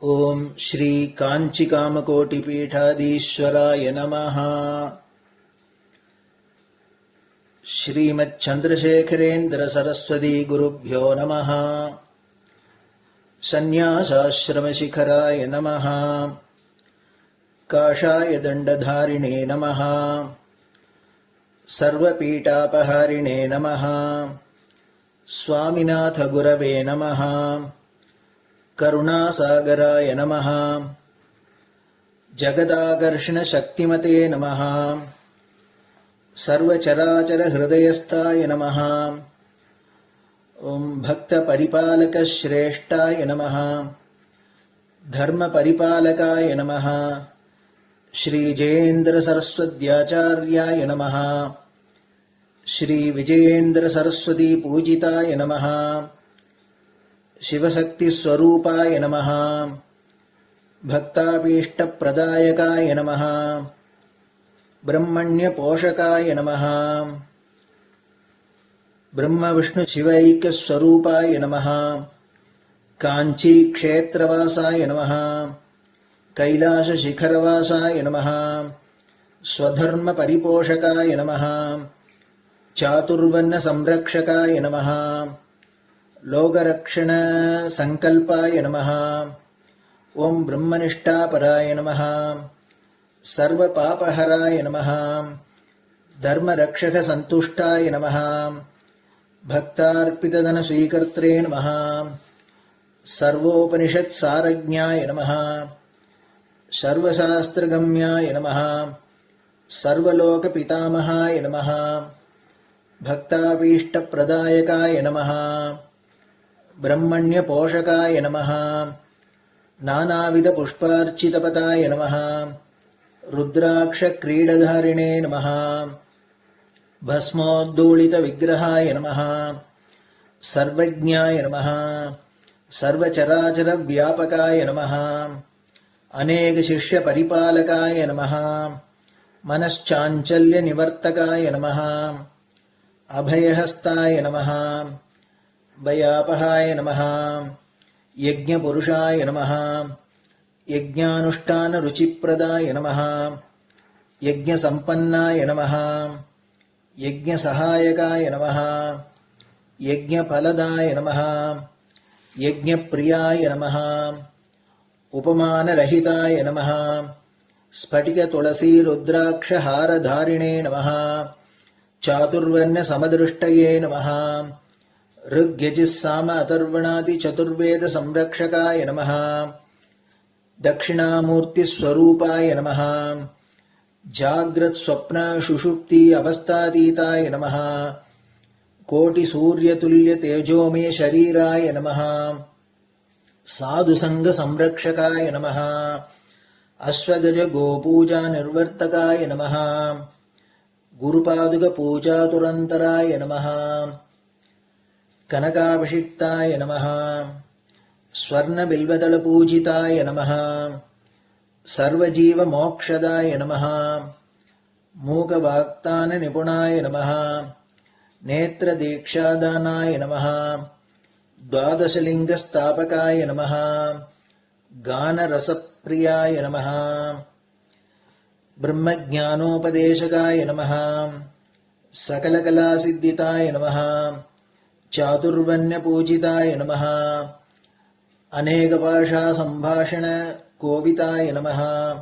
ओम श्री कांची कामकोटि पीठाधीश्वराय नमः. श्रीमत् चंद्रशेखरेन्द्र सरस्वती गुरुभ्यो नमः. संन्यासाश्रम शिखराय नमः. काषाय दंडधारिणे नमः. सर्वपीठापहारिणे नमः. स्वामिनाथ गुरवे नमः. करुणासागराय नमः. जगदाकर्षण शक्तिमते नमः. सर्वचराचर हृदयस्थाय नमः. ओम भक्त परिपालक श्रेष्ठाय नमः. धर्म परिपालकाय नमः. श्री जयेन्द्र सरस्वत्याचार्याय नमः. श्री विजयेन्द्र सरस्वती पूजिताय नमः. शिवशक्ति स्वरूपाय नमः. भक्ताभीष्ट प्रदायकाय नमः. ब्रह्मण्य पोषकाय नमः. ब्रह्मविष्णुशिवैक्यस्वरूपाय नमः। काञ्चीक्षेत्रवासाय नमः। कैलासशिखरवासाय नमः। स्वधर्मपरिपोषकाय नमः। चातुर्वर्णसंरक्षकाय नमः। लोकरक्षणसङ्कल्पाय नमः। ॐ ब्रह्मनिष्ठापराय नमः। सर्वपापहराय नमः। धर्मरक्षकसन्तुष्टाय नमः। भक्तार्पितधनस्वीकर्त्रे नमः। सर्वोपनिषत्सारज्ञाय नमः। सर्वशास्त्रगम्याय नमः। सर्वलोकपितामहाय नमः। भक्ताभीष्टप्रदायकाय नमः। ब्रह्मण्यपोषकाय नमः। नानाविधपुष्पार्चितपदाय नमः। रुद्राक्षक्रीडधारिणे नमः। भस्मोद्धूलितविग्रहाय नमः। सर्वज्ञाय नमः। सर्वचराचरव्यापकाय नमः। अनेकशिष्यपरिपालकाय नमः। मनश्चाञ्चल्यनिवर्तकाय नमः। अभयहस्ताय नमः। भयापहाय नमः। यज्ञपुरुषाय नमः। यज्ञानुष्ठानरुचिप्रदाय नमः। यज्ञसम्पन्नाय नमः। यज्ञसहायकाय नमः। यज्ञफलदाय नमः। यज्ञप्रियाय नमः। उपमानरहिताय नमः। स्फटिकतुलसीरुद्राक्षहारधारिणे नमः। चातुर्वर्ण्यसमदृष्टये नमः। ऋग्यजुस्साम अथर्वणादिचतुर्वेदसंरक्षकाय नमः। दक्षिणामूर्तिस्वरूपाय नमः। जाग्रत्स्वप्नसुषुप्ति अवस्थातीताय नमः। कोटिसूर्यतुल्यतेजोमय शरीराय नमः। साधुसङ्गसंरक्षकाय नमः। अश्वगजगोपूजानिर्वर्तकाय नमः। गुरुपादुकपूजातुरन्तराय नमः। कनकाभिषिक्ताय नमः। स्वर्णबिल्वदलपूजिताय नमः। सर्वजीवमोक्षदाय नमः। मूकवाक्ताननिपुणाय नमः। नेत्रदीक्षादानाय नमः। द्वादशलिङ्गस्थापकाय नमः। गानरसप्रियाय नमः। ब्रह्मज्ञानोपदेशकाय नमः। सकलकलासिद्धिताय नमः। चातुर्वर्ण्यपूजिताय नमः। अनेकभाषासम्भाषणकोविताय नमः।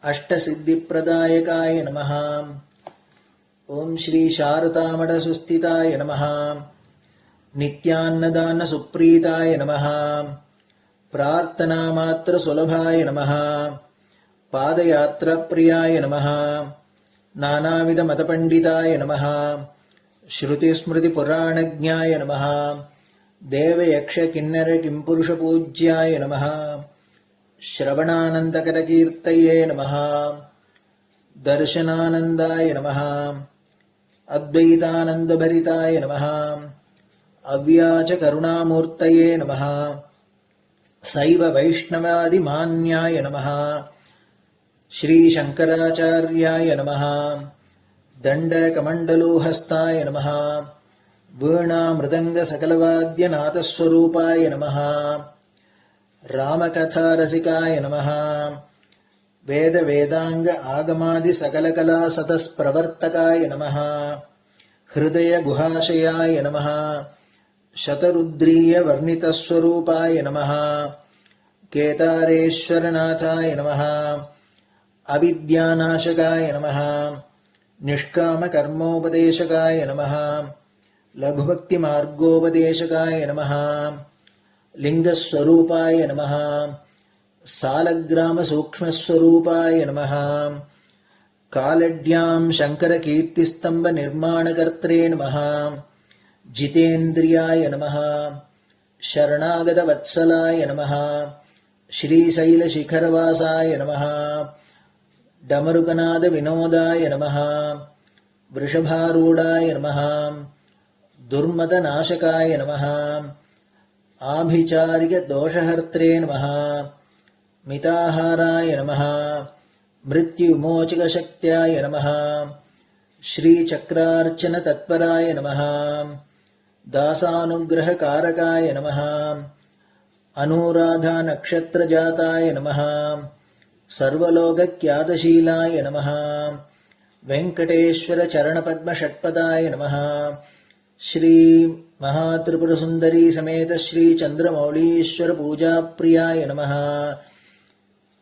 अष्टसिद्धिप्रदायकाय नमः। ॐ श्री शारदामठसुस्थिताय नमः। नित्यान्नदानसुप्रीताय नमः। प्रार्थनामात्रसुलभाय नमः। पादयात्राप्रियाय नमः। नानाविधमतपण्डिताय नमः। श्रुतिस्मृतिपुराणज्ञाय नमः। देवयक्षकिन्नरकिंपुरुषपूज्याय नमः। श्रवणानन्दकरकीर्तये नमः। दर्शनानन्दाय नमः। अद्वैतानन्दभरिताय नमः। अव्याचकरुणामूर्तये नमः। शैव वैष्णवादिमान्याय नमः। श्रीशङ्कराचार्याय नमः। दण्डकमण्डलोहस्ताय नमः। वीणामृदङ्गसकलवाद्यनाथस्वरूपाय नमः। रामकथारसिकाय नमः। वेदवेदाङ्ग आगमादिसकलकलासतस्प्रवर्तकाय नमः। हृदयगुहाशयाय नमः। शतरुद्रीयवर्णितस्वरूपाय नमः। केदारेश्वरनाथाय नमः। अविद्यानाशकाय नमः। निष्कामकर्मोपदेशकाय नमः। लघुभक्तिमार्गोपदेशकाय नमः। लिङ्गस्वरूपाय नमः। सालग्रामसूक्ष्मस्वरूपाय नमः। कालड्यां शङ्करकीर्तिस्तम्भनिर्माणकर्त्रे नमः। जितेन्द्रियाय नमः। शरणागतवत्सलाय नमः। श्रीशैलशिखरवासाय नमः। डमरुकनादविनोदाय नमः। वृषभारूढाय नमः। दुर्मदनाशकाय नमः। आभिचारिकदोषहर्त्रे नमः। मिताहाराय नमः। मृत्युविमोचकशक्त्याय नमः। श्रीचक्रार्चनतत्पराय नमः। दासानुग्रहकारकाय नमः। अनुराधानक्षत्रजाताय नमः। सर्वलोकख्यातशीलाय नमः। वेङ्कटेश्वरचरणपद्मषट्पदाय नमः। श्री महात्रिपुरसुन्दरी समेत श्री चन्द्रमौलीश्वर पूजाप्रियाय नमः।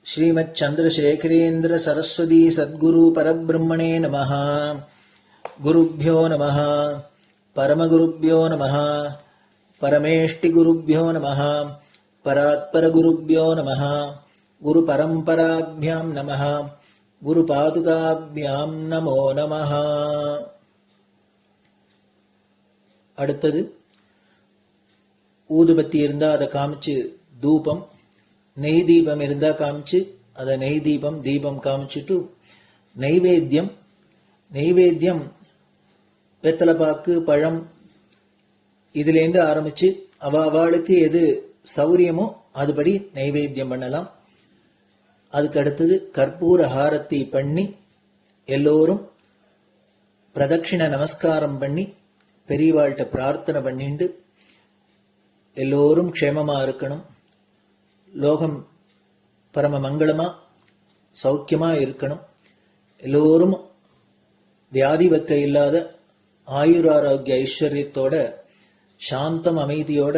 श्रीमच्चन्द्रशेखरेन्द्र सरस्वती सद्गुरु परब्रह्मणे नमः। गुरुभ्यो नमः। परमगुरुभ्यो नमः। परमेष्टिगुरुभ्यो नमः। परात्परगुरुभ्यो नमः। गुरुपरम्पराभ्यां नमः। गुरुपादुकाभ्यां नमो நமः. அடுத்தது ஊதுபத்தி இருந்தா அதை காமிச்சு தூபம், நெய் தீபம் இருந்தா காமிச்சு அதை நெய் தீபம் தீபம் காமிச்சுட்டு நைவேத்தியம் நைவேத்தியம் வெத்தலைப்பாக்கு பழம் இதுலேருந்து ஆரம்பிச்சு அவளுக்கு எது சௌரியமோ அதுபடி நைவேத்தியம் பண்ணலாம். அதுக்கு அடுத்தது கற்பூர ஹாரத்தி பண்ணி எல்லோரும் பிரதட்சிண நமஸ்காரம் பண்ணி பெரியவாள்கிட்ட பிரார்த்தனை பண்ணிண்டு எல்லோரும் க்ஷேமமா இருக்கணும், லோகம் பரம மங்களமா சௌக்கியமா இருக்கணும், எல்லோரும் வியாதி வக்க இல்லாத ஆயுராரோக்கிய ஐஸ்வர்யத்தோட சாந்தம் அமைதியோட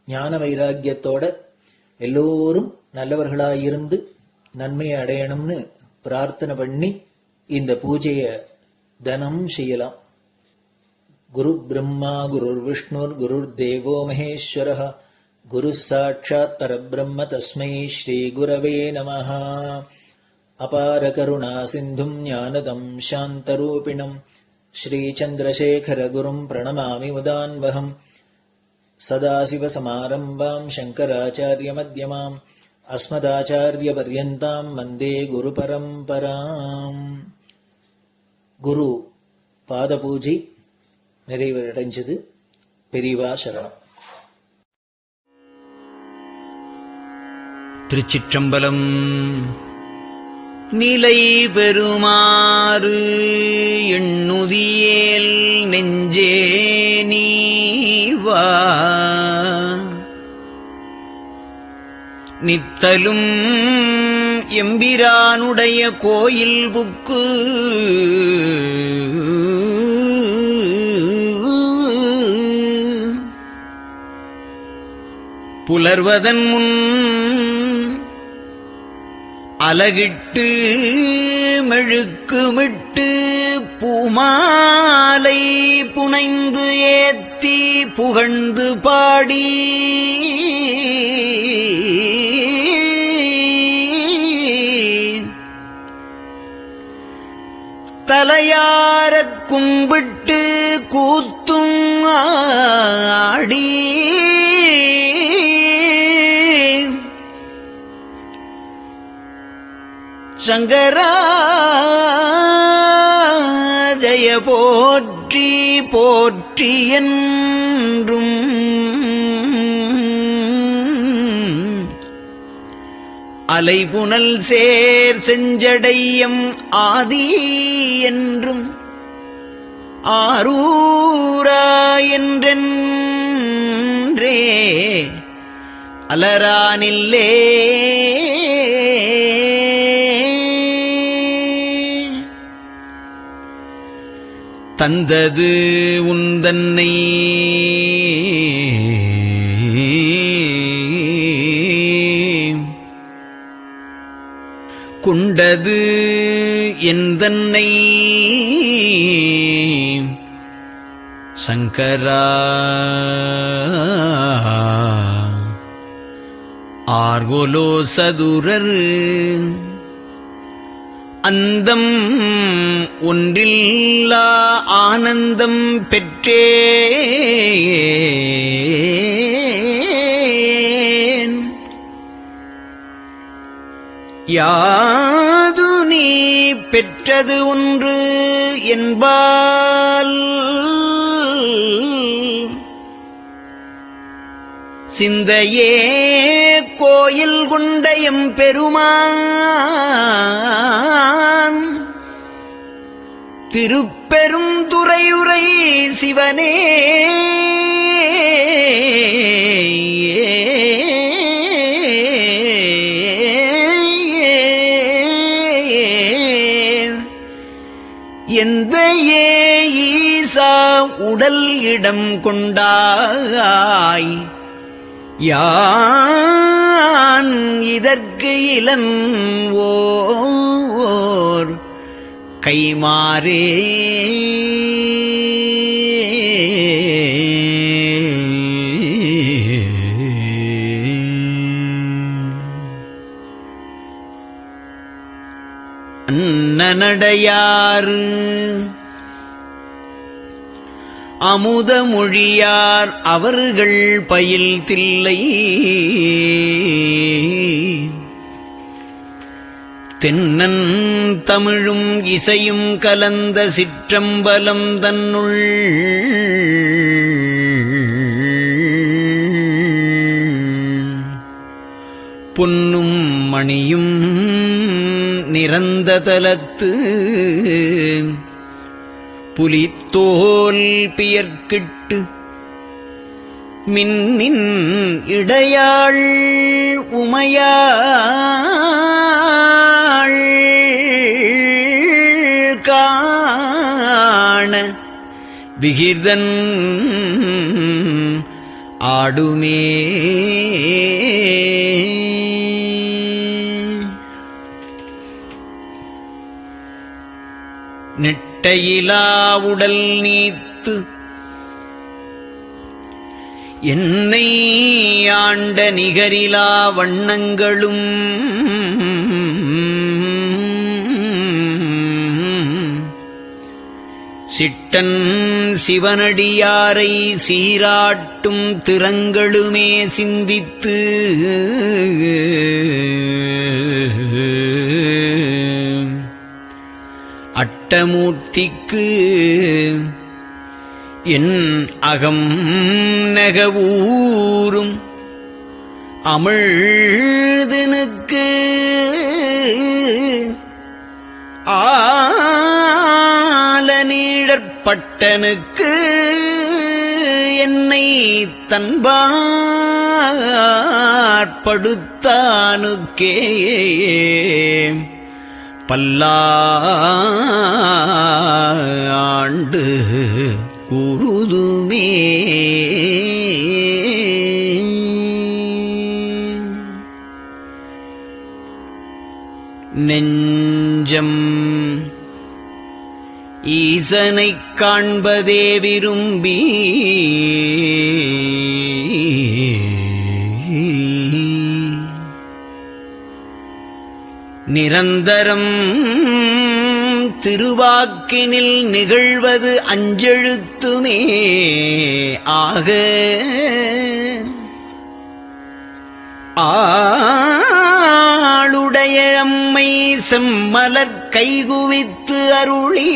ஞான வைராக்கியத்தோட எல்லோரும் நல்லவர்களாயிருந்து நன்மையை அடையணும்னு பிரார்த்தனை பண்ணி இந்த பூஜையை தினம் செய்யலாம். குரு பிரம்மா குருர் விஷ்ணுர் குருர் தேவோ மகேஸ்வரः குரு சாட்சாத் பரபிரம்ம தஸ்மை ஸ்ரீ குரவே நமः. அபார கருணா சிந்தும் ஞானதம் சாந்தரூபிணம் ஸ்ரீ சந்திரசேகர குரும் பிரணமாமி முதான்வகம். சதாசிவசமாரம்பாம் சங்கராச்சாரிய மத்யமாம் அஸ்மதாச்சாரிய பர்யந்தாம் வந்தே குரு பரம்பராம். குரு பாத பூஜை நிறைவடைஞ்சது. பெரியவா சரணம். திருச்சிற்றம்பலம். நிலை பெறுமாறு எண்ணுதியேல் நெஞ்சே நீவா, நித்தலும் எம்பிரானுடைய கோயில் புக்கு புலர்வதன் முன் அலகிட்டு மெழுக்குமிட்டு பூமாலை புனைந்து ஏத்தி புகழ்ந்து பாடி தலையாரக் கும்பிட்டு கூத்தும் ஆடி சங்கரா ஜய போற்றி போற்றி என்றும் அலைபுனல் சேர் செஞ்சடையம் ஆதி என்றும் ஆரூரா என்றென்றே அலரானில்லே தந்தது உந்தன்னை கொண்டது எந்தன்னை சங்கரா ஆர்கோலோ சதுரர் அந்தம் ஒன்றில்லா ஆனந்தம் பெற்றேன். யாது நீ பெற்றது ஒன்று என்பால் சிந்தையே கோயில் கொண்ட எம் பெருமான் திருப்பெரும் துறையுரை சிவனே எந்த ஈசா உடல் இடம் கொண்டாய் யான் இதற்கு இளன்வோர் கைமாறே அன்னநடையார் அமுதமொழியார் அவர்கள் பயில் தில்லை தென்னன் தமிழும் இசையும் கலந்த சிற்றம்பலம் தன்னுள் பொன்னும் மணியும் நிறந்த தலத்து புலித்தோல் பியர்க்கிட்டு மின்னின் இடையாள் உமையாள் காண விகிர்தன் ஆடுமே நெட்டையிலா உடல் நீத்து என்னை ஆண்ட நிகரிலா வண்ணங்களும் சிட்டன் சிவனடியாரை சீராட்டும் திறங்களுமே சிந்தித்து அட்டமூர்த்திக்கு என் அகம் நெகவூரும் அமிழ்தனுக்கு ஆலநீழற்பட்டனுக்கு என்னை தன்பாற்படுத்தானுக்கே பல்லாண்டு குருதுமே நெஞ்சம் ஈசனைக் காண்பதே விரும்பி நிரந்தரம் திருவாக்கினில் நிகழ்வது அஞ்செழுத்துமே ஆக ஆளுடைய அம்மை செம்மலர் கைகுவித்து அருளி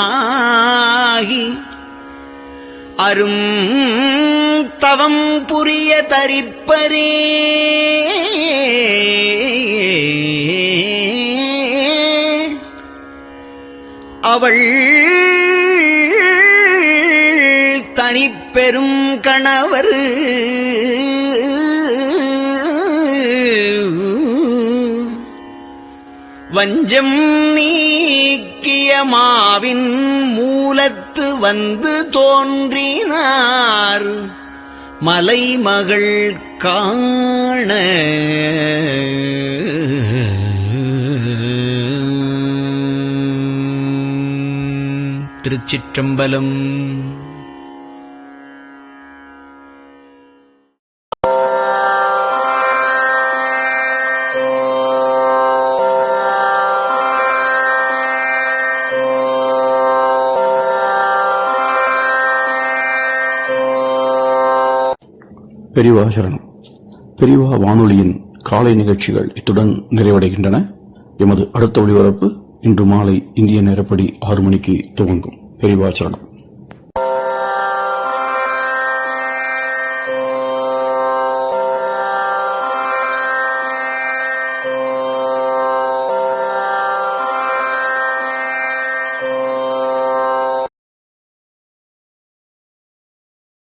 தஞ்சமாகி அரும் தவம் புரிய தரிப்பரே அவள் தனிப்பெரும் கணவர் வஞ்சம் நீக்கிய மாவின் மூலத்து வந்து தோன்றினார் மலைமகள் காண திருச்சிற்றம்பலம். பெரிவா சரணம். பெரிவா வானொலியின் காலை நிகழ்ச்சிகள் இத்துடன் நிறைவடைகின்றன. எமது அடுத்த ஒளிபரப்பு இன்று மாலை இந்திய நேரப்படி 6 மணிக்கு துவங்கும். பெரிவா சரணம்.